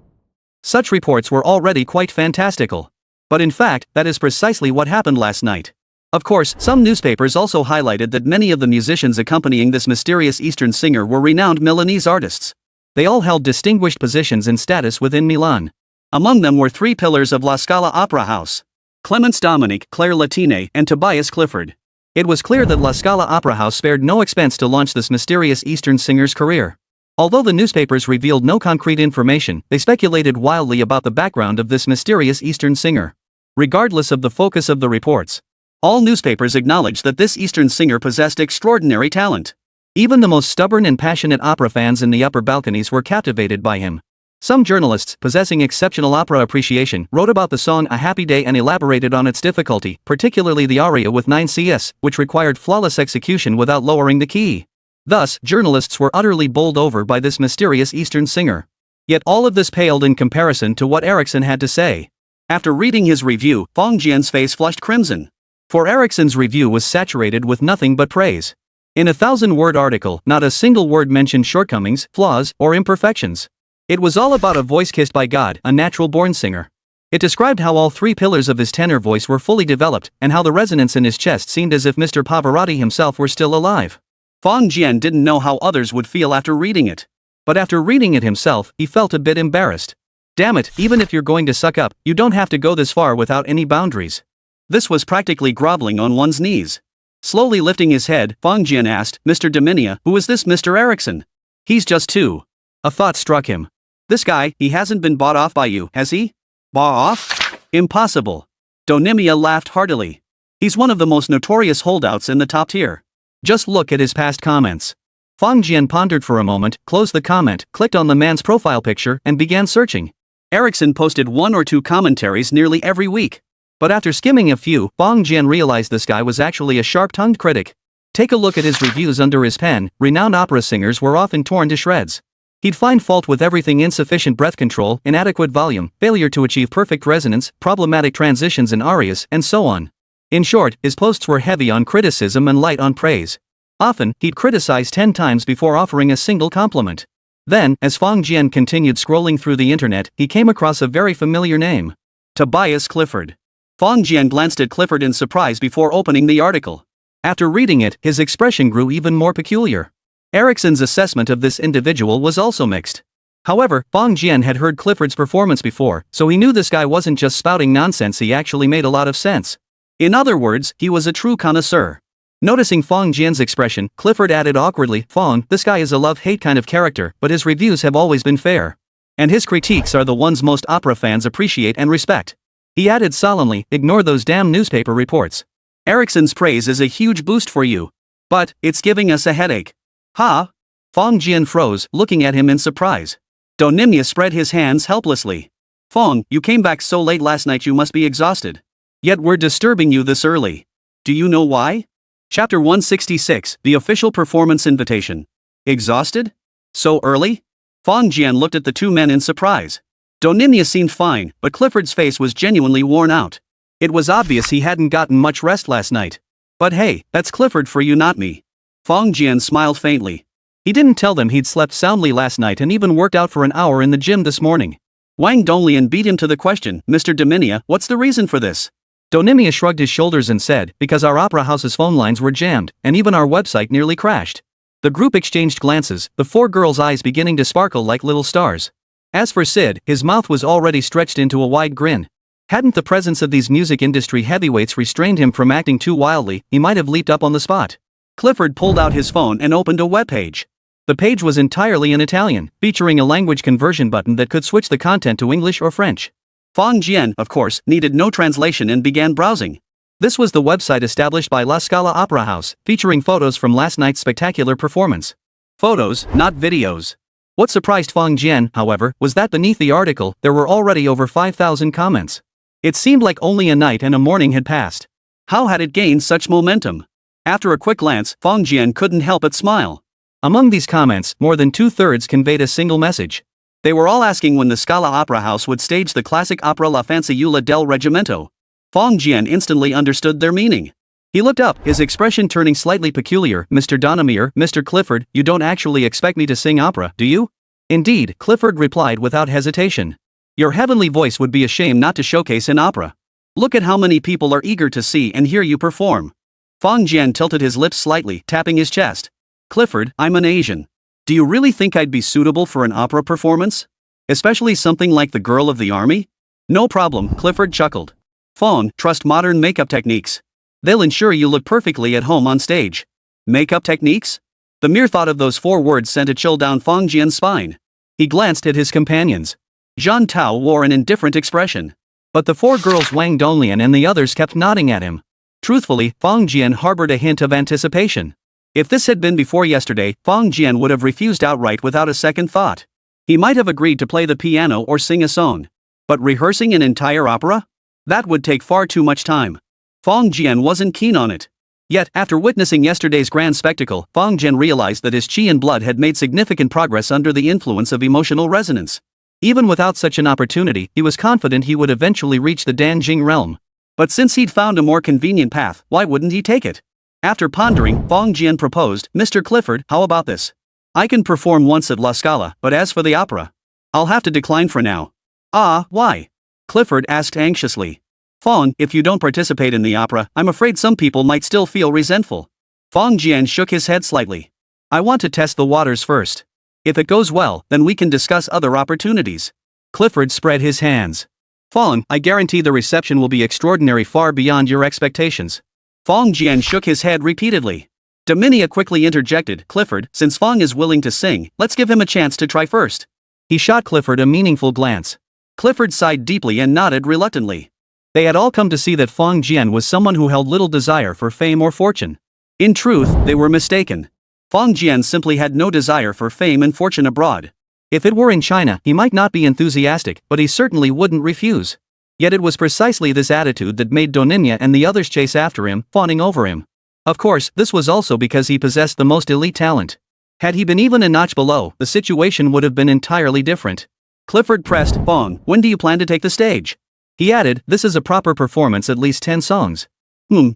such reports were already quite fantastical. But in fact, that is precisely what happened last night. Of course, some newspapers also highlighted that many of the musicians accompanying this mysterious Eastern singer were renowned Milanese artists. They all held distinguished positions and status within Milan. Among them were 3 pillars of La Scala Opera House: Clemence Dominique, Claire Latine, and Tobias Clifford. It was clear that La Scala Opera House spared no expense to launch this mysterious Eastern singer's career. Although the newspapers revealed no concrete information, they speculated wildly about the background of this mysterious Eastern singer. Regardless of the focus of the reports, all newspapers acknowledged that this Eastern singer possessed extraordinary talent. Even the most stubborn and passionate opera fans in the upper balconies were captivated by him. Some journalists, possessing exceptional opera appreciation, wrote about the song A Happy Day and elaborated on its difficulty, particularly the aria with 9 cs, which required flawless execution without lowering the key. Thus, journalists were utterly bowled over by this mysterious Eastern singer. Yet all of this paled in comparison to what Ericsson had to say. After reading his review, Fong Jian's face flushed crimson. For Ericsson's review was saturated with nothing but praise. In a 1,000-word article, not a single word mentioned shortcomings, flaws, or imperfections. It was all about a voice kissed by God, a natural-born singer. It described how all 3 pillars of his tenor voice were fully developed, and how the resonance in his chest seemed as if Mr. Pavarotti himself were still alive. Fong Jian didn't know how others would feel after reading it. But after reading it himself, he felt a bit embarrassed. Damn it, even if you're going to suck up, you don't have to go this far without any boundaries. This was practically groveling on one's knees. Slowly lifting his head, Fong Jian asked, Mr. Dominia, who is this Mr. Ericsson? He's just 2. A thought struck him. This guy, he hasn't been bought off by you, has he? Bought off? Impossible. Donimia laughed heartily. He's one of the most notorious holdouts in the top tier. Just look at his past comments. Fong Jian pondered for a moment, closed the comment, clicked on the man's profile picture, and began searching. Ericsson posted 1 or 2 commentaries nearly every week. But after skimming a few, Fong Jian realized this guy was actually a sharp-tongued critic. Take a look at his reviews under his pen. Renowned opera singers were often torn to shreds. He'd find fault with everything: insufficient breath control, inadequate volume, failure to achieve perfect resonance, problematic transitions in arias, and so on. In short, his posts were heavy on criticism and light on praise. Often, he'd criticize 10 times before offering a single compliment. Then, as Fong Jian continued scrolling through the internet, he came across a very familiar name. Tobias Clifford. Fong Jian glanced at Clifford in surprise before opening the article. After reading it, his expression grew even more peculiar. Ericsson's assessment of this individual was also mixed. However, Fong Jian had heard Clifford's performance before, so he knew this guy wasn't just spouting nonsense, he actually made a lot of sense. In other words, he was a true connoisseur. Noticing Fong Jian's expression, Clifford added awkwardly, Fong, this guy is a love-hate kind of character, but his reviews have always been fair. And his critiques are the ones most opera fans appreciate and respect. He added solemnly, ignore those damn newspaper reports. Ericsson's praise is a huge boost for you. But, it's giving us a headache. Ha? Fong Jian froze, looking at him in surprise. Donimia spread his hands helplessly. Fong, you came back so late last night, you must be exhausted. Yet we're disturbing you this early. Do you know why? Chapter 166, The Official Performance Invitation. Exhausted? So early? Fong Jian looked at the two men in surprise. Donimia seemed fine, but Clifford's face was genuinely worn out. It was obvious he hadn't gotten much rest last night. But hey, that's Clifford for you, not me. Fong Jian smiled faintly. He didn't tell them he'd slept soundly last night and even worked out for an hour in the gym this morning. Wang Donglian beat him to the question, Mr. Dominia, what's the reason for this? Donimia shrugged his shoulders and said, because our opera house's phone lines were jammed, and even our website nearly crashed. The group exchanged glances, the four girls' eyes beginning to sparkle like little stars. As for Sid, his mouth was already stretched into a wide grin. Hadn't the presence of these music industry heavyweights restrained him from acting too wildly, he might have leaped up on the spot. Clifford pulled out his phone and opened a webpage. The page was entirely in Italian, featuring a language conversion button that could switch the content to English or French. Fong Jian, of course, needed no translation and began browsing. This was the website established by La Scala Opera House, featuring photos from last night's spectacular performance. Photos, not videos. What surprised Fong Jian, however, was that beneath the article, there were already over 5,000 comments. It seemed like only a night and a morning had passed. How had it gained such momentum? After a quick glance, Fong Jian couldn't help but smile. Among these comments, more than two-thirds conveyed a single message. They were all asking when the Scala Opera House would stage the classic opera La Fanciulla del Reggimento. Fong Jian instantly understood their meaning. He looked up, his expression turning slightly peculiar. Mr. Donimir, Mr. Clifford, you don't actually expect me to sing opera, do you? Indeed, Clifford replied without hesitation. Your heavenly voice would be a shame not to showcase in opera. Look at how many people are eager to see and hear you perform. Fong Jian tilted his lips slightly, tapping his chest. Clifford, I'm an Asian. Do you really think I'd be suitable for an opera performance? Especially something like The Girl of the Army? No problem, Clifford chuckled. Fong, trust modern makeup techniques. They'll ensure you look perfectly at home on stage. Makeup techniques? The mere thought of those four words sent a chill down Fong Jian's spine. He glanced at his companions. Zhan Tao wore an indifferent expression. But the four girls Wang Donglian and the others kept nodding at him. Truthfully, Fong Jian harbored a hint of anticipation. If this had been before yesterday, Fong Jian would have refused outright without a second thought. He might have agreed to play the piano or sing a song. But rehearsing an entire opera? That would take far too much time. Fong Jian wasn't keen on it. Yet, after witnessing yesterday's grand spectacle, Fong Jian realized that his qi and blood had made significant progress under the influence of emotional resonance. Even without such an opportunity, he was confident he would eventually reach the Danjing realm. But since he'd found a more convenient path, why wouldn't he take it? After pondering, Fong Jian proposed, Mr. Clifford, how about this? I can perform once at La Scala, but as for the opera, I'll have to decline for now. Ah, why? Clifford asked anxiously. Fong, if you don't participate in the opera, I'm afraid some people might still feel resentful. Fong Jian shook his head slightly. I want to test the waters first. If it goes well, then we can discuss other opportunities. Clifford spread his hands. Fong, I guarantee the reception will be extraordinary, far beyond your expectations. Fong Jian shook his head repeatedly. Dominia quickly interjected, Clifford, since Fong is willing to sing, let's give him a chance to try first. He shot Clifford a meaningful glance. Clifford sighed deeply and nodded reluctantly. They had all come to see that Fong Jian was someone who held little desire for fame or fortune. In truth, they were mistaken. Fong Jian simply had no desire for fame and fortune abroad. If it were in China, he might not be enthusiastic, but he certainly wouldn't refuse. Yet it was precisely this attitude that made Donimia and the others chase after him, fawning over him. Of course, this was also because he possessed the most elite talent. Had he been even a notch below, the situation would have been entirely different. Clifford pressed, Fong, when do you plan to take the stage? He added, this is a proper performance, at least 10 songs.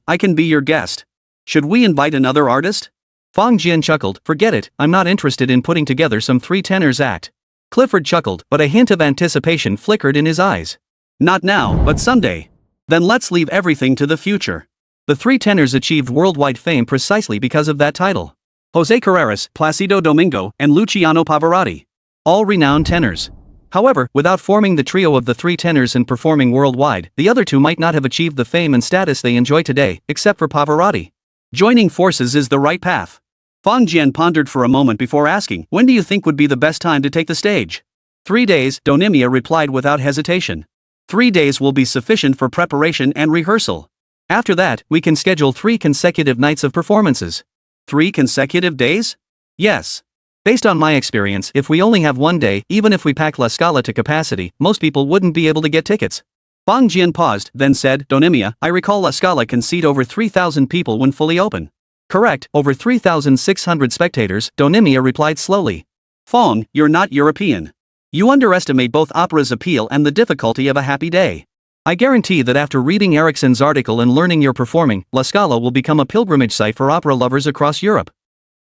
I can be your guest. Should we invite another artist? Fong Jian chuckled, forget it, I'm not interested in putting together some three tenors act. Clifford chuckled, but a hint of anticipation flickered in his eyes. Not now, but someday. Then let's leave everything to the future. The three tenors achieved worldwide fame precisely because of that title. Jose Carreras, Placido Domingo, and Luciano Pavarotti. All renowned tenors. However, without forming the trio of the three tenors and performing worldwide, the other two might not have achieved the fame and status they enjoy today, except for Pavarotti. Joining forces is the right path. Fong Jian pondered for a moment before asking, when do you think would be the best time to take the stage? 3 days, Donimia replied without hesitation. 3 days will be sufficient for preparation and rehearsal. After that, we can schedule 3 consecutive nights of performances. 3 consecutive days? Yes. Based on my experience, if we only have 1 day, even if we pack La Scala to capacity, most people wouldn't be able to get tickets. Fang Jian paused, then said, Donimia, I recall La Scala can seat over 3,000 people when fully open. Correct, over 3,600 spectators, Donimia replied slowly. Fang, you're not European. You underestimate both opera's appeal and the difficulty of a happy day. I guarantee that after reading Ericsson's article and learning you're performing, La Scala will become a pilgrimage site for opera lovers across Europe.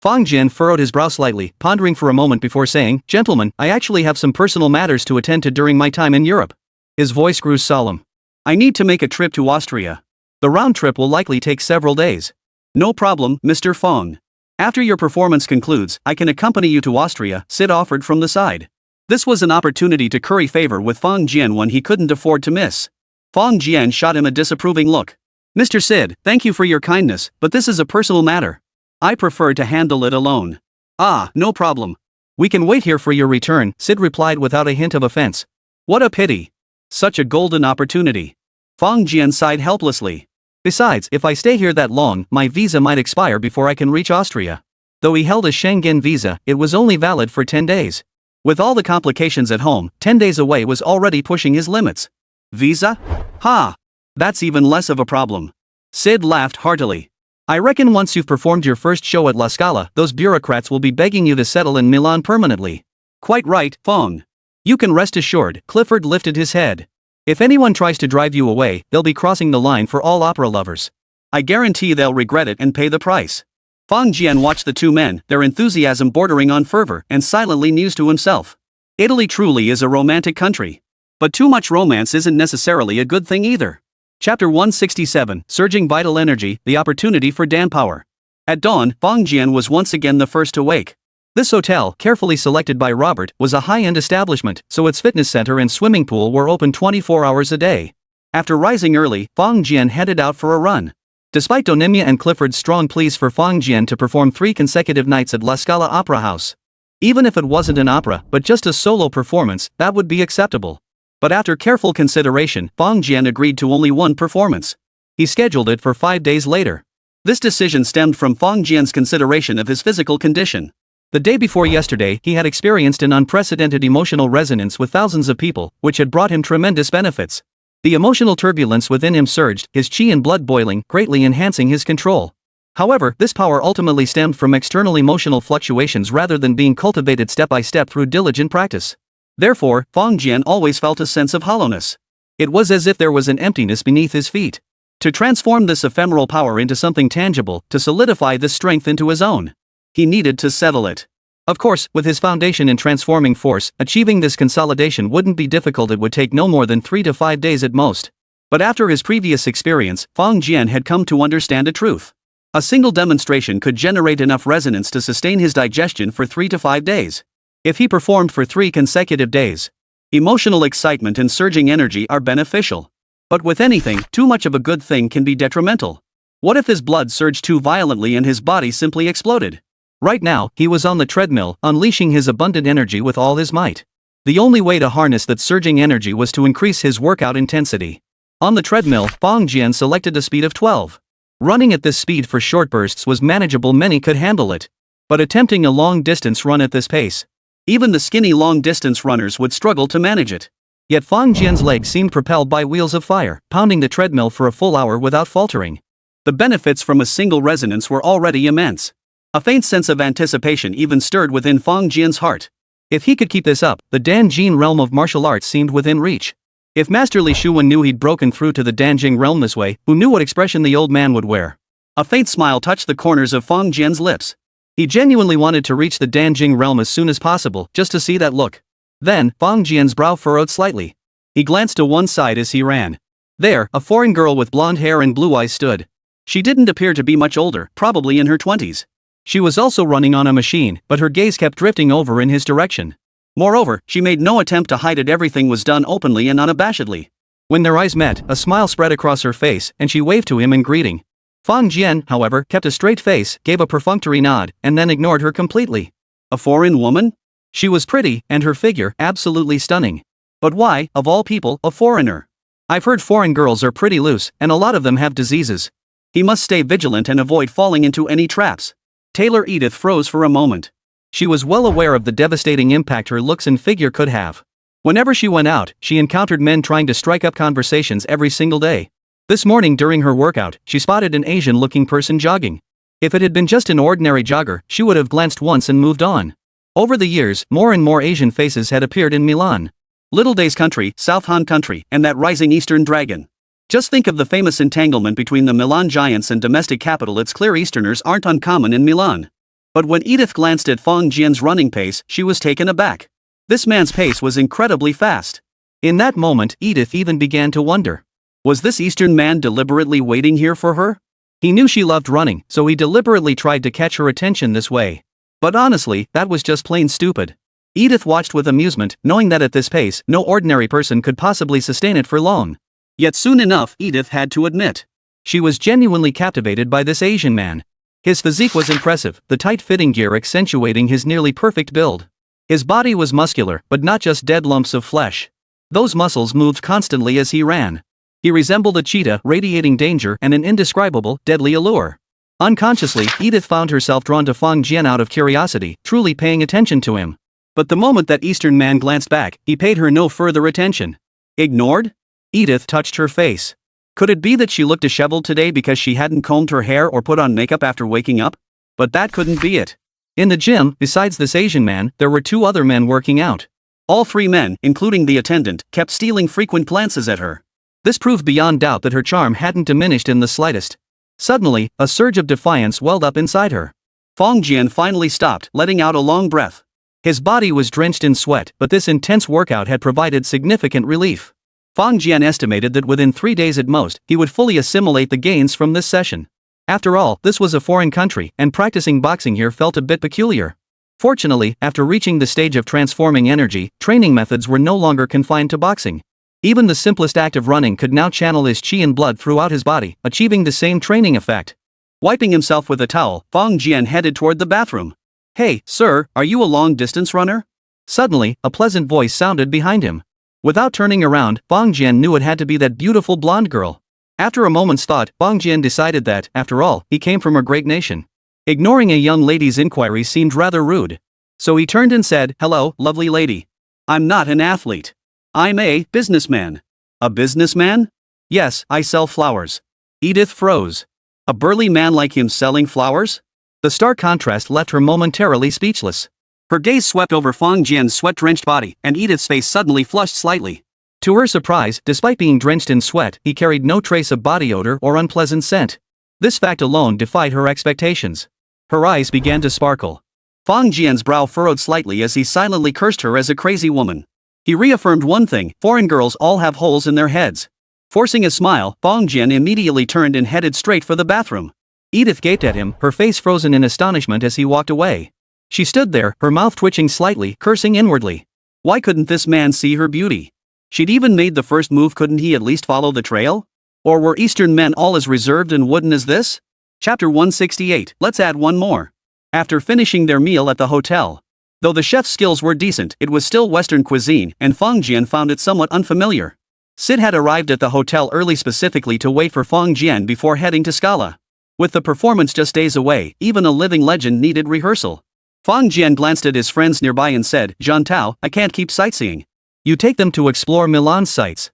Fang Jian furrowed his brow slightly, pondering for a moment before saying, Gentlemen, I actually have some personal matters to attend to during my time in Europe. His voice grew solemn. I need to make a trip to Austria. The round trip will likely take several days. No problem, Mr. Fang. After your performance concludes, I can accompany you to Austria, Sid offered from the side. This was an opportunity to curry favor with Fang Jian one he couldn't afford to miss. Fang Jian shot him a disapproving look. Mr. Sid, thank you for your kindness, but this is a personal matter. I prefer to handle it alone. Ah, no problem. We can wait here for your return, Sid replied without a hint of offense. What a pity. Such a golden opportunity. Fang Jian sighed helplessly. Besides, if I stay here that long, my visa might expire before I can reach Austria. Though he held a Schengen visa, it was only valid for 10 days. With all the complications at home, 10 days away was already pushing his limits. Visa? Ha! That's even less of a problem. Sid laughed heartily. I reckon once you've performed your first show at La Scala, those bureaucrats will be begging you to settle in Milan permanently. Quite right, Fang. You can rest assured, Clifford lifted his head. If anyone tries to drive you away, they'll be crossing the line for all opera lovers. I guarantee they'll regret it and pay the price. Fang Jian watched the two men, their enthusiasm bordering on fervor, and silently mused to himself. Italy truly is a romantic country. But too much romance isn't necessarily a good thing either. Chapter 167, Surging Vital Energy, The Opportunity for Dan Power. At dawn, Fang Jian was once again the first to wake. This hotel, carefully selected by Robert, was a high-end establishment, so its fitness center and swimming pool were open 24 hours a day. After rising early, Fang Jian headed out for a run. Despite Donimia and Clifford's strong pleas for Fang Jian to perform 3 consecutive nights at La Scala Opera House. Even if it wasn't an opera, but just a solo performance, that would be acceptable. But after careful consideration, Fang Jian agreed to only one performance. He scheduled it for 5 days later. This decision stemmed from Fang Jian's consideration of his physical condition. The day before yesterday, he had experienced an unprecedented emotional resonance with thousands of people, which had brought him tremendous benefits. The emotional turbulence within him surged, his chi and blood boiling, greatly enhancing his control. However, this power ultimately stemmed from external emotional fluctuations rather than being cultivated step by step through diligent practice. Therefore, Fang Jian always felt a sense of hollowness. It was as if there was an emptiness beneath his feet. To transform this ephemeral power into something tangible, to solidify this strength into his own, he needed to settle it. Of course, with his foundation in transforming force, achieving this consolidation wouldn't be difficult. It would take no more than 3 to 5 days at most. But after his previous experience, Fang Jian had come to understand a truth. A single demonstration could generate enough resonance to sustain his digestion for 3 to 5 days. If he performed for 3 consecutive days, emotional excitement and surging energy are beneficial. But with anything, too much of a good thing can be detrimental. What if his blood surged too violently and his body simply exploded? Right now, he was on the treadmill, unleashing his abundant energy with all his might. The only way to harness that surging energy was to increase his workout intensity. On the treadmill, Fang Jian selected a speed of 12. Running at this speed for short bursts was manageable, many could handle it. But attempting a long-distance run at this pace, even the skinny long-distance runners would struggle to manage it. Yet Fang Jian's legs seemed propelled by wheels of fire, pounding the treadmill for a full hour without faltering. The benefits from a single resonance were already immense. A faint sense of anticipation even stirred within Fang Jian's heart. If he could keep this up, the Danjing realm of martial arts seemed within reach. If Master Li Shuwen knew he'd broken through to the Danjing realm this way, who knew what expression the old man would wear? A faint smile touched the corners of Fang Jian's lips. He genuinely wanted to reach the Danjing realm as soon as possible, just to see that look. Then, Fang Jian's brow furrowed slightly. He glanced to one side as he ran. There, a foreign girl with blonde hair and blue eyes stood. She didn't appear to be much older, probably in her 20s. She was also running on a machine, but her gaze kept drifting over in his direction. Moreover, she made no attempt to hide it. Everything was done openly and unabashedly. When their eyes met, a smile spread across her face, and she waved to him in greeting. Fang Jian, however, kept a straight face, gave a perfunctory nod, and then ignored her completely. A foreign woman? She was pretty, and her figure, absolutely stunning. But why, of all people, a foreigner? I've heard foreign girls are pretty loose, and a lot of them have diseases. He must stay vigilant and avoid falling into any traps. Taylor Edith froze for a moment. She was well aware of the devastating impact her looks and figure could have. Whenever she went out, she encountered men trying to strike up conversations every single day. This morning during her workout, she spotted an Asian-looking person jogging. If it had been just an ordinary jogger, she would have glanced once and moved on. Over the years, more and more Asian faces had appeared in Milan. Little Day's country, South Han country, and that rising Eastern dragon. Just think of the famous entanglement between the Milan giants and domestic capital. It's clear Easterners aren't uncommon in Milan. But when Edith glanced at Fong Jian's running pace, she was taken aback. This man's pace was incredibly fast. In that moment, Edith even began to wonder. Was this Eastern man deliberately waiting here for her? He knew she loved running, so he deliberately tried to catch her attention this way. But honestly, that was just plain stupid. Edith watched with amusement, knowing that at this pace, no ordinary person could possibly sustain it for long. Yet soon enough, Edith had to admit. She was genuinely captivated by this Asian man. His physique was impressive, the tight-fitting gear accentuating his nearly perfect build. His body was muscular, but not just dead lumps of flesh. Those muscles moved constantly as he ran. He resembled a cheetah, radiating danger and an indescribable, deadly allure. Unconsciously, Edith found herself drawn to Fong Jian out of curiosity, truly paying attention to him. But the moment that Eastern man glanced back, he paid her no further attention. Ignored? Edith touched her face. Could it be that she looked disheveled today because she hadn't combed her hair or put on makeup after waking up? But that couldn't be it. In the gym, besides this Asian man, there were two other men working out. All three men, including the attendant, kept stealing frequent glances at her. This proved beyond doubt that her charm hadn't diminished in the slightest. Suddenly, a surge of defiance welled up inside her. Fong Jian finally stopped, letting out a long breath. His body was drenched in sweat, but this intense workout had provided significant relief. Fong Jian estimated that within 3 days at most, he would fully assimilate the gains from this session. After all, this was a foreign country, and practicing boxing here felt a bit peculiar. Fortunately, after reaching the stage of transforming energy, training methods were no longer confined to boxing. Even the simplest act of running could now channel his qi and blood throughout his body, achieving the same training effect. Wiping himself with a towel, Fong Jian headed toward the bathroom. "Hey, sir, are you a long-distance runner?" Suddenly, a pleasant voice sounded behind him. Without turning around, Fong Jian knew it had to be that beautiful blonde girl. After a moment's thought, Fong Jian decided that, after all, he came from a great nation. Ignoring a young lady's inquiry seemed rather rude. So he turned and said, "Hello, lovely lady. I'm not an athlete. I'm a businessman." "A businessman?" "Yes, I sell flowers." Edith froze. A burly man like him selling flowers? The stark contrast left her momentarily speechless. Her gaze swept over Fong Jian's sweat-drenched body, and Edith's face suddenly flushed slightly. To her surprise, despite being drenched in sweat, he carried no trace of body odor or unpleasant scent. This fact alone defied her expectations. Her eyes began to sparkle. Fong Jian's brow furrowed slightly as he silently cursed her as a crazy woman. He reaffirmed one thing: foreign girls all have holes in their heads. Forcing a smile, Fong Jian immediately turned and headed straight for the bathroom. Edith gaped at him, her face frozen in astonishment as he walked away. She stood there, her mouth twitching slightly, cursing inwardly. Why couldn't this man see her beauty? She'd even made the first move, couldn't he at least follow the trail? Or were Eastern men all as reserved and wooden as this? Chapter 168, let's add one more. After finishing their meal at the hotel. Though the chef's skills were decent, it was still Western cuisine, and Fong Jian found it somewhat unfamiliar. Sid had arrived at the hotel early specifically to wait for Fong Jian before heading to Scala. With the performance just days away, even a living legend needed rehearsal. Fong Jian glanced at his friends nearby and said, "Zhang Tao, I can't keep sightseeing. You take them to explore Milan's sights."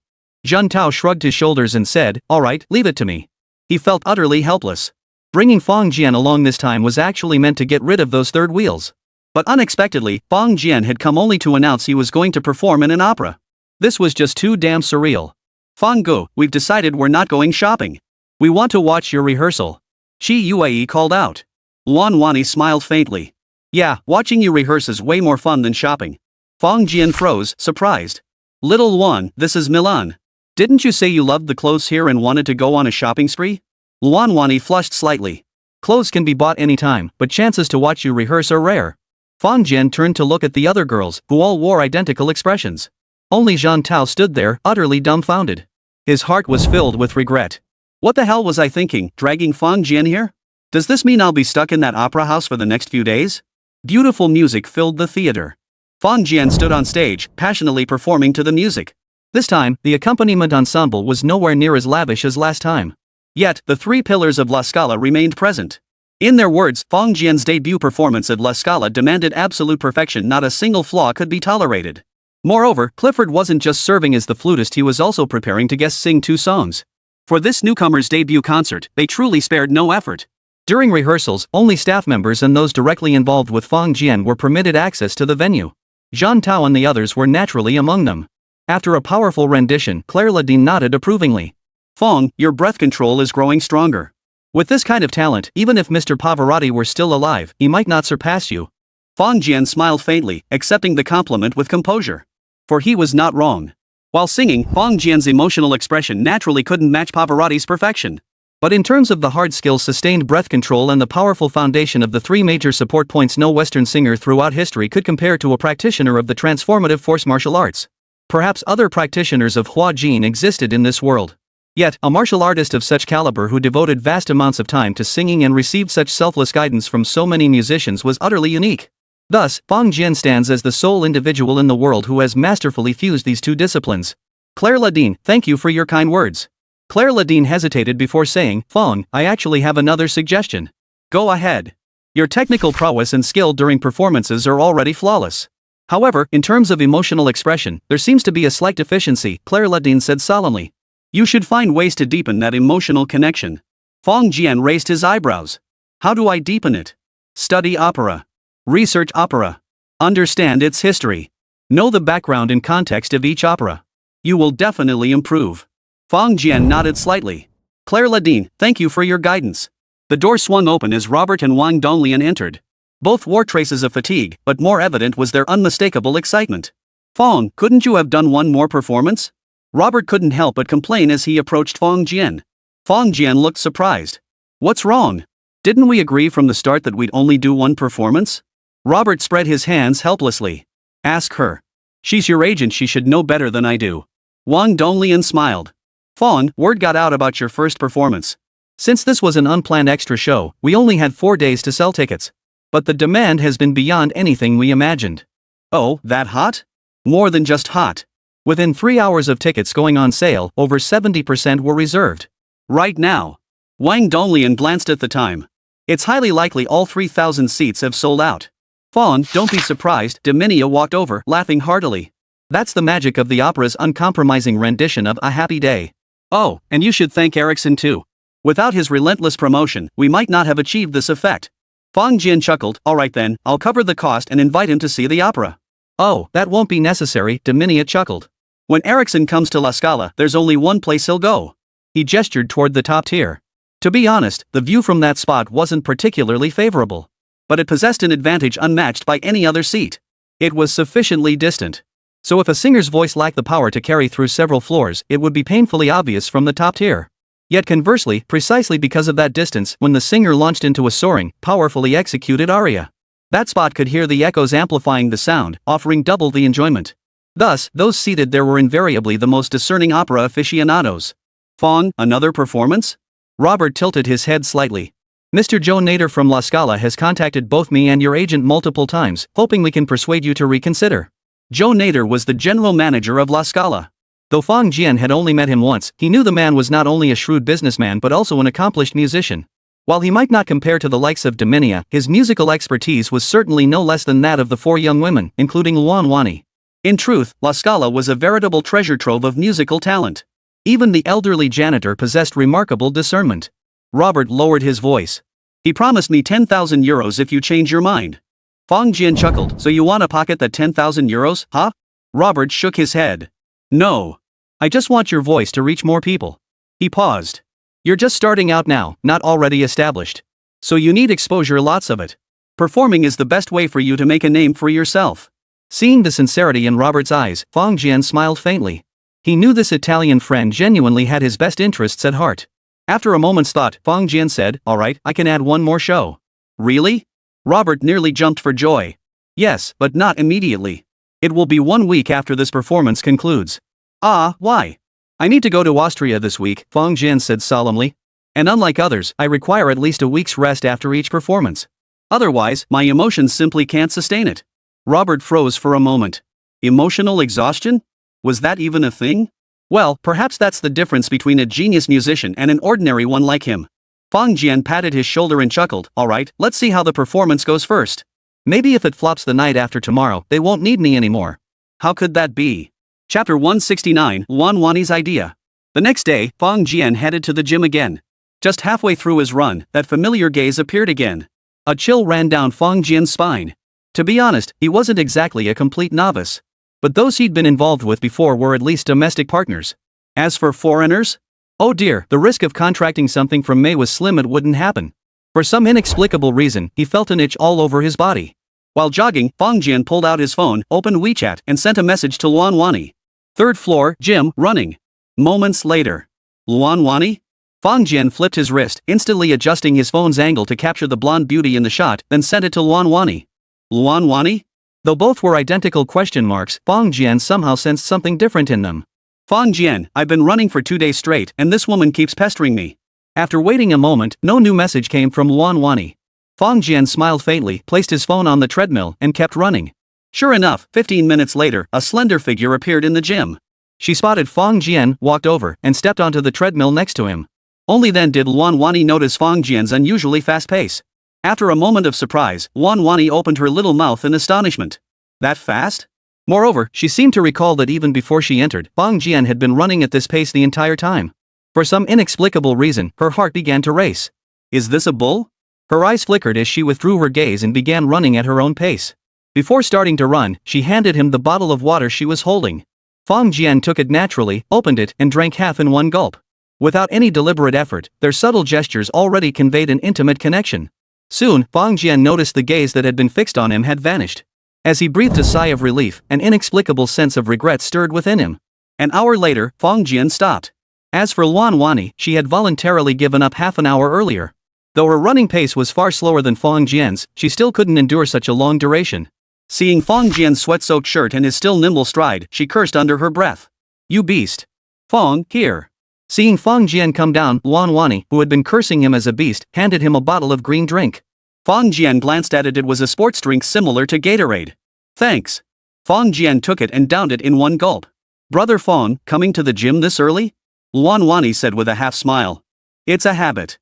Zhang Tao shrugged his shoulders and said, "All right, leave it to me." He felt utterly helpless. Bringing Fong Jian along this time was actually meant to get rid of those third wheels. But unexpectedly, Fong Jian had come only to announce he was going to perform in an opera. This was just too damn surreal. "Fong Gu, we've decided we're not going shopping. We want to watch your rehearsal." Shi Yue called out. Luan Wani smiled faintly. "Yeah, watching you rehearse is way more fun than shopping." Fong Jian froze, surprised. "Little Luan, this is Milan. Didn't you say you loved the clothes here and wanted to go on a shopping spree?" Luan Wani flushed slightly. "Clothes can be bought anytime, but chances to watch you rehearse are rare." Fong Jian turned to look at the other girls, who all wore identical expressions. Only Zhang Tao stood there, utterly dumbfounded. His heart was filled with regret. What the hell was I thinking, dragging Fong Jian here? Does this mean I'll be stuck in that opera house for the next few days? Beautiful music filled the theater. Fong Jian stood on stage, passionately performing to the music. This time, the accompaniment ensemble was nowhere near as lavish as last time. Yet, the three pillars of La Scala remained present. In their words, Fong Jian's debut performance at La Scala demanded absolute perfection, not a single flaw could be tolerated. Moreover, Clifford wasn't just serving as the flutist, he was also preparing to guest sing 2 songs. For this newcomer's debut concert, they truly spared no effort. During rehearsals, only staff members and those directly involved with Fong Jian were permitted access to the venue. Zhang Tao and the others were naturally among them. After a powerful rendition, Claire Ladine nodded approvingly. Fong, your breath control is growing stronger. With this kind of talent, even if Mr. Pavarotti were still alive, he might not surpass you. Fong Jian smiled faintly, accepting the compliment with composure. For he was not wrong. While singing, Fong Jian's emotional expression naturally couldn't match Pavarotti's perfection. But in terms of the hard skills, sustained breath control, and the powerful foundation of the 3 major support points, no Western singer throughout history could compare to a practitioner of the transformative force martial arts. Perhaps other practitioners of Hua Jin existed in this world. Yet, a martial artist of such caliber who devoted vast amounts of time to singing and received such selfless guidance from so many musicians was utterly unique. Thus, Fong Jian stands as the sole individual in the world who has masterfully fused these 2 disciplines. Claire Ladine, thank you for your kind words. Claire Ladine hesitated before saying, Fong, I actually have another suggestion. Go ahead. Your technical prowess and skill during performances are already flawless. However, in terms of emotional expression, there seems to be a slight deficiency, Claire Ladine said solemnly. You should find ways to deepen that emotional connection. Fong Jian raised his eyebrows. How do I deepen it? Study opera. Research opera. Understand its history. Know the background and context of each opera. You will definitely improve. Fong Jian nodded slightly. Claire Ladine, thank you for your guidance. The door swung open as Robert and Wang Donglian entered. Both wore traces of fatigue, but more evident was their unmistakable excitement. Fong, couldn't you have done one more performance? Robert couldn't help but complain as he approached Fong Jian. Fong Jian looked surprised. What's wrong? Didn't we agree from the start that we'd only do one performance? Robert spread his hands helplessly. Ask her. She's your agent, she should know better than I do. Wang Donglian smiled. Fong, word got out about your first performance. Since this was an unplanned extra show, we only had 4 days to sell tickets. But the demand has been beyond anything we imagined. Oh, that hot? More than just hot. Within 3 hours of tickets going on sale, over 70% were reserved. Right now. Wang Donglian glanced at the time. It's highly likely all 3,000 seats have sold out. Fong, don't be surprised, Dominia walked over, laughing heartily. That's the magic of the opera's uncompromising rendition of A Happy Day. Oh, and you should thank Erickson too. Without his relentless promotion, we might not have achieved this effect. Fong Jian chuckled, alright then, I'll cover the cost and invite him to see the opera. Oh, that won't be necessary, Dominia chuckled. When Erickson comes to La Scala, there's only one place he'll go. He gestured toward the top tier. To be honest, the view from that spot wasn't particularly favorable. But it possessed an advantage unmatched by any other seat. It was sufficiently distant. So if a singer's voice lacked the power to carry through several floors, it would be painfully obvious from the top tier. Yet conversely, precisely because of that distance, when the singer launched into a soaring, powerfully executed aria, that spot could hear the echoes amplifying the sound, offering double the enjoyment. Thus, those seated there were invariably the most discerning opera aficionados. Fong, another performance? Robert tilted his head slightly. Mr. Joe Nader from La Scala has contacted both me and your agent multiple times, hoping we can persuade you to reconsider. Joe Nader was the general manager of La Scala. Though Fong Jian had only met him once, he knew the man was not only a shrewd businessman but also an accomplished musician. While he might not compare to the likes of Dominia, his musical expertise was certainly no less than that of the 4 young women, including Luan Wani. In truth, La Scala was a veritable treasure trove of musical talent. Even the elderly janitor possessed remarkable discernment. Robert lowered his voice. He promised me 10,000 euros if you change your mind. Fong Jian chuckled, so you want to pocket that 10,000 euros, huh? Robert shook his head. No. I just want your voice to reach more people. He paused. You're just starting out now, not already established. So you need exposure, lots of it. Performing is the best way for you to make a name for yourself. Seeing the sincerity in Robert's eyes, Fong Jian smiled faintly. He knew this Italian friend genuinely had his best interests at heart. After a moment's thought, Fong Jian said, alright, I can add one more show. Really? Robert nearly jumped for joy. Yes, but not immediately. It will be 1 week after this performance concludes. Ah, why? I need to go to Austria this week, Fong Jian said solemnly. And unlike others, I require at least a week's rest after each performance. Otherwise, my emotions simply can't sustain it. Robert froze for a moment. Emotional exhaustion? Was that even a thing? Well, perhaps that's the difference between a genius musician and an ordinary one like him. Fong Jian patted his shoulder and chuckled, alright, let's see how the performance goes first. Maybe if it flops the night after tomorrow, they won't need me anymore. How could that be? Chapter 169, Luan Wani's Idea. The next day, Fong Jian headed to the gym again. Just halfway through his run, that familiar gaze appeared again. A chill ran down Fong Jian's spine. To be honest, he wasn't exactly a complete novice. But those he'd been involved with before were at least domestic partners. As for foreigners? Oh dear, the risk of contracting something from Mei was slim. It wouldn't happen. For some inexplicable reason, he felt an itch all over his body. While jogging, Fong Jian pulled out his phone, opened WeChat, and sent a message to Luan Wani. Third floor, gym, running. Moments later. Luan Wani? Fong Jian flipped his wrist, instantly adjusting his phone's angle to capture the blonde beauty in the shot, then sent it to Luan Wani. Luan Wani? Though both were identical question marks, Fong Jian somehow sensed something different in them. Fong Jian, I've been running for 2 days straight, and this woman keeps pestering me. After waiting a moment, no new message came from Luan Wani. Fong Jian smiled faintly, placed his phone on the treadmill, and kept running. Sure enough, 15 minutes later, a slender figure appeared in the gym. She spotted Fong Jian, walked over, and stepped onto the treadmill next to him. Only then did Luan Wani notice Fong Jian's unusually fast pace. After a moment of surprise, Luan Wani opened her little mouth in astonishment. That fast? Moreover, she seemed to recall that even before she entered, Fong Jian had been running at this pace the entire time. For some inexplicable reason, her heart began to race. Is this a bull? Her eyes flickered as she withdrew her gaze and began running at her own pace. Before starting to run, she handed him the bottle of water she was holding. Fong Jian took it naturally, opened it, and drank half in one gulp. Without any deliberate effort, their subtle gestures already conveyed an intimate connection. Soon, Fong Jian noticed the gaze that had been fixed on him had vanished. As he breathed a sigh of relief, an inexplicable sense of regret stirred within him. An hour later, Fong Jian stopped. As for Luan Wani, she had voluntarily given up half an hour earlier. Though her running pace was far slower than Fong Jian's, she still couldn't endure such a long duration. Seeing Fong Jian's sweat-soaked shirt and his still nimble stride, she cursed under her breath. You beast. Fong, here. Seeing Fong Jian come down, Luan Wani, who had been cursing him as a beast, handed him a bottle of green drink. Fong Jian glanced at it. It was a sports drink similar to Gatorade. Thanks. Fong Jian took it and downed it in one gulp. Brother Fong, coming to the gym this early? Luan Wani said with a half smile. It's a habit.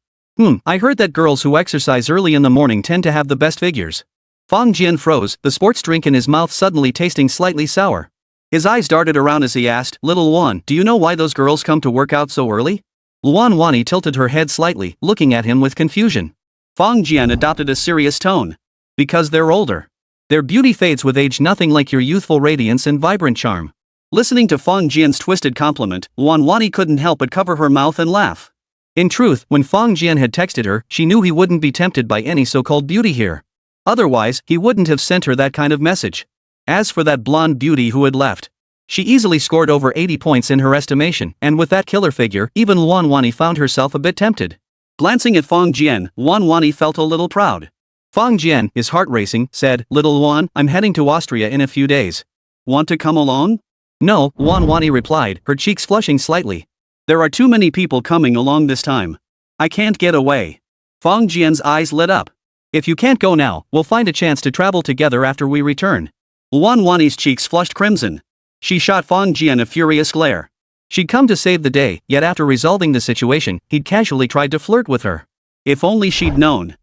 I heard that girls who exercise early in the morning tend to have the best figures. Fong Jian froze, the sports drink in his mouth suddenly tasting slightly sour. His eyes darted around as he asked, Little Luan, do you know why those girls come to work out so early? Luan Wani tilted her head slightly, looking at him with confusion. Fong Jian adopted a serious tone. Because they're older. Their beauty fades with age, nothing like your youthful radiance and vibrant charm. Listening to Fong Jian's twisted compliment, Luan Wani couldn't help but cover her mouth and laugh. In truth, when Fong Jian had texted her, she knew he wouldn't be tempted by any so-called beauty here. Otherwise, he wouldn't have sent her that kind of message. As for that blonde beauty who had left, she easily scored over 80 points in her estimation, and with that killer figure, even Luan Wani found herself a bit tempted. Glancing at Fong Jian, Luan Wani felt a little proud. Fong Jian, his heart racing, said, Little Luan, I'm heading to Austria in a few days. Want to come along? No, Luan Wani replied, her cheeks flushing slightly. There are too many people coming along this time. I can't get away. Fong Jian's eyes lit up. If you can't go now, we'll find a chance to travel together after we return. Luan Wani's cheeks flushed crimson. She shot Fong Jian a furious glare. She'd come to save the day, yet after resolving the situation, he'd casually tried to flirt with her. If only she'd known.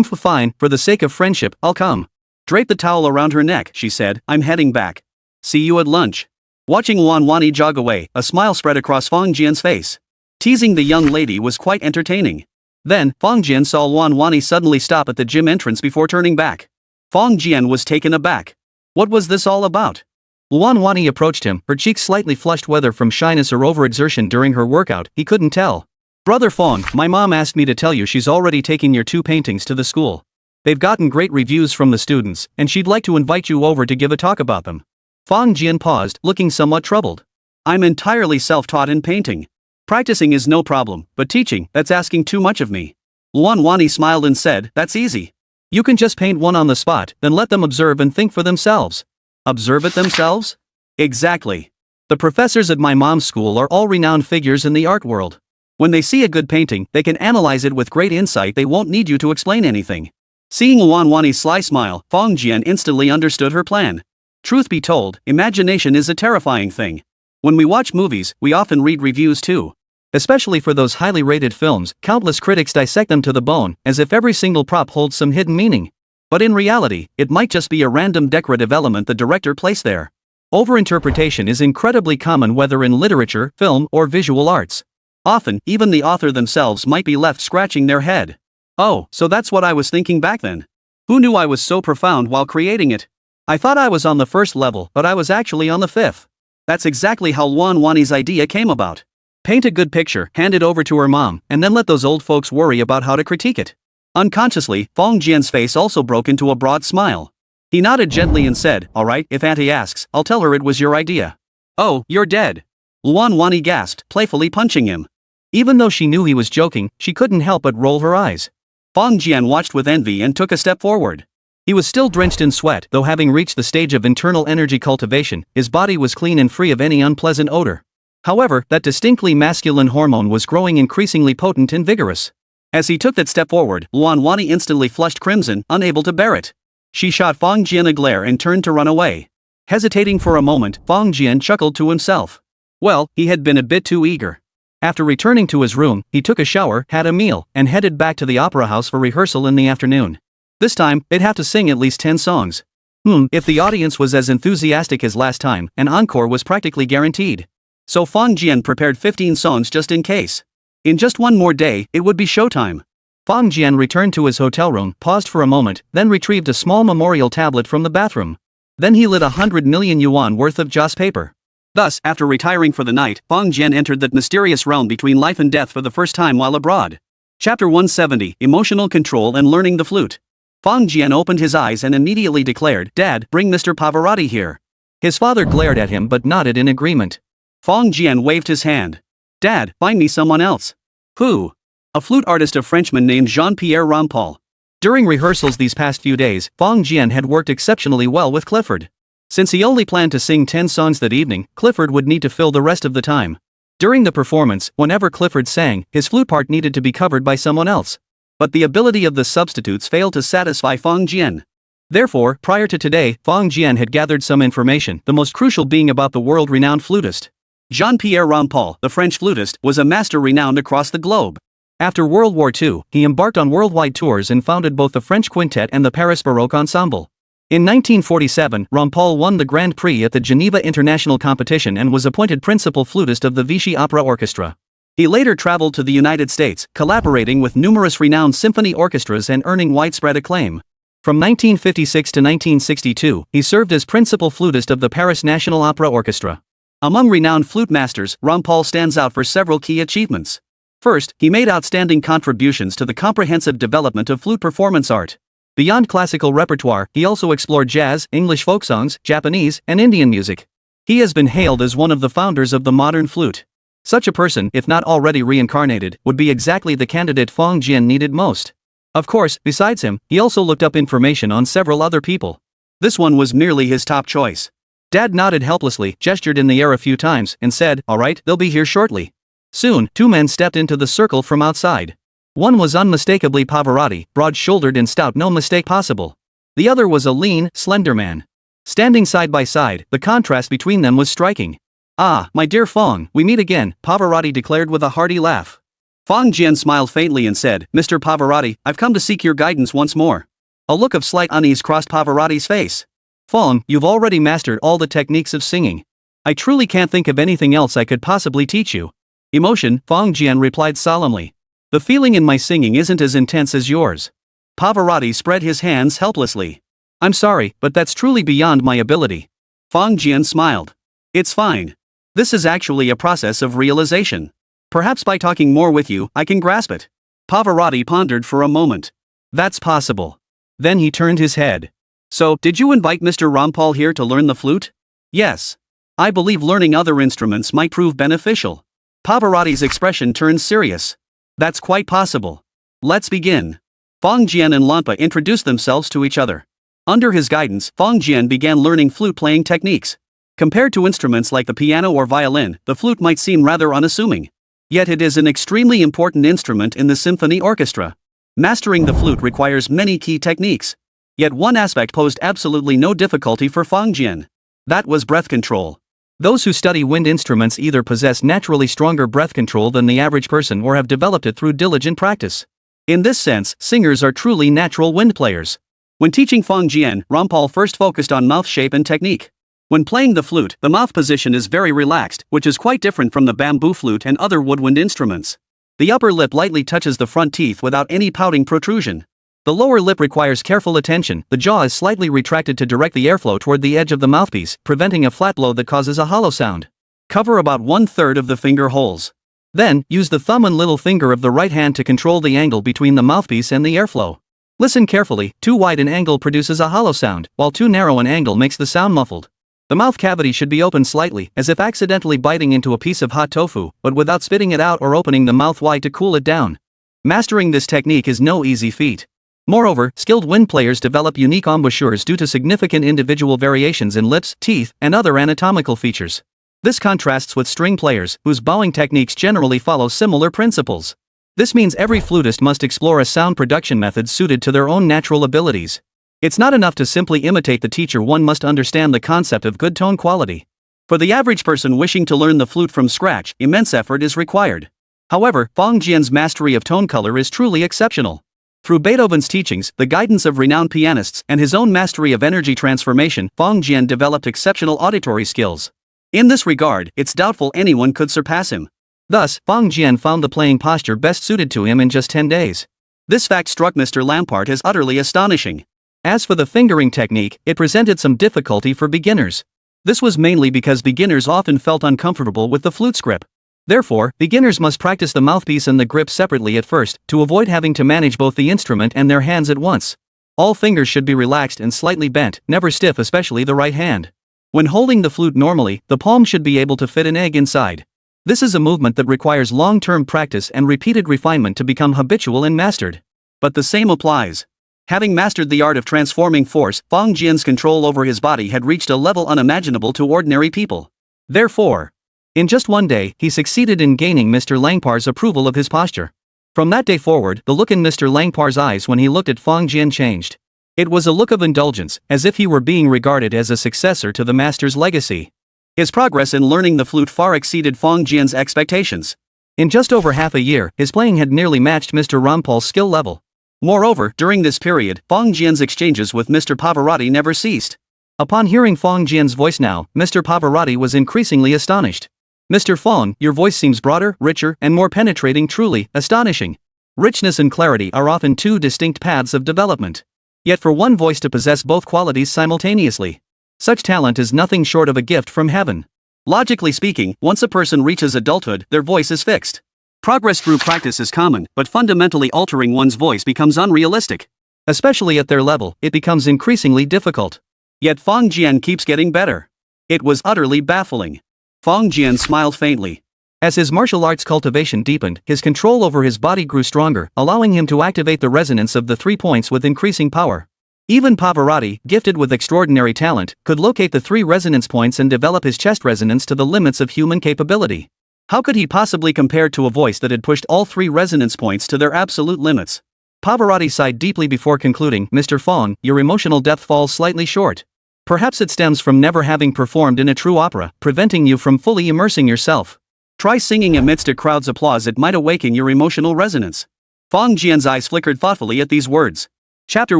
Fine, for the sake of friendship, I'll come. Drape the towel around her neck, she said, I'm heading back. See you at lunch. Watching Luan Wani jog away, a smile spread across Fong Jian's face. Teasing the young lady was quite entertaining. Then, Fong Jian saw Luan Wani suddenly stop at the gym entrance before turning back. Fong Jian was taken aback. What was this all about? Luan Wani approached him, her cheeks slightly flushed, whether from shyness or overexertion during her workout, he couldn't tell. Brother Fong, my mom asked me to tell you she's already taking your 2 paintings to the school. They've gotten great reviews from the students, and she'd like to invite you over to give a talk about them. Fong Jian paused, looking somewhat troubled. I'm entirely self-taught in painting. Practicing is no problem, but teaching, that's asking too much of me. Luan Wani smiled and said, that's easy. You can just paint one on the spot, then let them observe and think for themselves. Observe it themselves? Exactly. The professors at my mom's school are all renowned figures in the art world. When they see a good painting, they can analyze it with great insight. They won't need you to explain anything. Seeing Luan Wani's sly smile, Fong Jian instantly understood her plan. Truth be told, imagination is a terrifying thing. When we watch movies, we often read reviews too. Especially for those highly rated films, countless critics dissect them to the bone, as if every single prop holds some hidden meaning. But in reality, it might just be a random decorative element the director placed there. Overinterpretation is incredibly common whether in literature, film, or visual arts. Often, even the author themselves might be left scratching their head. Oh, so that's what I was thinking back then. Who knew I was so profound while creating it? I thought I was on the first level, but I was actually on the fifth. That's exactly how Luan Wani's idea came about. Paint a good picture, hand it over to her mom, and then let those old folks worry about how to critique it. Unconsciously, Fong Jian's face also broke into a broad smile. He nodded gently and said, "Alright, if Auntie asks, I'll tell her it was your idea." "Oh, you're dead." Luan Wani gasped, playfully punching him. Even though she knew he was joking, she couldn't help but roll her eyes. Fong Jian watched with envy and took a step forward. He was still drenched in sweat, though having reached the stage of internal energy cultivation, his body was clean and free of any unpleasant odor. However, that distinctly masculine hormone was growing increasingly potent and vigorous. As he took that step forward, Luan Wani instantly flushed crimson, unable to bear it. She shot Fong Jian a glare and turned to run away. Hesitating for a moment, Fong Jian chuckled to himself. Well, he had been a bit too eager. After returning to his room, he took a shower, had a meal, and headed back to the opera house for rehearsal in the afternoon. This time, they'd have to sing at least 10 songs. If the audience was as enthusiastic as last time, an encore was practically guaranteed. So Fong Jian prepared 15 songs just in case. In just one more day, it would be showtime. Fong Jian returned to his hotel room, paused for a moment, then retrieved a small memorial tablet from the bathroom. Then he lit 100 million yuan worth of joss paper. Thus, after retiring for the night, Fong Jian entered that mysterious realm between life and death for the first time while abroad. Chapter 170, Emotional Control and Learning the Flute. Fong Jian opened his eyes and immediately declared, "Dad, bring Mr. Pavarotti here." His father glared at him but nodded in agreement. Fong Jian waved his hand. "Dad, find me someone else." "Who?" "A flute artist, a Frenchman named Jean-Pierre Rampal." During rehearsals these past few days, Fong Jian had worked exceptionally well with Clifford. Since he only planned to sing 10 songs that evening, Clifford would need to fill the rest of the time. During the performance, whenever Clifford sang, his flute part needed to be covered by someone else. But the ability of the substitutes failed to satisfy Fong Jian. Therefore, prior to today, Fong Jian had gathered some information, the most crucial being about the world-renowned flutist. Jean-Pierre Rampal, the French flutist, was a master renowned across the globe. After World War II, he embarked on worldwide tours and founded both the French Quintet and the Paris Baroque Ensemble. In 1947, Rampal won the Grand Prix at the Geneva International Competition and was appointed principal flutist of the Vichy Opera Orchestra. He later traveled to the United States, collaborating with numerous renowned symphony orchestras and earning widespread acclaim. From 1956 to 1962, he served as principal flutist of the Paris National Opera Orchestra. Among renowned flute masters, Rampal stands out for several key achievements. First, he made outstanding contributions to the comprehensive development of flute performance art. Beyond classical repertoire, he also explored jazz, English folk songs, Japanese, and Indian music. He has been hailed as one of the founders of the modern flute. Such a person, if not already reincarnated, would be exactly the candidate Fong Jian needed most. Of course, besides him, he also looked up information on several other people. This one was merely his top choice. Dad nodded helplessly, gestured in the air a few times, and said, "Alright, they'll be here shortly." Soon, 2 men stepped into the circle from outside. One was unmistakably Pavarotti, broad-shouldered and stout, no mistake possible. The other was a lean, slender man. Standing side by side, the contrast between them was striking. "Ah, my dear Fong, we meet again," Pavarotti declared with a hearty laugh. Fong Jian smiled faintly and said, "Mr. Pavarotti, I've come to seek your guidance once more." A look of slight unease crossed Pavarotti's face. "Fong, you've already mastered all the techniques of singing. I truly can't think of anything else I could possibly teach you." "Emotion," Fong Jian replied solemnly. "The feeling in my singing isn't as intense as yours." Pavarotti spread his hands helplessly. "I'm sorry, but that's truly beyond my ability." Fong Jian smiled. "It's fine. This is actually a process of realization. Perhaps by talking more with you, I can grasp it." Pavarotti pondered for a moment. "That's possible." Then he turned his head. "So, did you invite Mr. Rampal here to learn the flute?" "Yes. I believe learning other instruments might prove beneficial." Pavarotti's expression turned serious. "That's quite possible. Let's begin." Fong Jian and Lanpa introduced themselves to each other. Under his guidance, Fong Jian began learning flute playing techniques. Compared to instruments like the piano or violin, the flute might seem rather unassuming. Yet it is an extremely important instrument in the symphony orchestra. Mastering the flute requires many key techniques. Yet one aspect posed absolutely no difficulty for Fong Jian. That was breath control. Those who study wind instruments either possess naturally stronger breath control than the average person or have developed it through diligent practice. In this sense, singers are truly natural wind players. When teaching Fong Jian, Rampal first focused on mouth shape and technique. When playing the flute, the mouth position is very relaxed, which is quite different from the bamboo flute and other woodwind instruments. The upper lip lightly touches the front teeth without any pouting protrusion. The lower lip requires careful attention. The jaw is slightly retracted to direct the airflow toward the edge of the mouthpiece, preventing a flat blow that causes a hollow sound. Cover about 1/3 of the finger holes. Then, use the thumb and little finger of the right hand to control the angle between the mouthpiece and the airflow. Listen carefully. Too wide an angle produces a hollow sound, while too narrow an angle makes the sound muffled. The mouth cavity should be open slightly, as if accidentally biting into a piece of hot tofu, but without spitting it out or opening the mouth wide to cool it down. Mastering this technique is no easy feat. Moreover, skilled wind players develop unique embouchures due to significant individual variations in lips, teeth, and other anatomical features. This contrasts with string players, whose bowing techniques generally follow similar principles. This means every flutist must explore a sound production method suited to their own natural abilities. It's not enough to simply imitate the teacher, one must understand the concept of good tone quality. For the average person wishing to learn the flute from scratch, immense effort is required. However, Fong Jian's mastery of tone color is truly exceptional. Through Beethoven's teachings, the guidance of renowned pianists, and his own mastery of energy transformation, Fong Jian developed exceptional auditory skills. In this regard, it's doubtful anyone could surpass him. Thus, Fong Jian found the playing posture best suited to him in just 10 days. This fact struck Mr. Lampart as utterly astonishing. As for the fingering technique, it presented some difficulty for beginners. This was mainly because beginners often felt uncomfortable with the flute's grip. Therefore, beginners must practice the mouthpiece and the grip separately at first, to avoid having to manage both the instrument and their hands at once. All fingers should be relaxed and slightly bent, never stiff, especially the right hand. When holding the flute normally, the palm should be able to fit an egg inside. This is a movement that requires long-term practice and repeated refinement to become habitual and mastered. But the same applies. Having mastered the art of transforming force, Fong Jian's control over his body had reached a level unimaginable to ordinary people. Therefore, in just one day, he succeeded in gaining Mr. Langpar's approval of his posture. From that day forward, the look in Mr. Langpar's eyes when he looked at Fong Jian changed. It was a look of indulgence, as if he were being regarded as a successor to the master's legacy. His progress in learning the flute far exceeded Fong Jian's expectations. In just over half a year, his playing had nearly matched Mr. Rampal's skill level. Moreover, during this period, Fong Jian's exchanges with Mr. Pavarotti never ceased. Upon hearing Fong Jian's voice now, Mr. Pavarotti was increasingly astonished. "Mr. Fong, your voice seems broader, richer, and more penetrating, truly astonishing. Richness and clarity are often two distinct paths of development. Yet for one voice to possess both qualities simultaneously, such talent is nothing short of a gift from heaven. Logically speaking, once a person reaches adulthood, their voice is fixed. Progress through practice is common, but fundamentally altering one's voice becomes unrealistic. Especially at their level, it becomes increasingly difficult. Yet Fong Jian keeps getting better. It was utterly baffling." Fong Jian smiled faintly. As his martial arts cultivation deepened, his control over his body grew stronger, allowing him to activate the resonance of the 3 points with increasing power. Even Pavarotti, gifted with extraordinary talent, could locate the 3 resonance points and develop his chest resonance to the limits of human capability. How could he possibly compare to a voice that had pushed all 3 resonance points to their absolute limits? Pavarotti sighed deeply before concluding, "Mr. Fong, your emotional depth falls slightly short. Perhaps it stems from never having performed in a true opera, preventing you from fully immersing yourself. Try singing amidst a crowd's applause, it might awaken your emotional resonance." Fong Jian's eyes flickered thoughtfully at these words. Chapter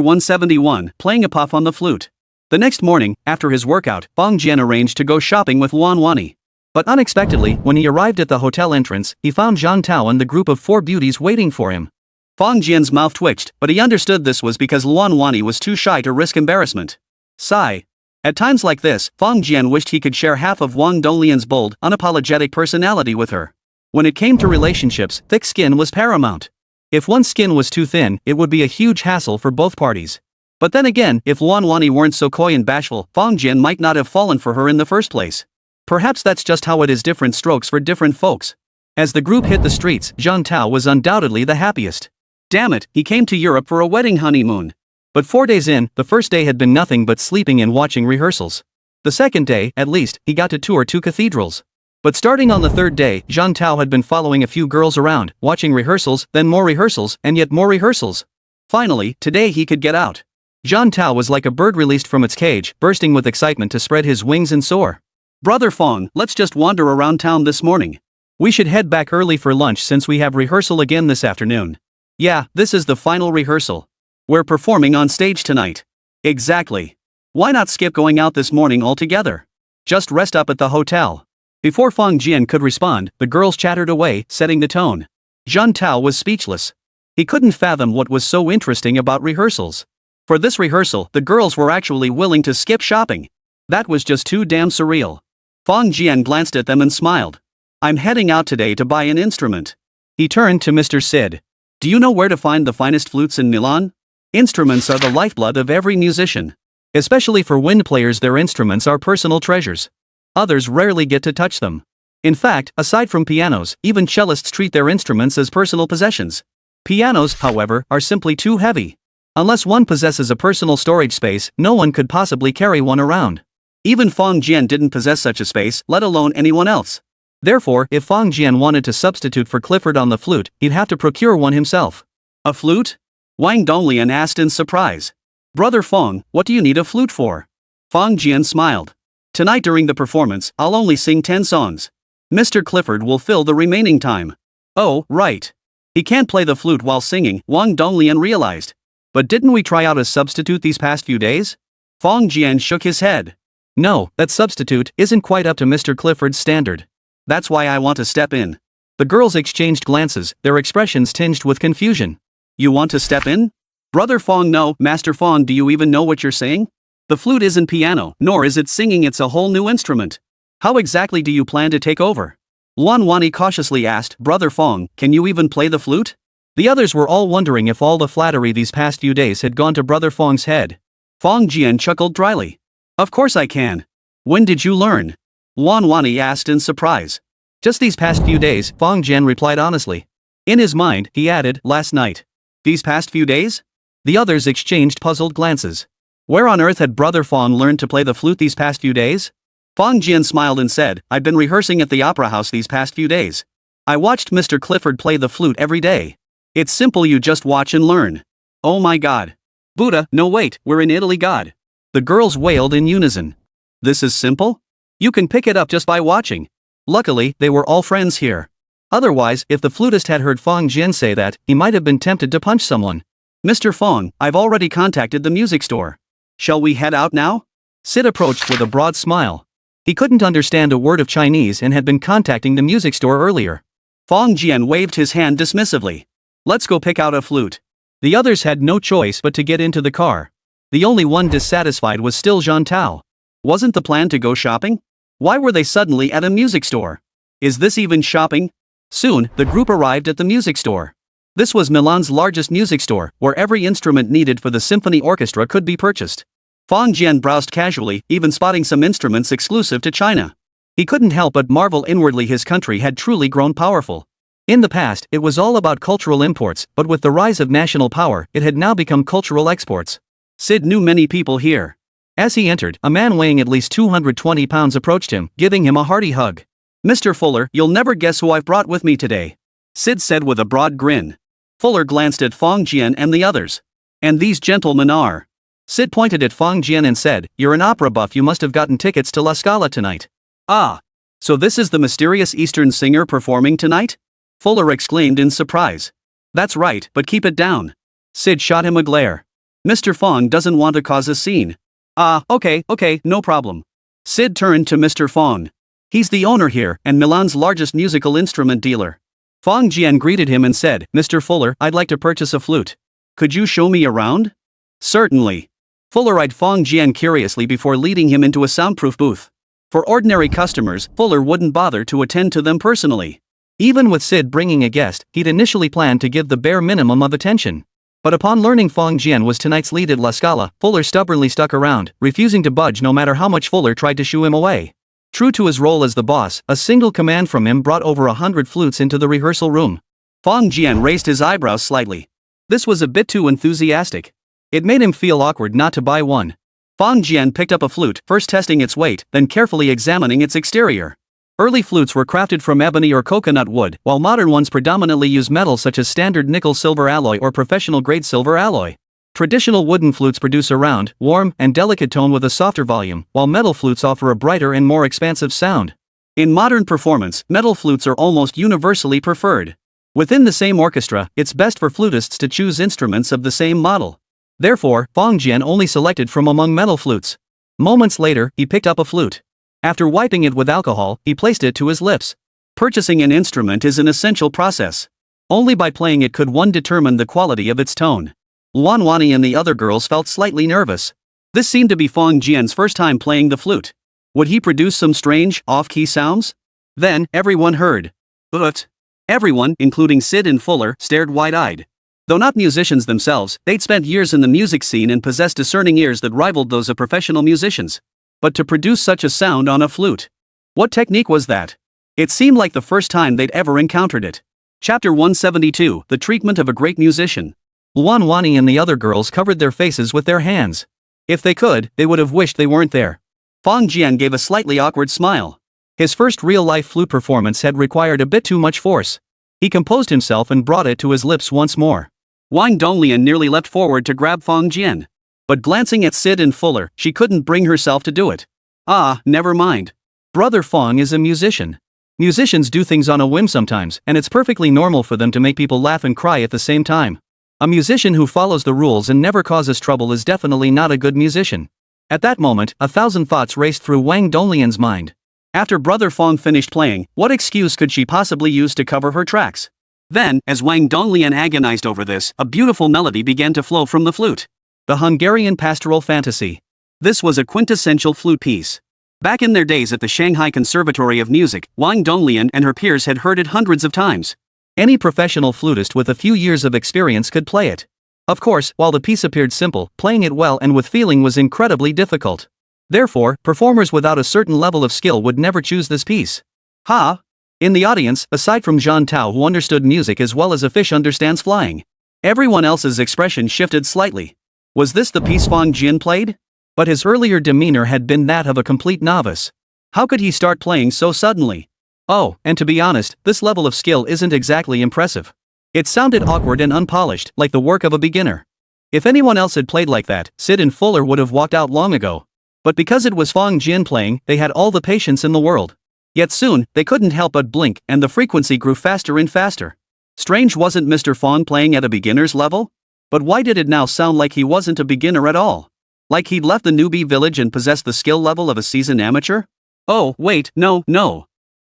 171, Playing a Puff on the Flute. The next morning, after his workout, Fong Jian arranged to go shopping with Luan Wani. But unexpectedly, when he arrived at the hotel entrance, he found Zhang Tao and the group of 4 beauties waiting for him. Fong Jian's mouth twitched, but he understood this was because Luan Wani was too shy to risk embarrassment. Sigh. At times like this, Fong Jian wished he could share half of Wang Donglian's bold, unapologetic personality with her. When it came to relationships, thick skin was paramount. If one's skin was too thin, it would be a huge hassle for both parties. But then again, if Luan Wani weren't so coy and bashful, Fong Jian might not have fallen for her in the first place. Perhaps that's just how it is, different strokes for different folks. As the group hit the streets, Zhang Tao was undoubtedly the happiest. Damn it, he came to Europe for a wedding honeymoon. But 4 days in, the first day had been nothing but sleeping and watching rehearsals. The second day, at least, he got to tour 2 cathedrals. But starting on the third day, Zhang Tao had been following a few girls around, watching rehearsals, then more rehearsals, and yet more rehearsals. Finally, today he could get out. Zhang Tao was like a bird released from its cage, bursting with excitement to spread his wings and soar. "Brother Fong, let's just wander around town this morning. We should head back early for lunch since we have rehearsal again this afternoon." "Yeah, this is the final rehearsal. We're performing on stage tonight." "Exactly. Why not skip going out this morning altogether? Just rest up at the hotel. Before Fang Jian could respond, the girls chattered away, setting the tone. Zhang Tao was speechless. He couldn't fathom what was so interesting about rehearsals. For this rehearsal, the girls were actually willing to skip shopping. That was just too damn surreal. Fang Jian glanced at them and smiled. I'm heading out today to buy an instrument. He turned to Mr. Sid. Do you know where to find the finest flutes in Milan? Instruments are the lifeblood of every musician. Especially for wind players, their instruments are personal treasures. Others rarely get to touch them. In fact, aside from pianos, even cellists treat their instruments as personal possessions. Pianos, however, are simply too heavy. Unless one possesses a personal storage space, no one could possibly carry one around. Even Fang Jian didn't possess such a space, let alone anyone else. Therefore, if Fang Jian wanted to substitute for Clifford on the flute, he'd have to procure one himself. A flute? Wang Donglian asked in surprise. Brother Fang, what do you need a flute for? Fang Jian smiled. Tonight during the performance, I'll only sing 10 songs. Mr. Clifford will fill the remaining time. Oh, right. He can't play the flute while singing, Wang Donglian realized. But didn't we try out a substitute these past few days? Fang Jian shook his head. No, that substitute isn't quite up to Mr. Clifford's standard. That's why I want to step in. The girls exchanged glances, their expressions tinged with confusion. You want to step in? Brother Fang, no, Master Fang, do you even know what you're saying? The flute isn't piano, nor is it singing, it's a whole new instrument. How exactly do you plan to take over? Luan Wani cautiously asked, Brother Fang, can you even play the flute? The others were all wondering if all the flattery these past few days had gone to Brother Fang's head. Fang Jian chuckled dryly. Of course I can. When did you learn? Luan Wani asked in surprise. Just these past few days, Fang Jian replied honestly. In his mind, he added, last night. These past few days? The others exchanged puzzled glances. Where on earth had Brother Fang learned to play the flute these past few days? Fang Jian smiled and said, I've been rehearsing at the opera house these past few days. I watched Mr. Clifford play the flute every day. It's simple, you just watch and learn. Oh my god. Buddha, no wait, we're in Italy, god. The girls wailed in unison. This is simple? You can pick it up just by watching. Luckily, they were all friends here. Otherwise, if the flutist had heard Fang Jian say that, he might have been tempted to punch someone. Mr. Fang, I've already contacted the music store. Shall we head out now? Sid approached with a broad smile. He couldn't understand a word of Chinese and had been contacting the music store earlier. Fang Jian waved his hand dismissively. Let's go pick out a flute. The others had no choice but to get into the car. The only one dissatisfied was still Zhang Tao. Wasn't the plan to go shopping? Why were they suddenly at a music store? Is this even shopping? Soon, the group arrived at the music store. This was Milan's largest music store, where every instrument needed for the symphony orchestra could be purchased. Fang Jian browsed casually, even spotting some instruments exclusive to China. He couldn't help but marvel inwardly his country had truly grown powerful. In the past, it was all about cultural imports, but with the rise of national power, it had now become cultural exports. Sid knew many people here. As he entered, a man weighing at least 220 pounds approached him, giving him a hearty hug. Mr. Fuller, you'll never guess who I've brought with me today. Sid said with a broad grin. Fuller glanced at Fang Jian and the others. And these gentlemen are. Sid pointed at Fang Jian and said, You're an opera buff, you must have gotten tickets to La Scala tonight. Ah. So this is the mysterious Eastern singer performing tonight? Fuller exclaimed in surprise. That's right, but keep it down. Sid shot him a glare. Mr. Fang doesn't want to cause a scene. Ah, okay, no problem. Sid turned to Mr. Fang. He's the owner here, and Milan's largest musical instrument dealer. Fang Jian greeted him and said, Mr. Fuller, I'd like to purchase a flute. Could you show me around? Certainly. Fuller eyed Fang Jian curiously before leading him into a soundproof booth. For ordinary customers, Fuller wouldn't bother to attend to them personally. Even with Sid bringing a guest, he'd initially planned to give the bare minimum of attention. But upon learning Fang Jian was tonight's lead at La Scala, Fuller stubbornly stuck around, refusing to budge no matter how much Fuller tried to shoo him away. True to his role as the boss, a single command from him brought over 100 flutes into the rehearsal room. Fang Jian raised his eyebrows slightly. This was a bit too enthusiastic. It made him feel awkward not to buy one. Fang Jian picked up a flute, first testing its weight, then carefully examining its exterior. Early flutes were crafted from ebony or coconut wood, while modern ones predominantly use metal such as standard nickel-silver alloy or professional-grade silver alloy. Traditional wooden flutes produce a round, warm, and delicate tone with a softer volume, while metal flutes offer a brighter and more expansive sound. In modern performance, metal flutes are almost universally preferred. Within the same orchestra, it's best for flutists to choose instruments of the same model. Therefore, Fang Jian only selected from among metal flutes. Moments later, he picked up a flute. After wiping it with alcohol, he placed it to his lips. Purchasing an instrument is an essential process. Only by playing it could one determine the quality of its tone. Luan Wani and the other girls felt slightly nervous. This seemed to be Fong Jian's first time playing the flute. Would he produce some strange, off-key sounds? Then, everyone heard. But everyone, including Sid and Fuller, stared wide-eyed. Though not musicians themselves, they'd spent years in the music scene and possessed discerning ears that rivaled those of professional musicians. But to produce such a sound on a flute, what technique was that? It seemed like the first time they'd ever encountered it. Chapter 172, The Treatment of a Great Musician. Luan Wani and the other girls covered their faces with their hands. If they could, they would have wished they weren't there. Fong Jian gave a slightly awkward smile. His first real-life flute performance had required a bit too much force. He composed himself and brought it to his lips once more. Wang Donglian nearly leapt forward to grab Fong Jian. But glancing at Sid and Fuller, she couldn't bring herself to do it. Ah, never mind. Brother Fong is a musician. Musicians do things on a whim sometimes, and it's perfectly normal for them to make people laugh and cry at the same time. A musician who follows the rules and never causes trouble is definitely not a good musician. At that moment, 1,000 thoughts raced through Wang Donglian's mind. After Brother Fong finished playing, what excuse could she possibly use to cover her tracks? Then, as Wang Donglian agonized over this, a beautiful melody began to flow from the flute. The Hungarian Pastoral Fantasy. This was a quintessential flute piece. Back in their days at the Shanghai Conservatory of Music, Wang Donglian and her peers had heard it hundreds of times. Any professional flutist with a few years of experience could play it. Of course, while the piece appeared simple, playing it well and with feeling was incredibly difficult. Therefore, performers without a certain level of skill would never choose this piece. Ha! In the audience, aside from Zhang Tao, who understood music as well as a fish understands flying, everyone else's expression shifted slightly. Was this the piece Fong Jian played? But his earlier demeanor had been that of a complete novice. How could he start playing so suddenly? Oh, and to be honest, this level of skill isn't exactly impressive. It sounded awkward and unpolished, like the work of a beginner. If anyone else had played like that, Sid and Fuller would have walked out long ago. But because it was Fong Jian playing, they had all the patience in the world. Yet soon, they couldn't help but blink, and the frequency grew faster and faster. Strange, wasn't Mr. Fong playing at a beginner's level? But why did it now sound like he wasn't a beginner at all? Like he'd left the newbie village and possessed the skill level of a seasoned amateur? Oh, wait, no.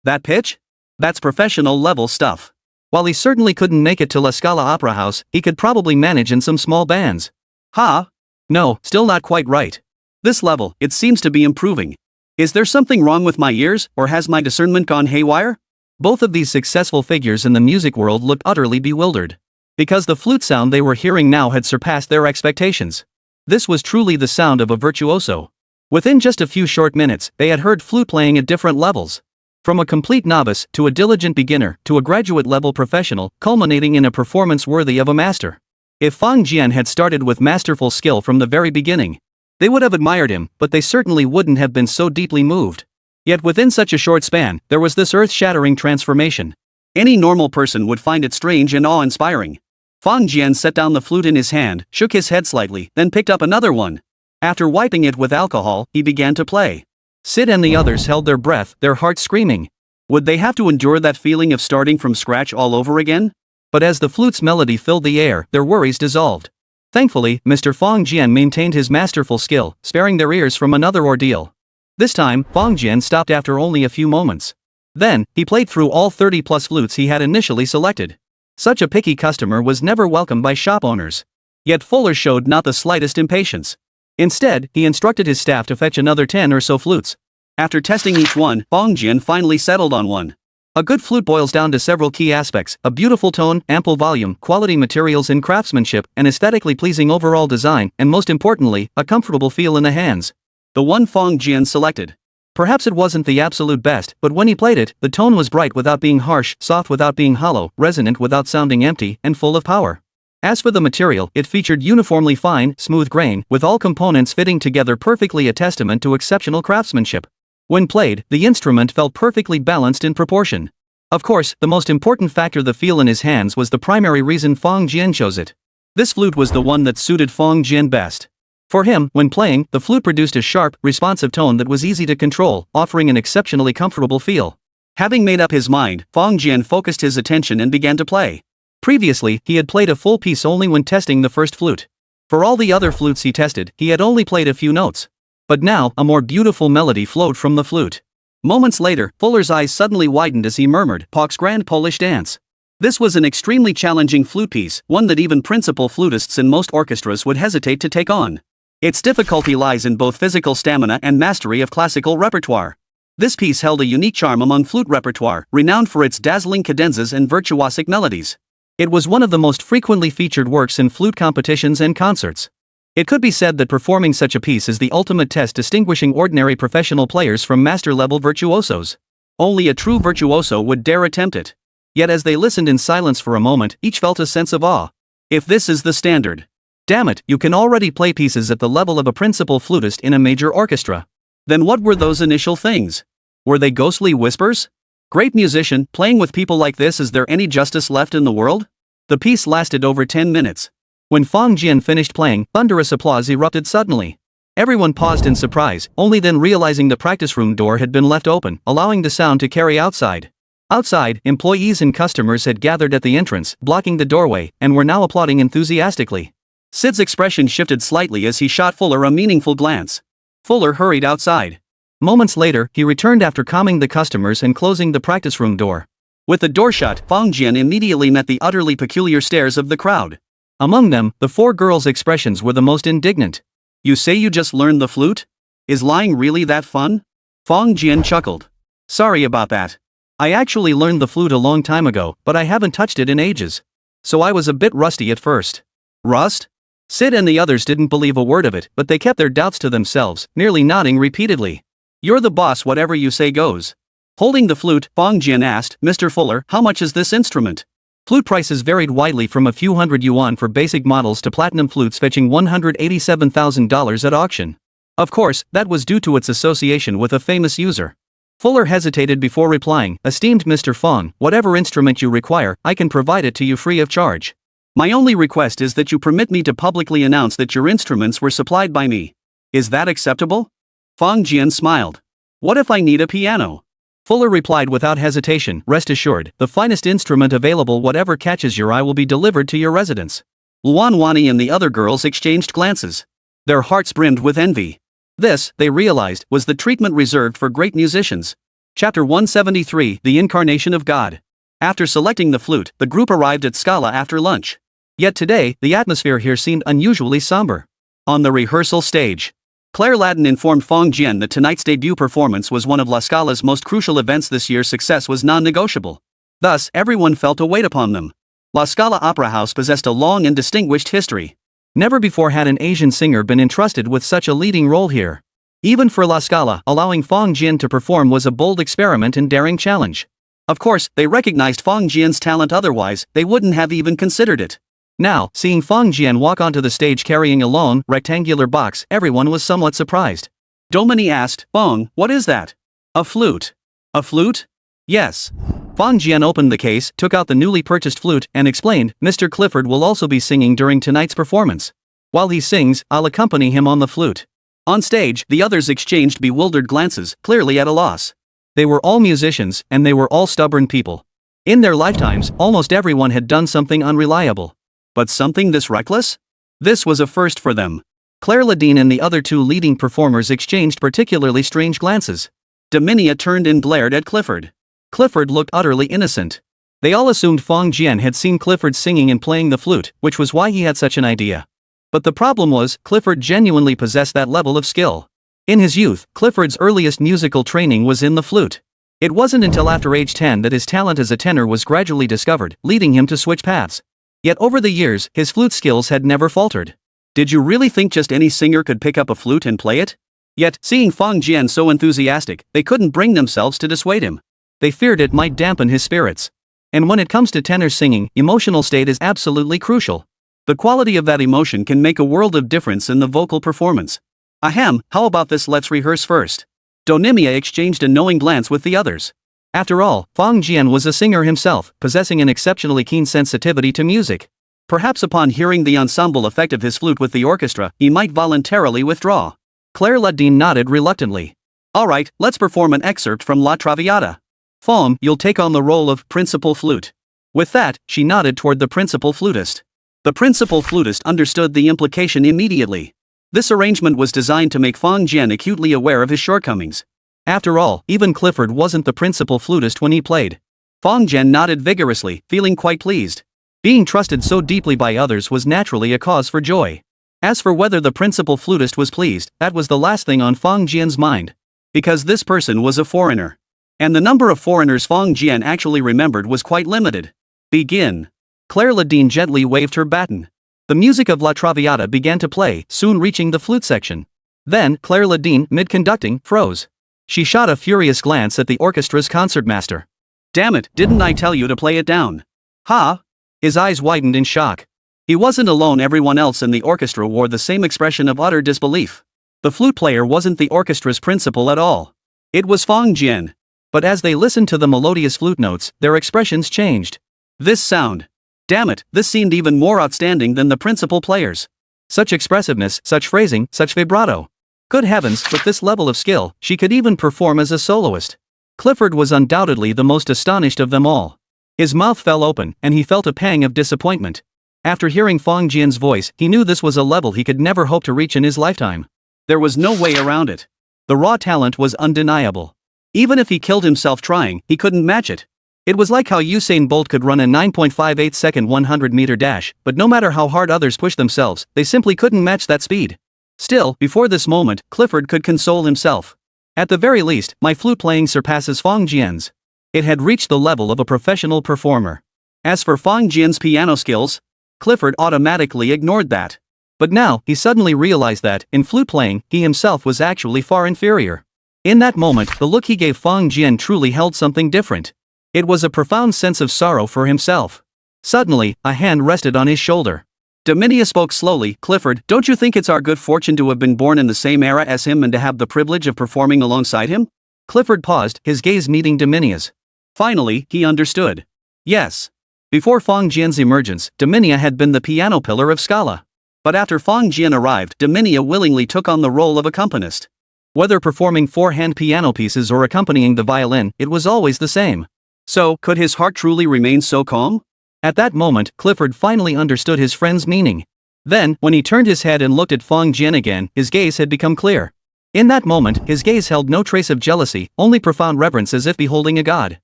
That pitch? That's professional level stuff. While he certainly couldn't make it to La Scala Opera House, he could probably manage in some small bands. Ha? No, still not quite right. This level, it seems to be improving. Is there something wrong with my ears, or has my discernment gone haywire? Both of these successful figures in the music world looked utterly bewildered. Because the flute sound they were hearing now had surpassed their expectations. This was truly the sound of a virtuoso. Within just a few short minutes, they had heard flute playing at different levels. From a complete novice, to a diligent beginner, to a graduate-level professional, culminating in a performance worthy of a master. If Fong Jian had started with masterful skill from the very beginning, they would have admired him, but they certainly wouldn't have been so deeply moved. Yet within such a short span, there was this earth-shattering transformation. Any normal person would find it strange and awe-inspiring. Fong Jian set down the flute in his hand, shook his head slightly, then picked up another one. After wiping it with alcohol, he began to play. Sid and the others held their breath, their hearts screaming. Would they have to endure that feeling of starting from scratch all over again? But as the flute's melody filled the air, their worries dissolved. Thankfully, Mr. Fong Jian maintained his masterful skill, sparing their ears from another ordeal. This time, Fong Jian stopped after only a few moments. Then, he played through all 30-plus flutes he had initially selected. Such a picky customer was never welcomed by shop owners. Yet Fuller showed not the slightest impatience. Instead, he instructed his staff to fetch another 10 or so flutes. After testing each one, Fong Jian finally settled on one. A good flute boils down to several key aspects: a beautiful tone, ample volume, quality materials and craftsmanship, an aesthetically pleasing overall design, and most importantly, a comfortable feel in the hands. The one Fong Jian selected. Perhaps it wasn't the absolute best, but when he played it, the tone was bright without being harsh, soft without being hollow, resonant without sounding empty, and full of power. As for the material, it featured uniformly fine, smooth grain, with all components fitting together perfectly, a testament to exceptional craftsmanship. When played, the instrument felt perfectly balanced in proportion. Of course, the most important factor, the feel in his hands, was the primary reason Fong Jian chose it. This flute was the one that suited Fong Jian best. For him, when playing, the flute produced a sharp, responsive tone that was easy to control, offering an exceptionally comfortable feel. Having made up his mind, Fong Jian focused his attention and began to play. Previously, he had played a full piece only when testing the first flute. For all the other flutes he tested, he had only played a few notes. But now, a more beautiful melody flowed from the flute. Moments later, Fuller's eyes suddenly widened as he murmured, "Bach's Grand Polish Dance." This was an extremely challenging flute piece, one that even principal flutists in most orchestras would hesitate to take on. Its difficulty lies in both physical stamina and mastery of classical repertoire. This piece held a unique charm among flute repertoire, renowned for its dazzling cadenzas and virtuosic melodies. It was one of the most frequently featured works in flute competitions and concerts. It could be said that performing such a piece is the ultimate test distinguishing ordinary professional players from master-level virtuosos. Only a true virtuoso would dare attempt it. Yet as they listened in silence for a moment, each felt a sense of awe. If this is the standard, damn it, you can already play pieces at the level of a principal flutist in a major orchestra. Then what were those initial things? Were they ghostly whispers? Great musician, playing with people like this, is there any justice left in the world? The piece lasted over 10 minutes. When Fong Jian finished playing, thunderous applause erupted suddenly. Everyone paused in surprise, only then realizing the practice room door had been left open, allowing the sound to carry outside. Outside, employees and customers had gathered at the entrance, blocking the doorway, and were now applauding enthusiastically. Sid's expression shifted slightly as he shot Fuller a meaningful glance. Fuller hurried outside. Moments later, he returned after calming the customers and closing the practice room door. With the door shut, Fong Jian immediately met the utterly peculiar stares of the crowd. Among them, the four girls' expressions were the most indignant. "You say you just learned the flute? Is lying really that fun?" Fong Jian chuckled. "Sorry about that. I actually learned the flute a long time ago, but I haven't touched it in ages. So I was a bit rusty at first." "Rust?" Sid and the others didn't believe a word of it, but they kept their doubts to themselves, merely nodding repeatedly. "You're the boss, whatever you say goes." Holding the flute, Fong Jian asked, "Mr. Fuller, how much is this instrument?" Flute prices varied widely from a few hundred yuan for basic models to platinum flutes fetching $187,000 at auction. Of course, that was due to its association with a famous user. Fuller hesitated before replying, "Esteemed Mr. Fong, whatever instrument you require, I can provide it to you free of charge. My only request is that you permit me to publicly announce that your instruments were supplied by me. Is that acceptable?" Fong Jian smiled. "What if I need a piano?" Fuller replied without hesitation, "Rest assured, the finest instrument available, whatever catches your eye, will be delivered to your residence." Luan Wani and the other girls exchanged glances. Their hearts brimmed with envy. This, they realized, was the treatment reserved for great musicians. Chapter 173, The Incarnation of God. After selecting the flute, the group arrived at Scala after lunch. Yet today, the atmosphere here seemed unusually somber. On the rehearsal stage, Claire Ladin informed Fong Jian that tonight's debut performance was one of La Scala's most crucial events. This year's success was non-negotiable. Thus, everyone felt a weight upon them. La Scala Opera House possessed a long and distinguished history. Never before had an Asian singer been entrusted with such a leading role here. Even for La Scala, allowing Fong Jian to perform was a bold experiment and daring challenge. Of course, they recognized Fong Jian's talent, otherwise, they wouldn't have even considered it. Now, seeing Fong Jian walk onto the stage carrying a long, rectangular box, everyone was somewhat surprised. Domini asked, "Fong, what is that?" "A flute." "A flute?" "Yes." Fong Jian opened the case, took out the newly purchased flute, and explained, "Mr. Clifford will also be singing during tonight's performance. While he sings, I'll accompany him on the flute." On stage, the others exchanged bewildered glances, clearly at a loss. They were all musicians, and they were all stubborn people. In their lifetimes, almost everyone had done something unreliable. But something this reckless? This was a first for them. Claire Ladine and the other two leading performers exchanged particularly strange glances. Dominia turned and glared at Clifford. Clifford looked utterly innocent. They all assumed Fong Jian had seen Clifford singing and playing the flute, which was why he had such an idea. But the problem was, Clifford genuinely possessed that level of skill. In his youth, Clifford's earliest musical training was in the flute. It wasn't until after age 10 that his talent as a tenor was gradually discovered, leading him to switch paths. Yet over the years, his flute skills had never faltered. Did you really think just any singer could pick up a flute and play it? Yet, seeing Fong Jian so enthusiastic, they couldn't bring themselves to dissuade him. They feared it might dampen his spirits. And when it comes to tenor singing, emotional state is absolutely crucial. The quality of that emotion can make a world of difference in the vocal performance. Ahem, how about this, let's rehearse first. Donimia exchanged a knowing glance with the others. After all, Fong Jian was a singer himself, possessing an exceptionally keen sensitivity to music. Perhaps upon hearing the ensemble effect of his flute with the orchestra, he might voluntarily withdraw. Claire Ladine nodded reluctantly. "All right, let's perform an excerpt from La Traviata. Fong, you'll take on the role of principal flute." With that, she nodded toward the principal flutist. The principal flutist understood the implication immediately. This arrangement was designed to make Fong Jian acutely aware of his shortcomings. After all, even Clifford wasn't the principal flutist when he played. Fong Jian nodded vigorously, feeling quite pleased. Being trusted so deeply by others was naturally a cause for joy. As for whether the principal flutist was pleased, that was the last thing on Fong Jian's mind. Because this person was a foreigner. And the number of foreigners Fong Jian actually remembered was quite limited. Begin. Claire Ledeen gently waved her baton. The music of La Traviata began to play, soon reaching the flute section. Then, Claire Ledeen, mid-conducting, froze. She shot a furious glance at the orchestra's concertmaster. Damn it, didn't I tell you to play it down? Ha! His eyes widened in shock. He wasn't alone, everyone else in the orchestra wore the same expression of utter disbelief. The flute player wasn't the orchestra's principal at all. It was Fong Jian. But as they listened to the melodious flute notes, their expressions changed. This sound. Damn it, this seemed even more outstanding than the principal players. Such expressiveness, such phrasing, such vibrato. Good heavens, with this level of skill, she could even perform as a soloist. Clifford was undoubtedly the most astonished of them all. His mouth fell open, and he felt a pang of disappointment. After hearing Fong Jian's voice, he knew this was a level he could never hope to reach in his lifetime. There was no way around it. The raw talent was undeniable. Even if he killed himself trying, he couldn't match it. It was like how Usain Bolt could run a 9.58-second 100-meter dash, but no matter how hard others pushed themselves, they simply couldn't match that speed. Still, before this moment, Clifford could console himself. At the very least, my flute playing surpasses Fong Jian's. It had reached the level of a professional performer. As for Fong Jian's piano skills, Clifford automatically ignored that. But now, he suddenly realized that, in flute playing, he himself was actually far inferior. In that moment, the look he gave Fong Jian truly held something different. It was a profound sense of sorrow for himself. Suddenly, a hand rested on his shoulder. Dominia spoke slowly. Clifford, don't you think it's our good fortune to have been born in the same era as him and to have the privilege of performing alongside him? Clifford paused, his gaze meeting Dominia's. Finally, he understood. Yes. Before Fong Jian's emergence, Dominia had been the piano pillar of Scala. But after Fong Jian arrived, Dominia willingly took on the role of accompanist. Whether performing four-hand piano pieces or accompanying the violin, it was always the same. So, could his heart truly remain so calm? At that moment, Clifford finally understood his friend's meaning. Then, when he turned his head and looked at Fong Jian again, his gaze had become clear. In that moment, his gaze held no trace of jealousy, only profound reverence as if beholding a god.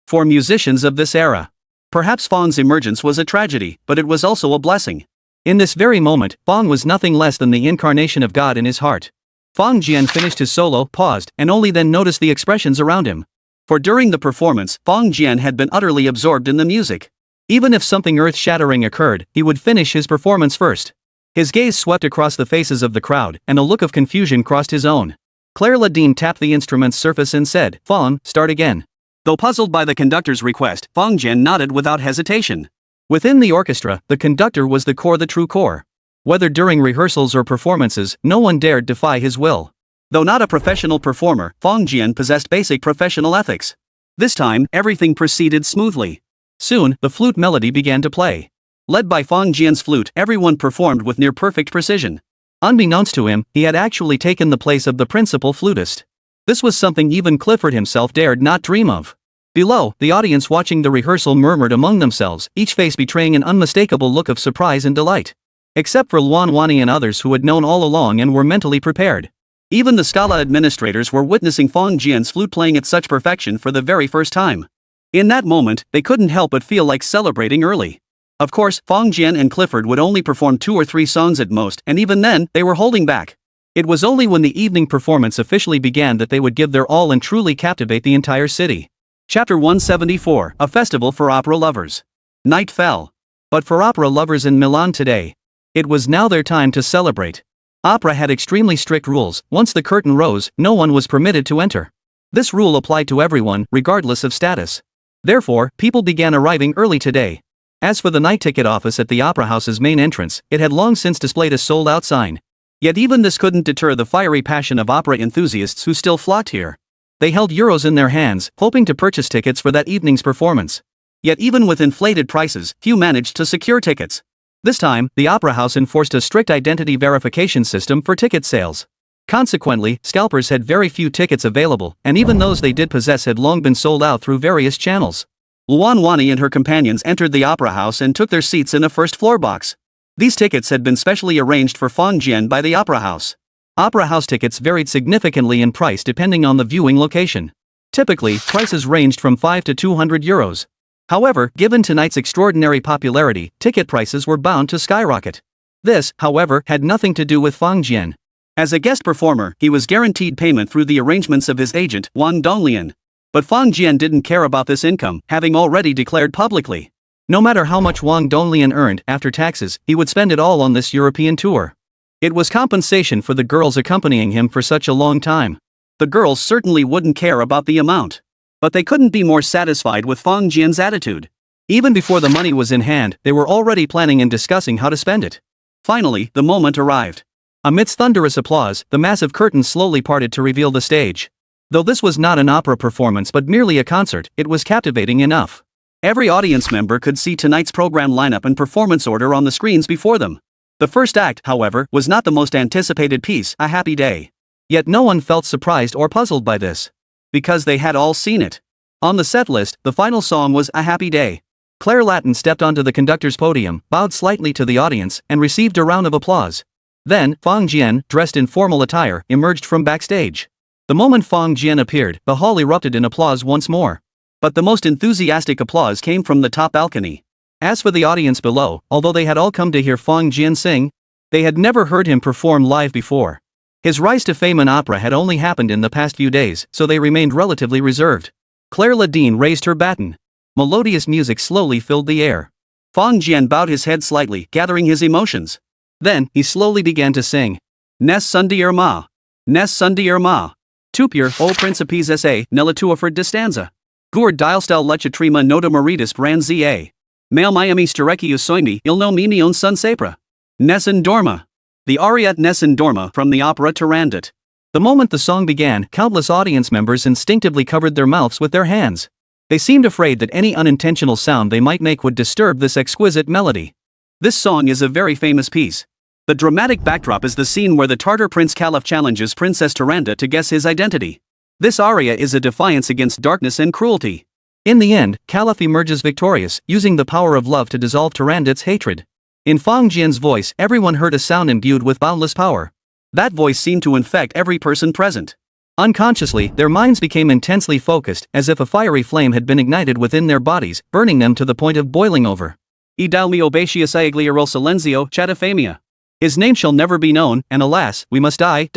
For musicians of this era, perhaps Fong's emergence was a tragedy, but it was also a blessing. In this very moment, Fong was nothing less than the incarnation of God in his heart. Fong Jian finished his solo, paused, and only then noticed the expressions around him. For during the performance, Fong Jian had been utterly absorbed in the music. Even if something earth-shattering occurred, he would finish his performance first. His gaze swept across the faces of the crowd, and a look of confusion crossed his own. Claire Ledeen tapped the instrument's surface and said, Fong, start again. Though puzzled by the conductor's request, Fong Jian nodded without hesitation. Within the orchestra, the conductor was the true core. Whether during rehearsals or performances, no one dared defy his will. Though not a professional performer, Fong Jian possessed basic professional ethics. This time, everything proceeded smoothly. Soon, the flute melody began to play. Led by Fong Jian's flute, everyone performed with near-perfect precision. Unbeknownst to him, he had actually taken the place of the principal flutist. This was something even Clifford himself dared not dream of. Below, the audience watching the rehearsal murmured among themselves, each face betraying an unmistakable look of surprise and delight. Except for Luan Wani and others who had known all along and were mentally prepared. Even the Scala administrators were witnessing Fong Jian's flute playing at such perfection for the very first time. In that moment, they couldn't help but feel like celebrating early. Of course, Fong Jian and Clifford would only perform 2 or 3 songs at most, and even then, they were holding back. It was only when the evening performance officially began that they would give their all and truly captivate the entire city. Chapter 174, A Festival for Opera Lovers. Night fell. But for opera lovers in Milan today, it was now their time to celebrate. Opera had extremely strict rules. Once the curtain rose, no one was permitted to enter. This rule applied to everyone, regardless of status. Therefore, people began arriving early today. As for the night ticket office at the opera house's main entrance, it had long since displayed a sold-out sign. Yet even this couldn't deter the fiery passion of opera enthusiasts who still flocked here. They held euros in their hands, hoping to purchase tickets for that evening's performance. Yet even with inflated prices, few managed to secure tickets. This time, the opera house enforced a strict identity verification system for ticket sales. Consequently, scalpers had very few tickets available, and even those they did possess had long been sold out through various channels. Luan Wani and her companions entered the opera house and took their seats in a first-floor box. These tickets had been specially arranged for Fong Jian by the opera house. Opera house tickets varied significantly in price depending on the viewing location. Typically, prices ranged from 5 to 200 euros. However, given tonight's extraordinary popularity, ticket prices were bound to skyrocket. This, however, had nothing to do with Fang Jian. As a guest performer, he was guaranteed payment through the arrangements of his agent, Wang Donglian. But Fang Jian didn't care about this income, having already declared publicly. No matter how much Wang Donglian earned after taxes, he would spend it all on this European tour. It was compensation for the girls accompanying him for such a long time. The girls certainly wouldn't care about the amount. But they couldn't be more satisfied with Fang Jian's attitude. Even before the money was in hand, they were already planning and discussing how to spend it. Finally, the moment arrived. Amidst thunderous applause, the massive curtain slowly parted to reveal the stage. Though this was not an opera performance but merely a concert, it was captivating enough. Every audience member could see tonight's program lineup and performance order on the screens before them. The first act, however, was not the most anticipated piece, A Happy Day. Yet no one felt surprised or puzzled by this. Because they had all seen it. On the set list, the final song was A Happy Day. Claire Latin stepped onto the conductor's podium, bowed slightly to the audience, and received a round of applause. Then, Fang Jian, dressed in formal attire, emerged from backstage. The moment Fang Jian appeared, the hall erupted in applause once more. But the most enthusiastic applause came from the top balcony. As for the audience below, although they had all come to hear Fang Jian sing, they had never heard him perform live before. His rise to fame in opera had only happened in the past few days, so they remained relatively reserved. Claire Ladine raised her baton. Melodious music slowly filled the air. Fang Jian bowed his head slightly, gathering his emotions. Then, he slowly began to sing. Nes sundier ma. Nes sundier ma. Tupier, o principes sa, nella tua fred distanza. Gourd dialstel lechatrima nota maritis brand za. Mail Miami starekius soimi, il no mimion sun sapra. Nessun dorma. The aria Nessun dorma from the opera Turandot. The moment the song began, countless audience members instinctively covered their mouths with their hands. They seemed afraid that any unintentional sound they might make would disturb this exquisite melody. This song is a very famous piece. The dramatic backdrop is the scene where the Tartar Prince Caliph challenges Princess Turandot to guess his identity. This aria is a defiance against darkness and cruelty. In the end, Caliph emerges victorious, using the power of love to dissolve Turandot's hatred. In Fang Jian's voice, everyone heard a sound imbued with boundless power. That voice seemed to infect every person present. Unconsciously, their minds became intensely focused, as if a fiery flame had been ignited within their bodies, burning them to the point of boiling over. E dalmi obatius aegliarol silenzio chatifamia. His name shall never be known, and alas, we must die.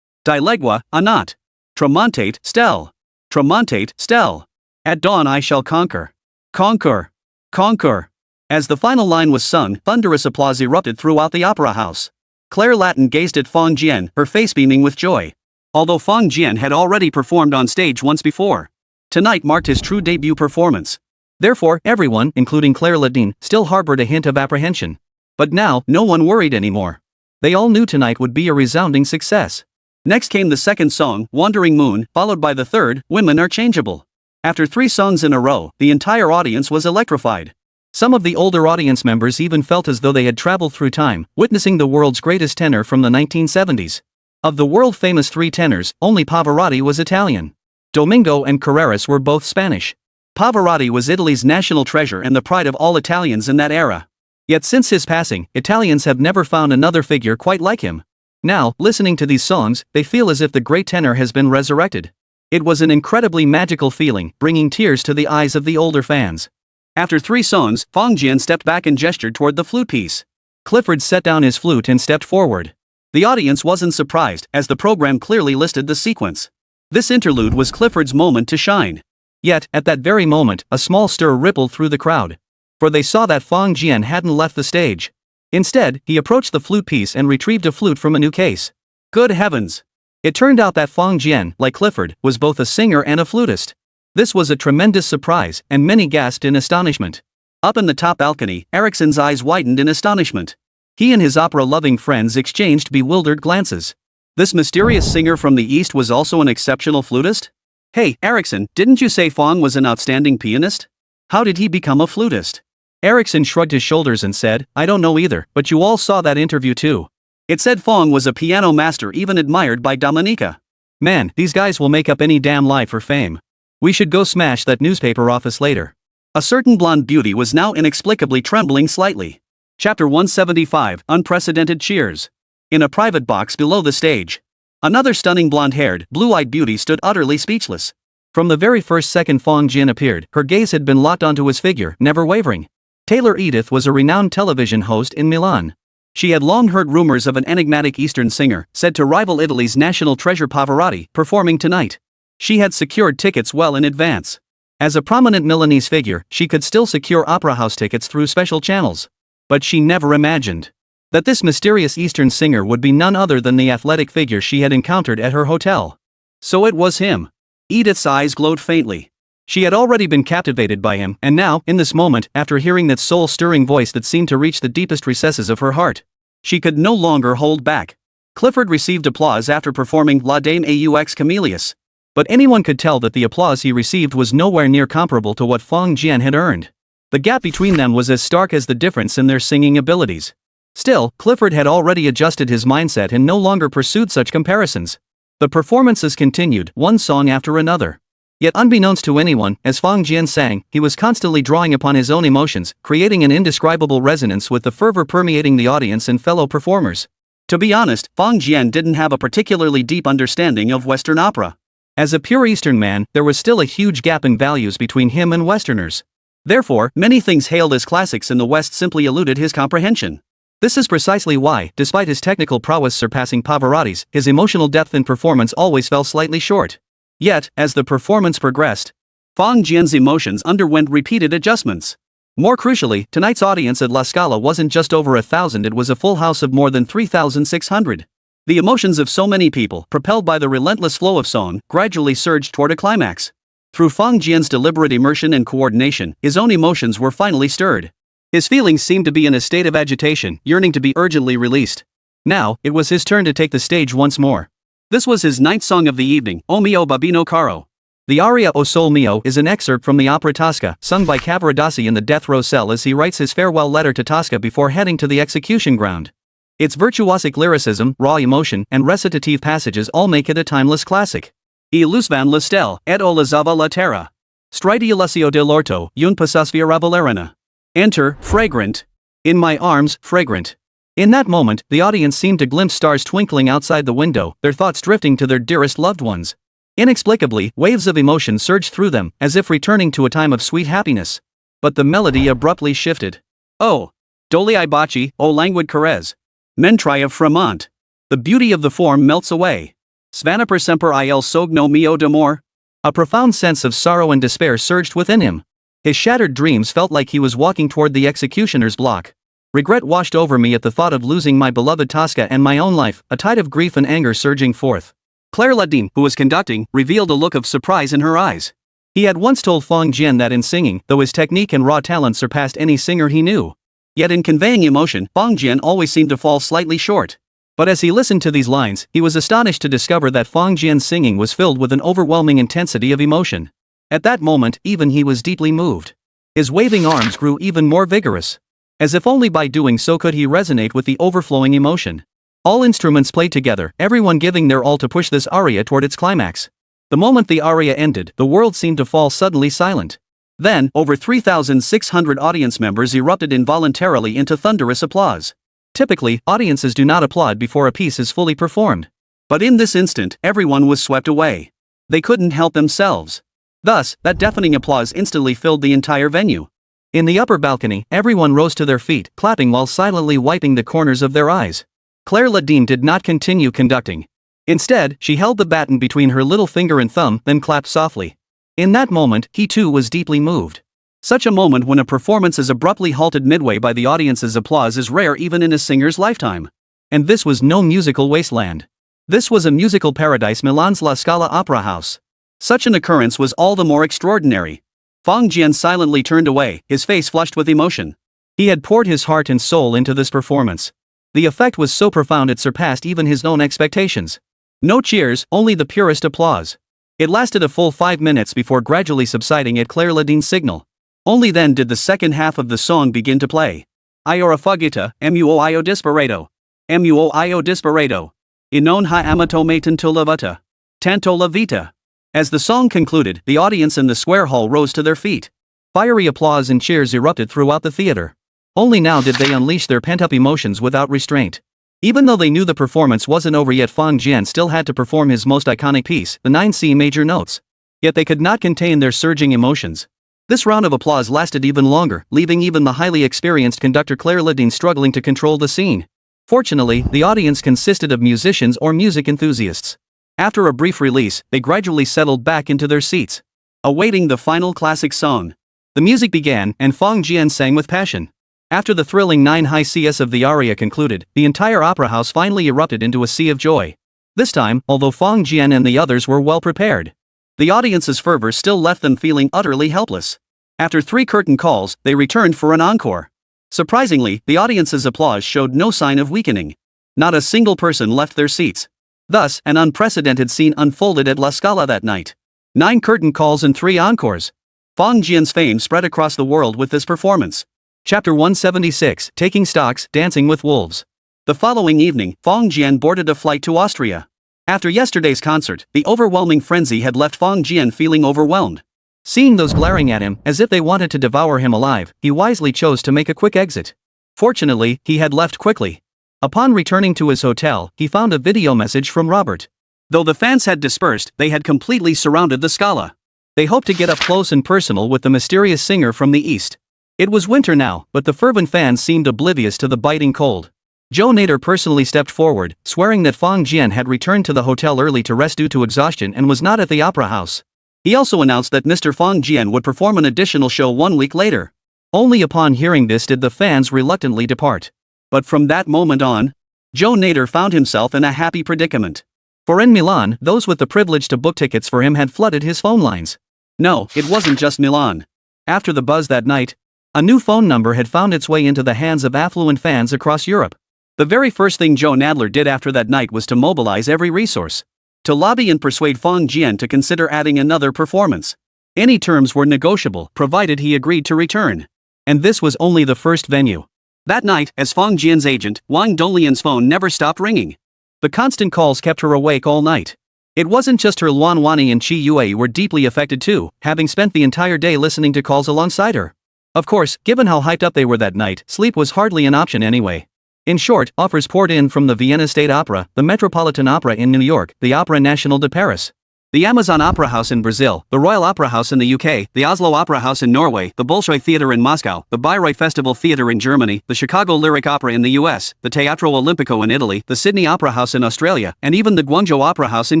Dilegua, anat. Tramontate, stel. Tramontate, stel. At dawn I shall conquer. Conquer. Conquer. As the final line was sung, thunderous applause erupted throughout the opera house. Claire Latin gazed at Fang Jian, her face beaming with joy. Although Fang Jian had already performed on stage once before, tonight marked his true debut performance. Therefore, everyone, including Claire Ladine, still harbored a hint of apprehension. But now, no one worried anymore. They all knew tonight would be a resounding success. Next came the second song, Wandering Moon, followed by the third, Women Are Changeable. After 3 songs in a row, the entire audience was electrified. Some of the older audience members even felt as though they had traveled through time, witnessing the world's greatest tenor from the 1970s. Of the world-famous 3 tenors, only Pavarotti was Italian. Domingo and Carreras were both Spanish. Pavarotti was Italy's national treasure and the pride of all Italians in that era. Yet since his passing, Italians have never found another figure quite like him. Now, listening to these songs, they feel as if the great tenor has been resurrected. It was an incredibly magical feeling, bringing tears to the eyes of the older fans. After 3 songs, Fang Jian stepped back and gestured toward the flute piece. Clifford set down his flute and stepped forward. The audience wasn't surprised, as the program clearly listed the sequence. This interlude was Clifford's moment to shine. Yet, at that very moment, a small stir rippled through the crowd. For they saw that Fang Jian hadn't left the stage. Instead, he approached the flute piece and retrieved a flute from a new case. Good heavens! It turned out that Fang Jian, like Clifford, was both a singer and a flutist. This was a tremendous surprise, and many gasped in astonishment. Up in the top balcony, Ericsson's eyes widened in astonishment. He and his opera-loving friends exchanged bewildered glances. This mysterious singer from the East was also an exceptional flutist? Hey, Ericsson, didn't you say Fang was an outstanding pianist? How did he become a flutist? Ericsson shrugged his shoulders and said, I don't know either, but you all saw that interview too. It said Fang was a piano master even admired by Dominica. Man, these guys will make up any damn lie for fame. We should go smash that newspaper office later. A certain blonde beauty was now inexplicably trembling slightly. Chapter 175, Unprecedented Cheers. In a private box below the stage, another stunning blonde-haired, blue-eyed beauty stood utterly speechless. From the very first second Fong Jian appeared, her gaze had been locked onto his figure, never wavering. Taylor Edith was a renowned television host in Milan. She had long heard rumors of an enigmatic Eastern singer, said to rival Italy's national treasure Pavarotti, performing tonight. She had secured tickets well in advance. As a prominent Milanese figure, she could still secure opera house tickets through special channels. But she never imagined that this mysterious Eastern singer would be none other than the athletic figure she had encountered at her hotel. So it was him. Edith's eyes glowed faintly. She had already been captivated by him, and now, in this moment, after hearing that soul-stirring voice that seemed to reach the deepest recesses of her heart, she could no longer hold back. Clifford received applause after performing La Dame aux Camélias. But anyone could tell that the applause he received was nowhere near comparable to what Fong Jian had earned. The gap between them was as stark as the difference in their singing abilities. Still, Clifford had already adjusted his mindset and no longer pursued such comparisons. The performances continued, one song after another. Yet unbeknownst to anyone, as Fong Jian sang, he was constantly drawing upon his own emotions, creating an indescribable resonance with the fervor permeating the audience and fellow performers. To be honest, Fong Jian didn't have a particularly deep understanding of Western opera. As a pure Eastern man, there was still a huge gap in values between him and Westerners. Therefore, many things hailed as classics in the West simply eluded his comprehension. This is precisely why, despite his technical prowess surpassing Pavarotti's, his emotional depth in performance always fell slightly short. Yet, as the performance progressed, Fong Jian's emotions underwent repeated adjustments. More crucially, tonight's audience at La Scala wasn't just over 1,000, it was a full house of more than 3,600. The emotions of so many people, propelled by the relentless flow of song, gradually surged toward a climax. Through Fong Jian's deliberate immersion and coordination, his own emotions were finally stirred. His feelings seemed to be in a state of agitation, yearning to be urgently released. Now, it was his turn to take the stage once more. This was his ninth song of the evening, O mio Babino Caro. The aria O Sol Mio is an excerpt from the opera Tosca, sung by Cavaradossi in the death row cell as he writes his farewell letter to Tosca before heading to the execution ground. Its virtuosic lyricism, raw emotion, and recitative passages all make it a timeless classic. E luz van la stelle, et o la zava la terra. Stridi Alessio dell'orto, un passasvia ravolerina. Enter, fragrant. In my arms, fragrant. In that moment, the audience seemed to glimpse stars twinkling outside the window, their thoughts drifting to their dearest loved ones. Inexplicably, waves of emotion surged through them, as if returning to a time of sweet happiness. But the melody abruptly shifted. Oh! Doli I baci, o languid carez. Mentri of Fremont. The beauty of the form melts away. Svana per semper il sogno mio d'amor. A profound sense of sorrow and despair surged within him. His shattered dreams felt like he was walking toward the executioner's block. Regret washed over me at the thought of losing my beloved Tosca and my own life, a tide of grief and anger surging forth. Claire Ladine, who was conducting, revealed a look of surprise in her eyes. He had once told Fong Jian that in singing, though his technique and raw talent surpassed any singer he knew, yet in conveying emotion, Fong Jian always seemed to fall slightly short. But as he listened to these lines, he was astonished to discover that Fong Jian's singing was filled with an overwhelming intensity of emotion. At that moment, even he was deeply moved. His waving arms grew even more vigorous. As if only by doing so could he resonate with the overflowing emotion. All instruments played together, everyone giving their all to push this aria toward its climax. The moment the aria ended, the world seemed to fall suddenly silent. Then, over 3,600 audience members erupted involuntarily into thunderous applause. Typically, audiences do not applaud before a piece is fully performed. But in this instant, everyone was swept away. They couldn't help themselves. Thus, that deafening applause instantly filled the entire venue. In the upper balcony, everyone rose to their feet, clapping while silently wiping the corners of their eyes. Claire Ladine did not continue conducting. Instead, she held the baton between her little finger and thumb, then clapped softly. In that moment, he too was deeply moved. Such a moment when a performance is abruptly halted midway by the audience's applause is rare even in a singer's lifetime. And this was no musical wasteland. This was a musical paradise, Milan's La Scala Opera House. Such an occurrence was all the more extraordinary. Fong Jian silently turned away, his face flushed with emotion. He had poured his heart and soul into this performance. The effect was so profound it surpassed even his own expectations. No cheers, only the purest applause. It lasted a full 5 minutes before gradually subsiding at Claire Ladine's signal. Only then did the second half of the song begin to play. Iora fugita, muo disparado. Muo disparado. Inon ha amato me tanto la vita. Tanto la vita. As the song concluded, the audience in the square hall rose to their feet. Fiery applause and cheers erupted throughout the theater. Only now did they unleash their pent-up emotions without restraint. Even though they knew the performance wasn't over yet, Fang Jian still had to perform his most iconic piece, the 9 C major notes. Yet they could not contain their surging emotions. This round of applause lasted even longer, leaving even the highly experienced conductor Claire Ledeen struggling to control the scene. Fortunately, the audience consisted of musicians or music enthusiasts. After a brief release, they gradually settled back into their seats, awaiting the final classic song. The music began, and Fang Jian sang with passion. After the thrilling 9 high Cs of the aria concluded, the entire opera house finally erupted into a sea of joy. This time, although Fang Jian and the others were well prepared, the audience's fervor still left them feeling utterly helpless. After 3 curtain calls, they returned for an encore. Surprisingly, the audience's applause showed no sign of weakening. Not a single person left their seats. Thus, an unprecedented scene unfolded at La Scala that night. 9 curtain calls and 3 encores. Fang Jian's fame spread across the world with this performance. Chapter 176, Taking Stocks, Dancing with Wolves. The following evening, Fang Jian boarded a flight to Austria. After yesterday's concert, the overwhelming frenzy had left Fang Jian feeling overwhelmed. Seeing those glaring at him, as if they wanted to devour him alive, he wisely chose to make a quick exit. Fortunately, he had left quickly. Upon returning to his hotel, he found a video message from Robert. Though the fans had dispersed, they had completely surrounded the Scala. They hoped to get up close and personal with the mysterious singer from the East. It was winter now, but the fervent fans seemed oblivious to the biting cold. Joe Nader personally stepped forward, swearing that Fang Jian had returned to the hotel early to rest due to exhaustion and was not at the opera house. He also announced that Mr. Fang Jian would perform an additional show 1 week later. Only upon hearing this did the fans reluctantly depart. But from that moment on, Joe Nader found himself in a happy predicament. For in Milan, those with the privilege to book tickets for him had flooded his phone lines. No, it wasn't just Milan. After the buzz that night, a new phone number had found its way into the hands of affluent fans across Europe. The very first thing Joe Nadler did after that night was to mobilize every resource to lobby and persuade Fang Jian to consider adding another performance. Any terms were negotiable, provided he agreed to return. And this was only the first venue. That night, as Fang Jian's agent, Wang Donglian's phone never stopped ringing. The constant calls kept her awake all night. It wasn't just her. Luan Wani and Qi Yue were deeply affected too, having spent the entire day listening to calls alongside her. Of course, given how hyped up they were that night, sleep was hardly an option anyway. In short, offers poured in from the Vienna State Opera, the Metropolitan Opera in New York, the Opera Nationale de Paris, the Amazon Opera House in Brazil, the Royal Opera House in the UK, the Oslo Opera House in Norway, the Bolshoi Theatre in Moscow, the Bayreuth Festival Theatre in Germany, the Chicago Lyric Opera in the US, the Teatro Olimpico in Italy, the Sydney Opera House in Australia, and even the Guangzhou Opera House in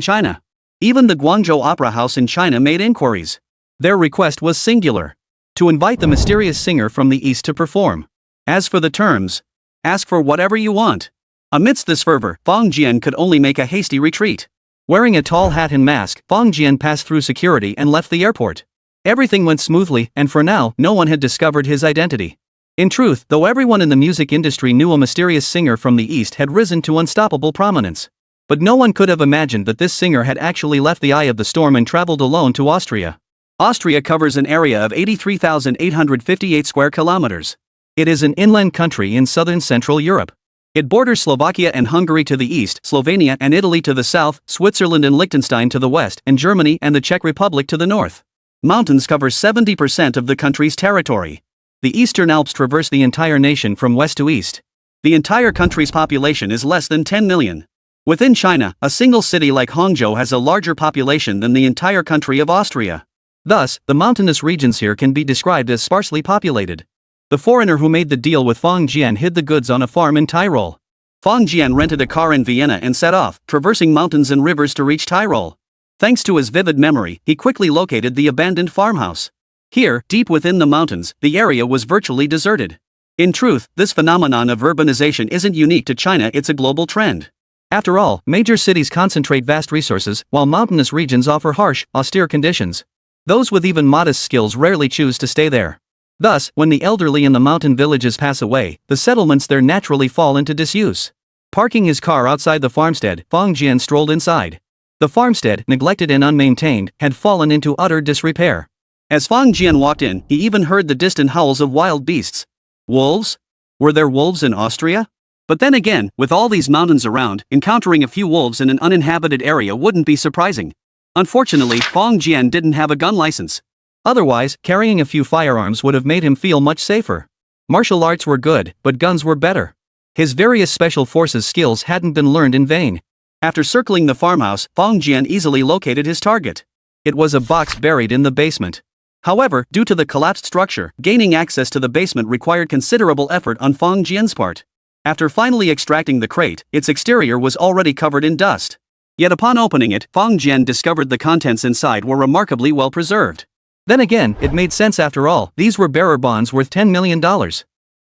China. Even the Guangzhou Opera House in China made inquiries. Their request was singular: to invite the mysterious singer from the East to perform. As for the terms, ask for whatever you want. Amidst this fervor, Fang Jian could only make a hasty retreat. Wearing a tall hat and mask, Fang Jian passed through security and left the airport. Everything went smoothly, and for now, no one had discovered his identity. In truth, though everyone in the music industry knew a mysterious singer from the East had risen to unstoppable prominence, but no one could have imagined that this singer had actually left the eye of the storm and traveled alone to Austria. Austria covers an area of 83,858 square kilometers. It is an inland country in southern Central Europe. It borders Slovakia and Hungary to the east, Slovenia and Italy to the south, Switzerland and Liechtenstein to the west, and Germany and the Czech Republic to the north. Mountains cover 70% of the country's territory. The Eastern Alps traverse the entire nation from west to east. The entire country's population is less than 10 million. Within China, a single city like Hangzhou has a larger population than the entire country of Austria. Thus, the mountainous regions here can be described as sparsely populated. The foreigner who made the deal with Fang Jian hid the goods on a farm in Tyrol. Fang Jian rented a car in Vienna and set off, traversing mountains and rivers to reach Tyrol. Thanks to his vivid memory, he quickly located the abandoned farmhouse. Here, deep within the mountains, the area was virtually deserted. In truth, this phenomenon of urbanization isn't unique to China, it's a global trend. After all, major cities concentrate vast resources, while mountainous regions offer harsh, austere conditions. Those with even modest skills rarely choose to stay there. Thus, when the elderly in the mountain villages pass away, the settlements there naturally fall into disuse. Parking his car outside the farmstead, Fang Jian strolled inside. The farmstead, neglected and unmaintained, had fallen into utter disrepair. As Fang Jian walked in, he even heard the distant howls of wild beasts. Wolves? Were there wolves in Austria? But then again, with all these mountains around, encountering a few wolves in an uninhabited area wouldn't be surprising. Unfortunately, Fang Jian didn't have a gun license. Otherwise, carrying a few firearms would have made him feel much safer. Martial arts were good, but guns were better. His various special forces skills hadn't been learned in vain. After circling the farmhouse, Fong Jian easily located his target. It was a box buried in the basement. However, due to the collapsed structure, gaining access to the basement required considerable effort on Fong Jian's part. After finally extracting the crate, its exterior was already covered in dust. Yet upon opening it, Fong Jian discovered the contents inside were remarkably well preserved. Then again, it made sense after all, these were bearer bonds worth $10 million.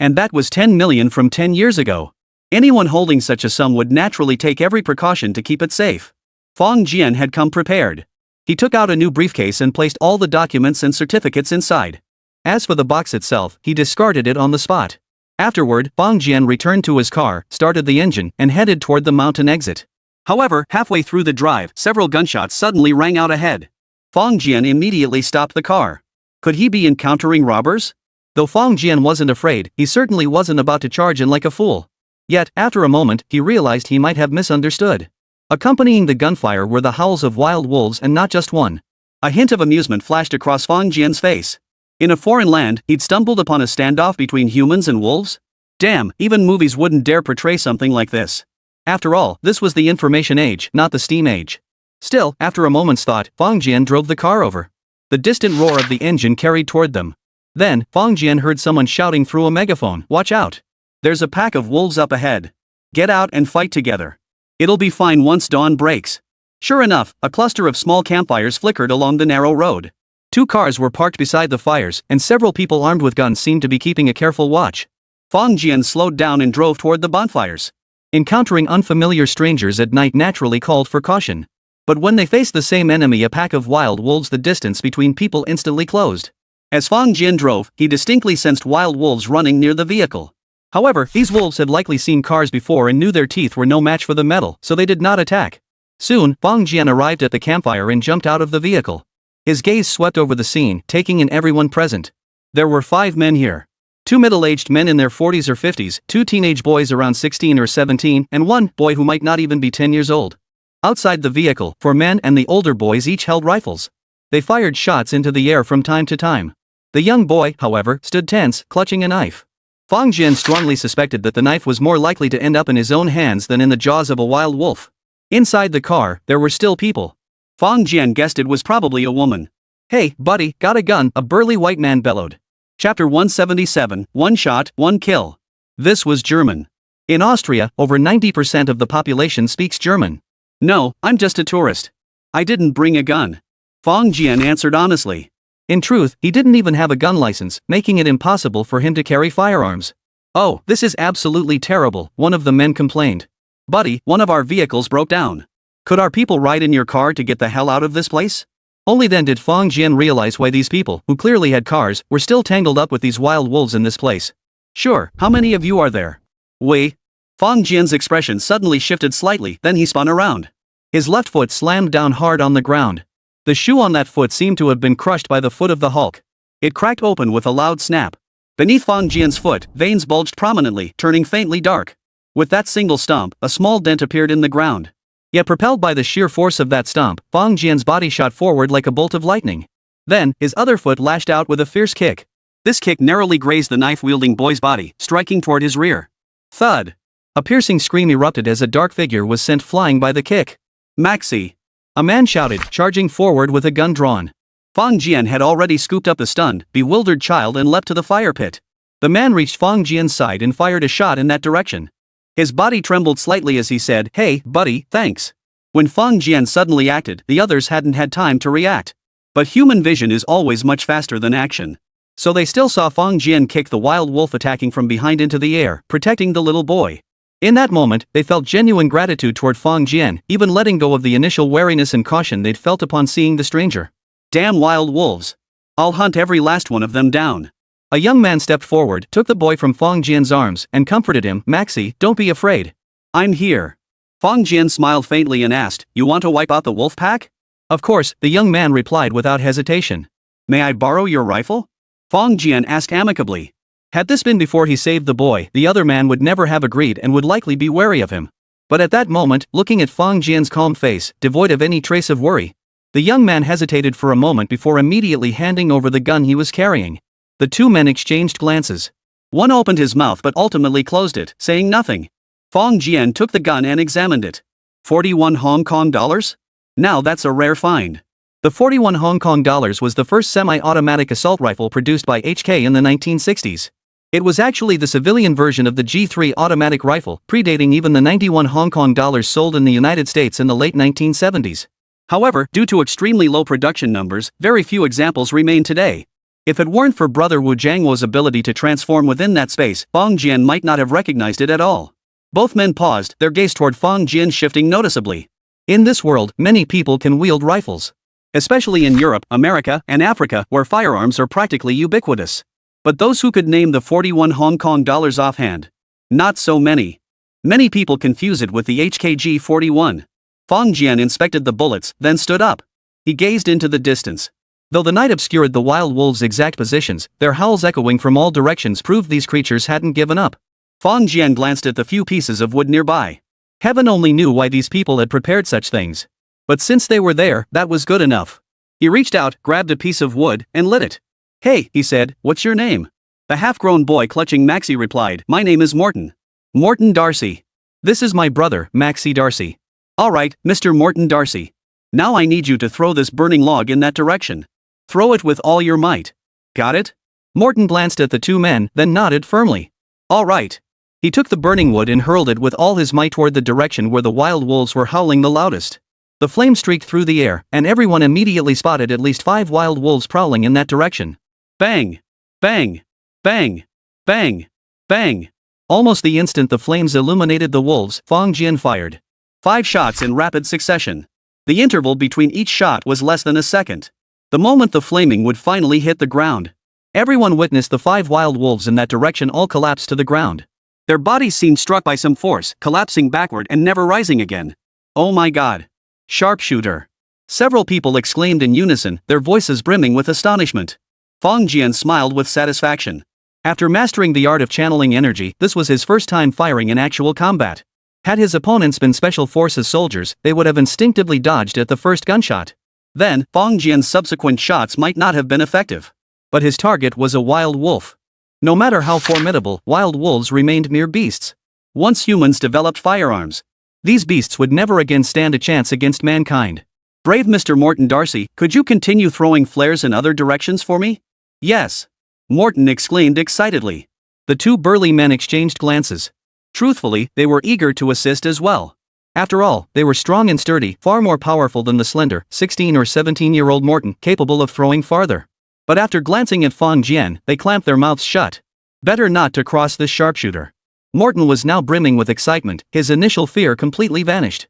And that was 10 million from 10 years ago. Anyone holding such a sum would naturally take every precaution to keep it safe. Fong Jian had come prepared. He took out a new briefcase and placed all the documents and certificates inside. As for the box itself, he discarded it on the spot. Afterward, Fong Jian returned to his car, started the engine, and headed toward the mountain exit. However, halfway through the drive, several gunshots suddenly rang out ahead. Fong Jian immediately stopped the car. Could he be encountering robbers? Though Fong Jian wasn't afraid, he certainly wasn't about to charge in like a fool. Yet, after a moment, he realized he might have misunderstood. Accompanying the gunfire were the howls of wild wolves, and not just one. A hint of amusement flashed across Fong Jian's face. In a foreign land, he'd stumbled upon a standoff between humans and wolves? Damn, even movies wouldn't dare portray something like this. After all, this was the information age, not the steam age. Still, after a moment's thought, Fong Jian drove the car over. The distant roar of the engine carried toward them. Then, Fong Jian heard someone shouting through a megaphone, "Watch out! There's a pack of wolves up ahead. Get out and fight together. It'll be fine once dawn breaks." Sure enough, a cluster of small campfires flickered along the narrow road. 2 cars were parked beside the fires, and several people armed with guns seemed to be keeping a careful watch. Fong Jian slowed down and drove toward the bonfires. Encountering unfamiliar strangers at night naturally called for caution. But when they faced the same enemy, a pack of wild wolves, the distance between people instantly closed. As Fong Jian drove, he distinctly sensed wild wolves running near the vehicle. However, these wolves had likely seen cars before and knew their teeth were no match for the metal, so they did not attack. Soon, Fong Jian arrived at the campfire and jumped out of the vehicle. His gaze swept over the scene, taking in everyone present. There were 5 men here. 2 middle-aged men in their 40s or 50s, 2 teenage boys around 16 or 17, and 1 boy who might not even be 10 years old. Outside the vehicle, 4 men and the older boys each held rifles. They fired shots into the air from time to time. The young boy, however, stood tense, clutching a knife. Fong Jian strongly suspected that the knife was more likely to end up in his own hands than in the jaws of a wild wolf. Inside the car, there were still people. Fong Jian guessed it was probably a woman. "Hey, buddy, got a gun?" a burly white man bellowed. Chapter 177, 1 shot, 1 kill. This was German. In Austria, over 90% of the population speaks German. "No, I'm just a tourist. I didn't bring a gun," Fong Jian answered honestly. In truth, he didn't even have a gun license, making it impossible for him to carry firearms. "Oh, this is absolutely terrible," one of the men complained. "Buddy, one of our vehicles broke down. Could our people ride in your car to get the hell out of this place?" Only then did Fong Jian realize why these people, who clearly had cars, were still tangled up with these wild wolves in this place. "Sure, how many of you are there?" "We." Fong Jian's expression suddenly shifted slightly, then he spun around. His left foot slammed down hard on the ground. The shoe on that foot seemed to have been crushed by the foot of the Hulk. It cracked open with a loud snap. Beneath Fong Jian's foot, veins bulged prominently, turning faintly dark. With that single stomp, a small dent appeared in the ground. Yet propelled by the sheer force of that stomp, Fong Jian's body shot forward like a bolt of lightning. Then, his other foot lashed out with a fierce kick. This kick narrowly grazed the knife-wielding boy's body, striking toward his rear. Thud! A piercing scream erupted as a dark figure was sent flying by the kick. "Maxi!" a man shouted, charging forward with a gun drawn. Fong Jian had already scooped up the stunned, bewildered child and leapt to the fire pit. The man reached Fong Jian's side and fired a shot in that direction. His body trembled slightly as he said, "Hey, buddy, thanks." When Fong Jian suddenly acted, the others hadn't had time to react. But human vision is always much faster than action. So they still saw Fong Jian kick the wild wolf attacking from behind into the air, protecting the little boy. In that moment, they felt genuine gratitude toward Fong Jian, even letting go of the initial wariness and caution they'd felt upon seeing the stranger. "Damn wild wolves. I'll hunt every last one of them down." A young man stepped forward, took the boy from Fong Jian's arms, and comforted him. "Maxi, don't be afraid. I'm here." Fong Jian smiled faintly and asked, "You want to wipe out the wolf pack?" Of course, the young man replied without hesitation. "May I borrow your rifle?" Fong Jian asked amicably. Had this been before he saved the boy, the other man would never have agreed and would likely be wary of him. But at that moment, looking at Fong Jian's calm face, devoid of any trace of worry, the young man hesitated for a moment before immediately handing over the gun he was carrying. The 2 men exchanged glances. One opened his mouth but ultimately closed it, saying nothing. Fong Jian took the gun and examined it. 41 Hong Kong dollars? Now that's a rare find. The 41 Hong Kong dollars was the first semi-automatic assault rifle produced by HK in the 1960s. It was actually the civilian version of the G3 automatic rifle, predating even the 91 Hong Kong dollars sold in the United States in the late 1970s. However, due to extremely low production numbers, very few examples remain today. If it weren't for Brother Wu Jiangwo's ability to transform within that space, Fong Jian might not have recognized it at all. Both men paused, their gaze toward Fong Jian shifting noticeably. In this world, many people can wield rifles. Especially in Europe, America, and Africa, where firearms are practically ubiquitous. But those who could name the 41 Hong Kong dollars offhand? Not so many. Many people confuse it with the HKG-41. Fong Jian inspected the bullets, then stood up. He gazed into the distance. Though the night obscured the wild wolves' exact positions, their howls echoing from all directions proved these creatures hadn't given up. Fong Jian glanced at the few pieces of wood nearby. Heaven only knew why these people had prepared such things. But since they were there, that was good enough. He reached out, grabbed a piece of wood, and lit it. "Hey," he said, "what's your name?" The half-grown boy clutching Maxie replied, "My name is Morton. Morton Darcy. This is my brother, Maxie Darcy." "All right, Mr. Morton Darcy. Now I need you to throw this burning log in that direction. Throw it with all your might. Got it?" Morton glanced at the two men, then nodded firmly. "All right." He took the burning wood and hurled it with all his might toward the direction where the wild wolves were howling the loudest. The flame streaked through the air, and everyone immediately spotted at least 5 wild wolves prowling in that direction. Bang! Bang! Bang! Bang! Bang! Almost the instant the flames illuminated the wolves, Fong Jian fired 5 shots in rapid succession. The interval between each shot was less than a second. The moment the flaming would finally hit the ground, everyone witnessed the 5 wild wolves in that direction all collapse to the ground. Their bodies seemed struck by some force, collapsing backward and never rising again. "Oh my God! Sharpshooter!" Several people exclaimed in unison, their voices brimming with astonishment. Fong Jian smiled with satisfaction. After mastering the art of channeling energy, this was his first time firing in actual combat. Had his opponents been Special Forces soldiers, they would have instinctively dodged at the first gunshot. Then, Fong Jian's subsequent shots might not have been effective. But his target was a wild wolf. No matter how formidable, wild wolves remained mere beasts. Once humans developed firearms, these beasts would never again stand a chance against mankind. "Brave Mr. Morton Darcy, could you continue throwing flares in other directions for me?" "Yes," Morton exclaimed excitedly. The two burly men exchanged glances. Truthfully, they were eager to assist as well. After all, they were strong and sturdy, far more powerful than the slender, 16 or 17-year-old Morton, capable of throwing farther. But after glancing at Fong Jian, they clamped their mouths shut. Better not to cross this sharpshooter. Morton was now brimming with excitement, his initial fear completely vanished.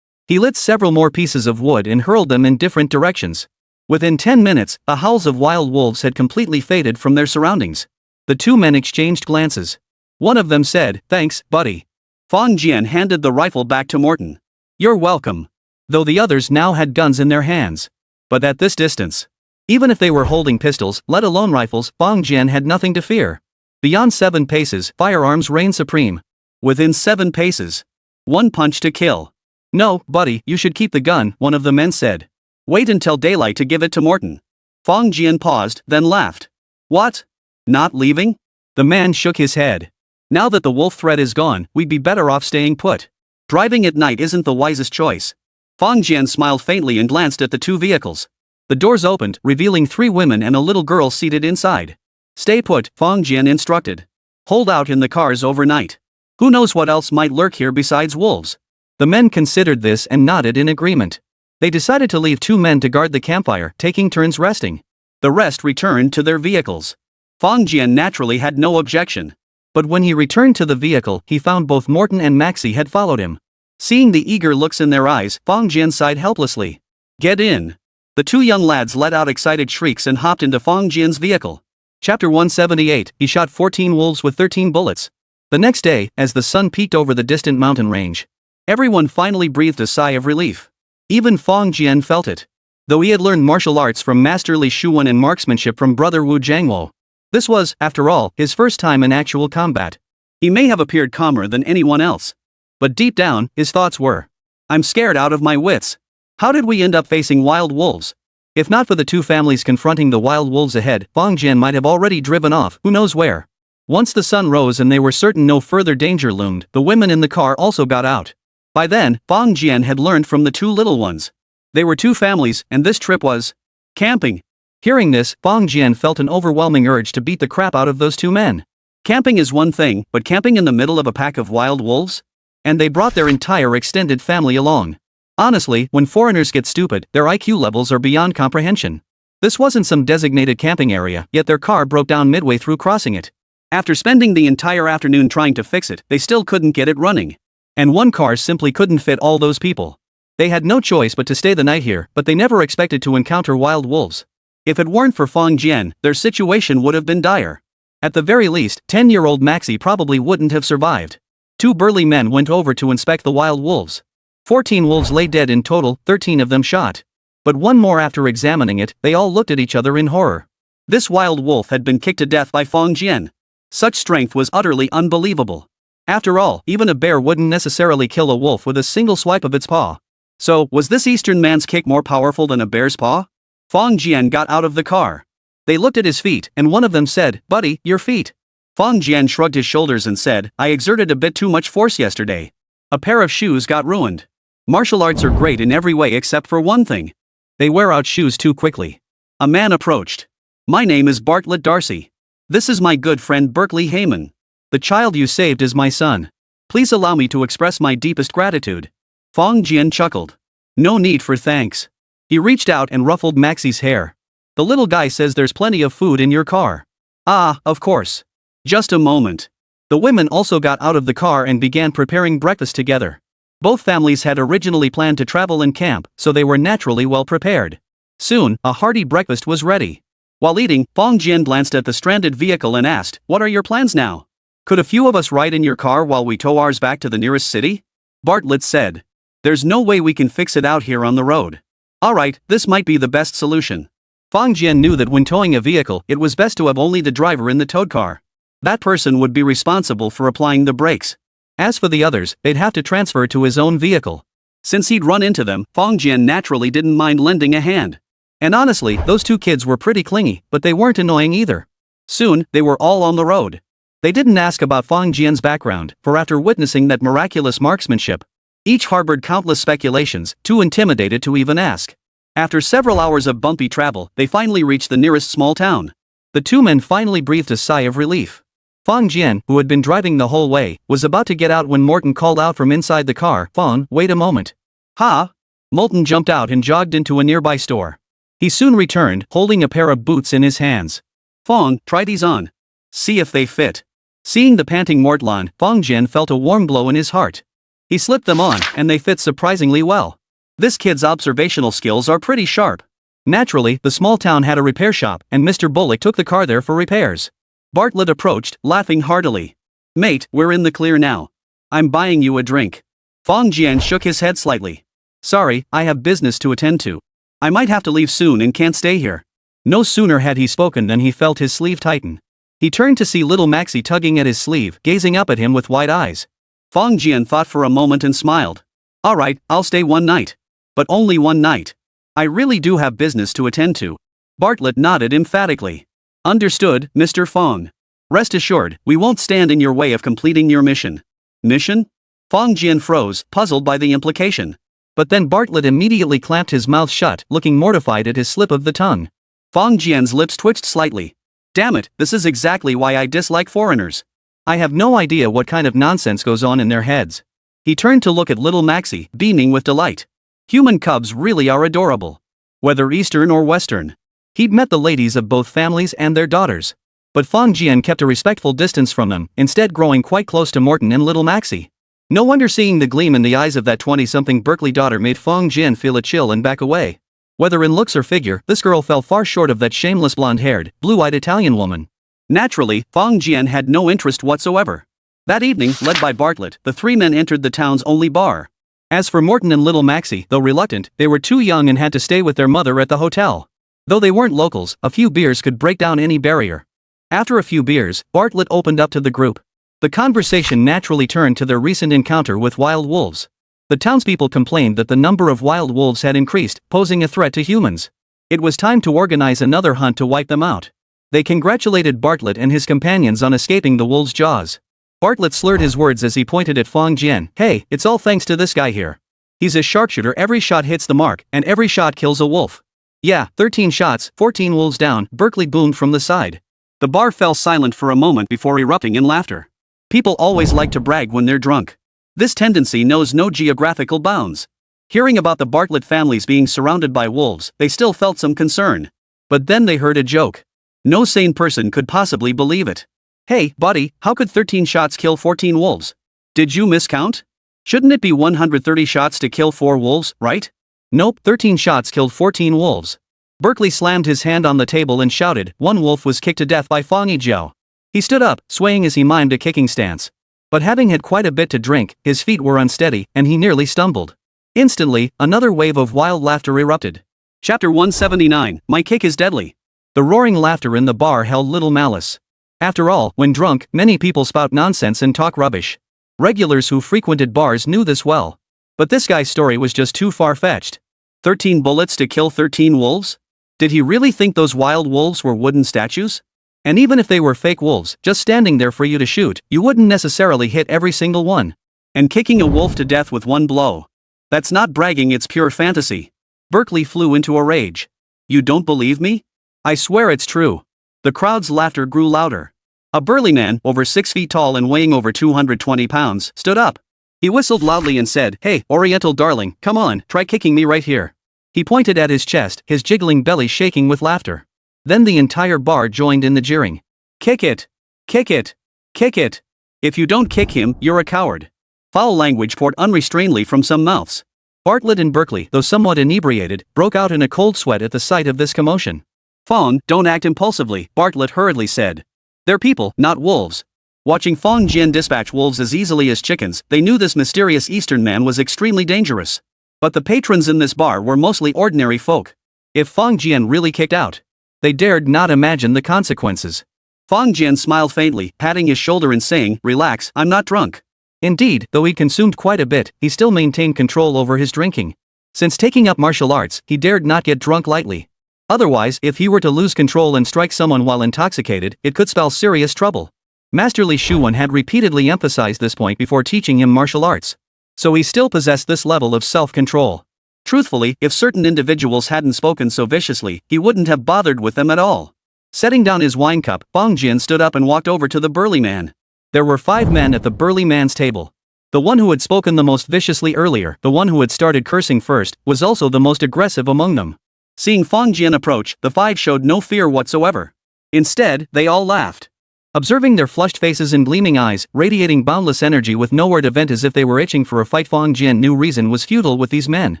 He lit several more pieces of wood and hurled them in different directions. Within 10 minutes, the howls of wild wolves had completely faded from their surroundings. The two men exchanged glances. One of them said, "Thanks, buddy." Fong Jian handed the rifle back to Morton. "You're welcome." Though the others now had guns in their hands. But at this distance, even if they were holding pistols, let alone rifles, Fong Jian had nothing to fear. Beyond 7 paces, firearms reigned supreme. Within 7 paces, 1 punch to kill. "No, buddy, you should keep the gun," one of the men said. "Wait until daylight to give it to Morton." Fong Jian paused, then laughed. "What? Not leaving?" The man shook his head. "Now that the wolf threat is gone, we'd be better off staying put. Driving at night isn't the wisest choice." Fong Jian smiled faintly and glanced at the 2 vehicles. The doors opened, revealing 3 women and a little girl seated inside. "Stay put," Fong Jian instructed. "Hold out in the cars overnight. Who knows what else might lurk here besides wolves?" The men considered this and nodded in agreement. They decided to leave 2 men to guard the campfire, taking turns resting. The rest returned to their vehicles. Fong Jian naturally had no objection. But when he returned to the vehicle, he found both Morton and Maxie had followed him. Seeing the eager looks in their eyes, Fong Jian sighed helplessly. "Get in." The 2 young lads let out excited shrieks and hopped into Fong Jian's vehicle. Chapter 178, he shot 14 wolves with 13 bullets. The next day, as the sun peeked over the distant mountain range, everyone finally breathed a sigh of relief. Even Fong Jian felt it. Though he had learned martial arts from Master Li Shuwen and marksmanship from Brother Wu Jiangwo, this was, after all, his first time in actual combat. He may have appeared calmer than anyone else. But deep down, his thoughts were, "I'm scared out of my wits. How did we end up facing wild wolves?" If not for the 2 families confronting the wild wolves ahead, Fong Jian might have already driven off, who knows where. Once the sun rose and they were certain no further danger loomed, the women in the car also got out. By then, Fang Jian had learned from the two little ones. They were two families, and this trip was camping. Hearing this, Fang Jian felt an overwhelming urge to beat the crap out of those two men. Camping is one thing, but camping in the middle of a pack of wild wolves? And they brought their entire extended family along. Honestly, when foreigners get stupid, their IQ levels are beyond comprehension. This wasn't some designated camping area, yet their car broke down midway through crossing it. After spending the entire afternoon trying to fix it, they still couldn't get it running. And one car simply couldn't fit all those people. They had no choice but to stay the night here, but they never expected to encounter wild wolves. If it weren't for Fang Jian, their situation would have been dire. At the very least, 10-year-old Maxi probably wouldn't have survived. Two burly men went over to inspect the wild wolves. 14 wolves lay dead in total, 13 of them shot. But one more. After examining it, they all looked at each other in horror. This wild wolf had been kicked to death by Fang Jian. Such strength was utterly unbelievable. After all, even a bear wouldn't necessarily kill a wolf with a single swipe of its paw. So, was this Eastern man's kick more powerful than a bear's paw? Fang Jian got out of the car. They looked at his feet, and one of them said, "Buddy, your feet." Fang Jian shrugged his shoulders and said, "I exerted a bit too much force yesterday. A pair of shoes got ruined. Martial arts are great in every way except for one thing. They wear out shoes too quickly." A man approached. "My name is Bartlett Darcy. This is my good friend Berkeley Heyman. The child you saved is my son. Please allow me to express my deepest gratitude." Fang Jian chuckled. "No need for thanks." He reached out and ruffled Maxi's hair. "The little guy says there's plenty of food in your car." "Ah, of course. Just a moment." The women also got out of the car and began preparing breakfast together. Both families had originally planned to travel and camp, so they were naturally well prepared. Soon, a hearty breakfast was ready. While eating, Fang Jian glanced at the stranded vehicle and asked, "What are your plans now? Could a few of us ride in your car while we tow ours back to the nearest city?" Bartlett said. "There's no way we can fix it out here on the road." "Alright, this might be the best solution." Fang Jian knew that when towing a vehicle, it was best to have only the driver in the towed car. That person would be responsible for applying the brakes. As for the others, they'd have to transfer to his own vehicle. Since he'd run into them, Fang Jian naturally didn't mind lending a hand. And honestly, those two kids were pretty clingy, but they weren't annoying either. Soon, they were all on the road. They didn't ask about Fang Jian's background, for after witnessing that miraculous marksmanship, each harbored countless speculations, too intimidated to even ask. After several hours of bumpy travel, they finally reached the nearest small town. The two men finally breathed a sigh of relief. Fang Jian, who had been driving the whole way, was about to get out when Morton called out from inside the car, "Fang, wait a moment." "Ha!" Morton jumped out and jogged into a nearby store. He soon returned, holding a pair of boots in his hands. "Fang, try these on. See if they fit." Seeing the panting Mortlan, Fang Jian felt a warm glow in his heart. He slipped them on, and they fit surprisingly well. This kid's observational skills are pretty sharp. Naturally, the small town had a repair shop, and Mr. Bullock took the car there for repairs. Bartlett approached, laughing heartily. "Mate, we're in the clear now. I'm buying you a drink." Fang Jian shook his head slightly. "Sorry, I have business to attend to. I might have to leave soon and can't stay here." No sooner had he spoken than he felt his sleeve tighten. He turned to see little Maxi tugging at his sleeve, gazing up at him with wide eyes. Fang Jian thought for a moment and smiled. "Alright, I'll stay one night. But only one night. I really do have business to attend to." Bartlett nodded emphatically. "Understood, Mr. Fang. Rest assured, we won't stand in your way of completing your mission." "Mission?" Fang Jian froze, puzzled by the implication. But then Bartlett immediately clamped his mouth shut, looking mortified at his slip of the tongue. Fang Jian's lips twitched slightly. "Damn it, this is exactly why I dislike foreigners. I have no idea what kind of nonsense goes on in their heads." He turned to look at little Maxi, beaming with delight. Human cubs really are adorable. Whether Eastern or Western. He'd met the ladies of both families and their daughters. But Fang Jian kept a respectful distance from them, instead growing quite close to Morton and little Maxi. No wonder seeing the gleam in the eyes of that 20-something Berkeley daughter made Fang Jian feel a chill and back away. Whether in looks or figure, this girl fell far short of that shameless blonde-haired, blue-eyed Italian woman. Naturally, Fang Jian had no interest whatsoever. That evening, led by Bartlett, the three men entered the town's only bar. As for Morton and little Maxi, though reluctant, they were too young and had to stay with their mother at the hotel. Though they weren't locals, a few beers could break down any barrier. After a few beers, Bartlett opened up to the group. The conversation naturally turned to their recent encounter with wild wolves. The townspeople complained that the number of wild wolves had increased, posing a threat to humans. It was time to organize another hunt to wipe them out. They congratulated Bartlett and his companions on escaping the wolves' jaws. Bartlett slurred his words as he pointed at Fong Jian. Hey, it's all thanks to this guy here. He's a sharpshooter, every shot hits the mark, and every shot kills a wolf. Yeah, 13 shots, 14 wolves down, Berkeley boomed from the side. The bar fell silent for a moment before erupting in laughter. People always like to brag when they're drunk. This tendency knows no geographical bounds. Hearing about the Bartlett families being surrounded by wolves, they still felt some concern. But then they heard a joke. No sane person could possibly believe it. Hey, buddy, how could 13 shots kill 14 wolves? Did you miscount? Shouldn't it be 130 shots to kill 4 wolves, right? Nope, 13 shots killed 14 wolves. Berkeley slammed his hand on the table and shouted, one wolf was kicked to death by Fong Yijiao. He stood up, swaying as he mimed a kicking stance. But having had quite a bit to drink, his feet were unsteady, and he nearly stumbled. Instantly, another wave of wild laughter erupted. Chapter 179, My Kick is Deadly. The roaring laughter in the bar held little malice. After all, when drunk, many people spout nonsense and talk rubbish. Regulars who frequented bars knew this well. But this guy's story was just too far-fetched. 13 bullets to kill 13 wolves? Did he really think those wild wolves were wooden statues? And even if they were fake wolves, just standing there for you to shoot, you wouldn't necessarily hit every single one. And kicking a wolf to death with one blow. That's not bragging, it's pure fantasy. Berkeley flew into a rage. You don't believe me? I swear it's true. The crowd's laughter grew louder. A burly man, over 6 feet tall and weighing over 220 pounds, stood up. He whistled loudly and said, Hey, Oriental darling, come on, try kicking me right here. He pointed at his chest, his jiggling belly shaking with laughter. Then the entire bar joined in the jeering. Kick it! Kick it! Kick it! If you don't kick him, you're a coward. Foul language poured unrestrainedly from some mouths. Bartlett and Berkeley, though somewhat inebriated, broke out in a cold sweat at the sight of this commotion. Fong, don't act impulsively, Bartlett hurriedly said. They're people, not wolves. Watching Fong Jian dispatch wolves as easily as chickens, they knew this mysterious Eastern man was extremely dangerous. But the patrons in this bar were mostly ordinary folk. If Fong Jian really kicked out, they dared not imagine the consequences. Fong Jian smiled faintly, patting his shoulder and saying, Relax, I'm not drunk. Indeed, though he consumed quite a bit, he still maintained control over his drinking. Since taking up martial arts, he dared not get drunk lightly. Otherwise, if he were to lose control and strike someone while intoxicated, it could spell serious trouble. Master Li Shuwen had repeatedly emphasized this point before teaching him martial arts. So he still possessed this level of self-control. Truthfully, if certain individuals hadn't spoken so viciously, he wouldn't have bothered with them at all. Setting down his wine cup, Fong Jian stood up and walked over to the burly man. There were 5 men at the burly man's table. The one who had spoken the most viciously earlier, the one who had started cursing first, was also the most aggressive among them. Seeing Fong Jian approach, the 5 showed no fear whatsoever. Instead, they all laughed. Observing their flushed faces and gleaming eyes, radiating boundless energy with nowhere to vent as if they were itching for a fight, Fong Jian knew reason was futile with these men.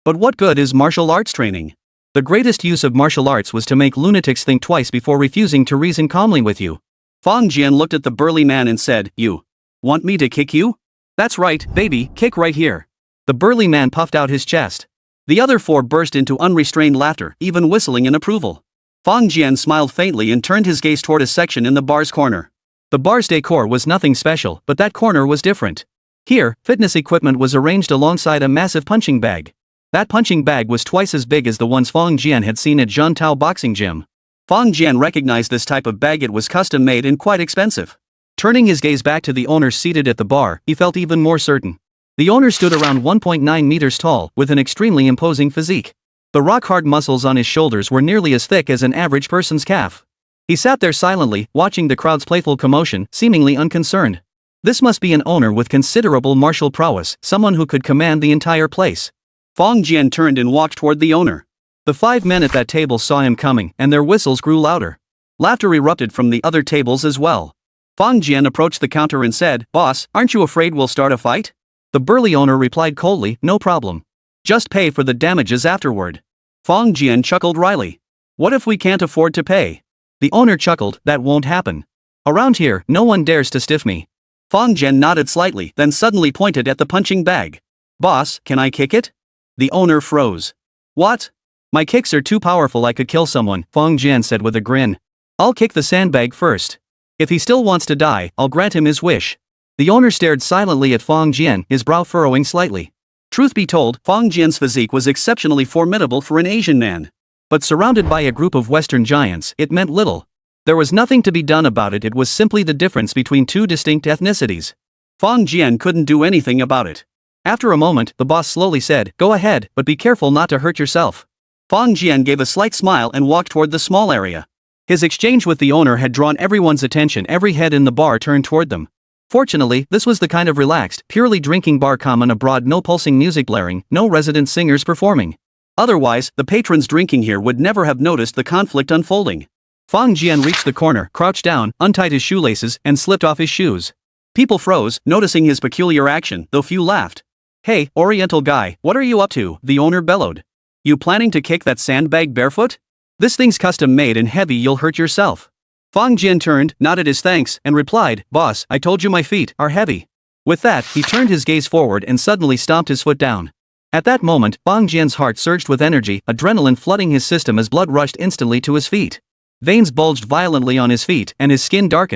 But what good is martial arts training? The greatest use of martial arts was to make lunatics think twice before refusing to reason calmly with you. Fong Jian looked at the burly man and said, You want me to kick you? That's right, baby, kick right here. The burly man puffed out his chest. The other 4 burst into unrestrained laughter, even whistling in approval. Fong Jian smiled faintly and turned his gaze toward a section in the bar's corner. The bar's decor was nothing special, but that corner was different. Here, fitness equipment was arranged alongside a massive punching bag. That punching bag was twice as big as the ones Fong Jian had seen at Zhantao Boxing Gym. Fong Jian recognized this type of bag. It was custom-made and quite expensive. Turning his gaze back to the owner seated at the bar, he felt even more certain. The owner stood around 1.9 meters tall, with an extremely imposing physique. The rock-hard muscles on his shoulders were nearly as thick as an average person's calf. He sat there silently, watching the crowd's playful commotion, seemingly unconcerned. This must be an owner with considerable martial prowess, someone who could command the entire place. Fong Jian turned and walked toward the owner. The 5 men at that table saw him coming, and their whistles grew louder. Laughter erupted from the other tables as well. Fong Jian approached the counter and said, Boss, aren't you afraid we'll start a fight? The burly owner replied coldly, No problem. Just pay for the damages afterward. Fong Jian chuckled wryly. What if we can't afford to pay? The owner chuckled, That won't happen. Around here, no one dares to stiff me. Fong Jian nodded slightly, then suddenly pointed at the punching bag. Boss, can I kick it? The owner froze. What? My kicks are too powerful, I could kill someone, Fong Jian said with a grin. I'll kick the sandbag first. If he still wants to die, I'll grant him his wish. The owner stared silently at Fong Jian, his brow furrowing slightly. Truth be told, Fong Jian's physique was exceptionally formidable for an Asian man. But surrounded by a group of Western giants, it meant little. There was nothing to be done about it, it was simply the difference between two distinct ethnicities. Fang Jian couldn't do anything about it. After a moment, the boss slowly said, "Go ahead, but be careful not to hurt yourself." Fang Jian gave a slight smile and walked toward the small area. His exchange with the owner had drawn everyone's attention, every head in the bar turned toward them. Fortunately, this was the kind of relaxed, purely drinking bar common abroad, no pulsing music blaring, no resident singers performing. Otherwise, the patrons drinking here would never have noticed the conflict unfolding. Fang Jian reached the corner, crouched down, untied his shoelaces, and slipped off his shoes. People froze, noticing his peculiar action, though few laughed. "Hey, Oriental guy, what are you up to?" the owner bellowed. "You planning to kick that sandbag barefoot? This thing's custom made and heavy, you'll hurt yourself." Fang Jian turned, nodded his thanks, and replied, "Boss, I told you my feet are heavy." With that, he turned his gaze forward and suddenly stomped his foot down. At that moment, Fang Jian's heart surged with energy, adrenaline flooding his system as blood rushed instantly to his feet. Veins bulged violently on his feet, and his skin darkened.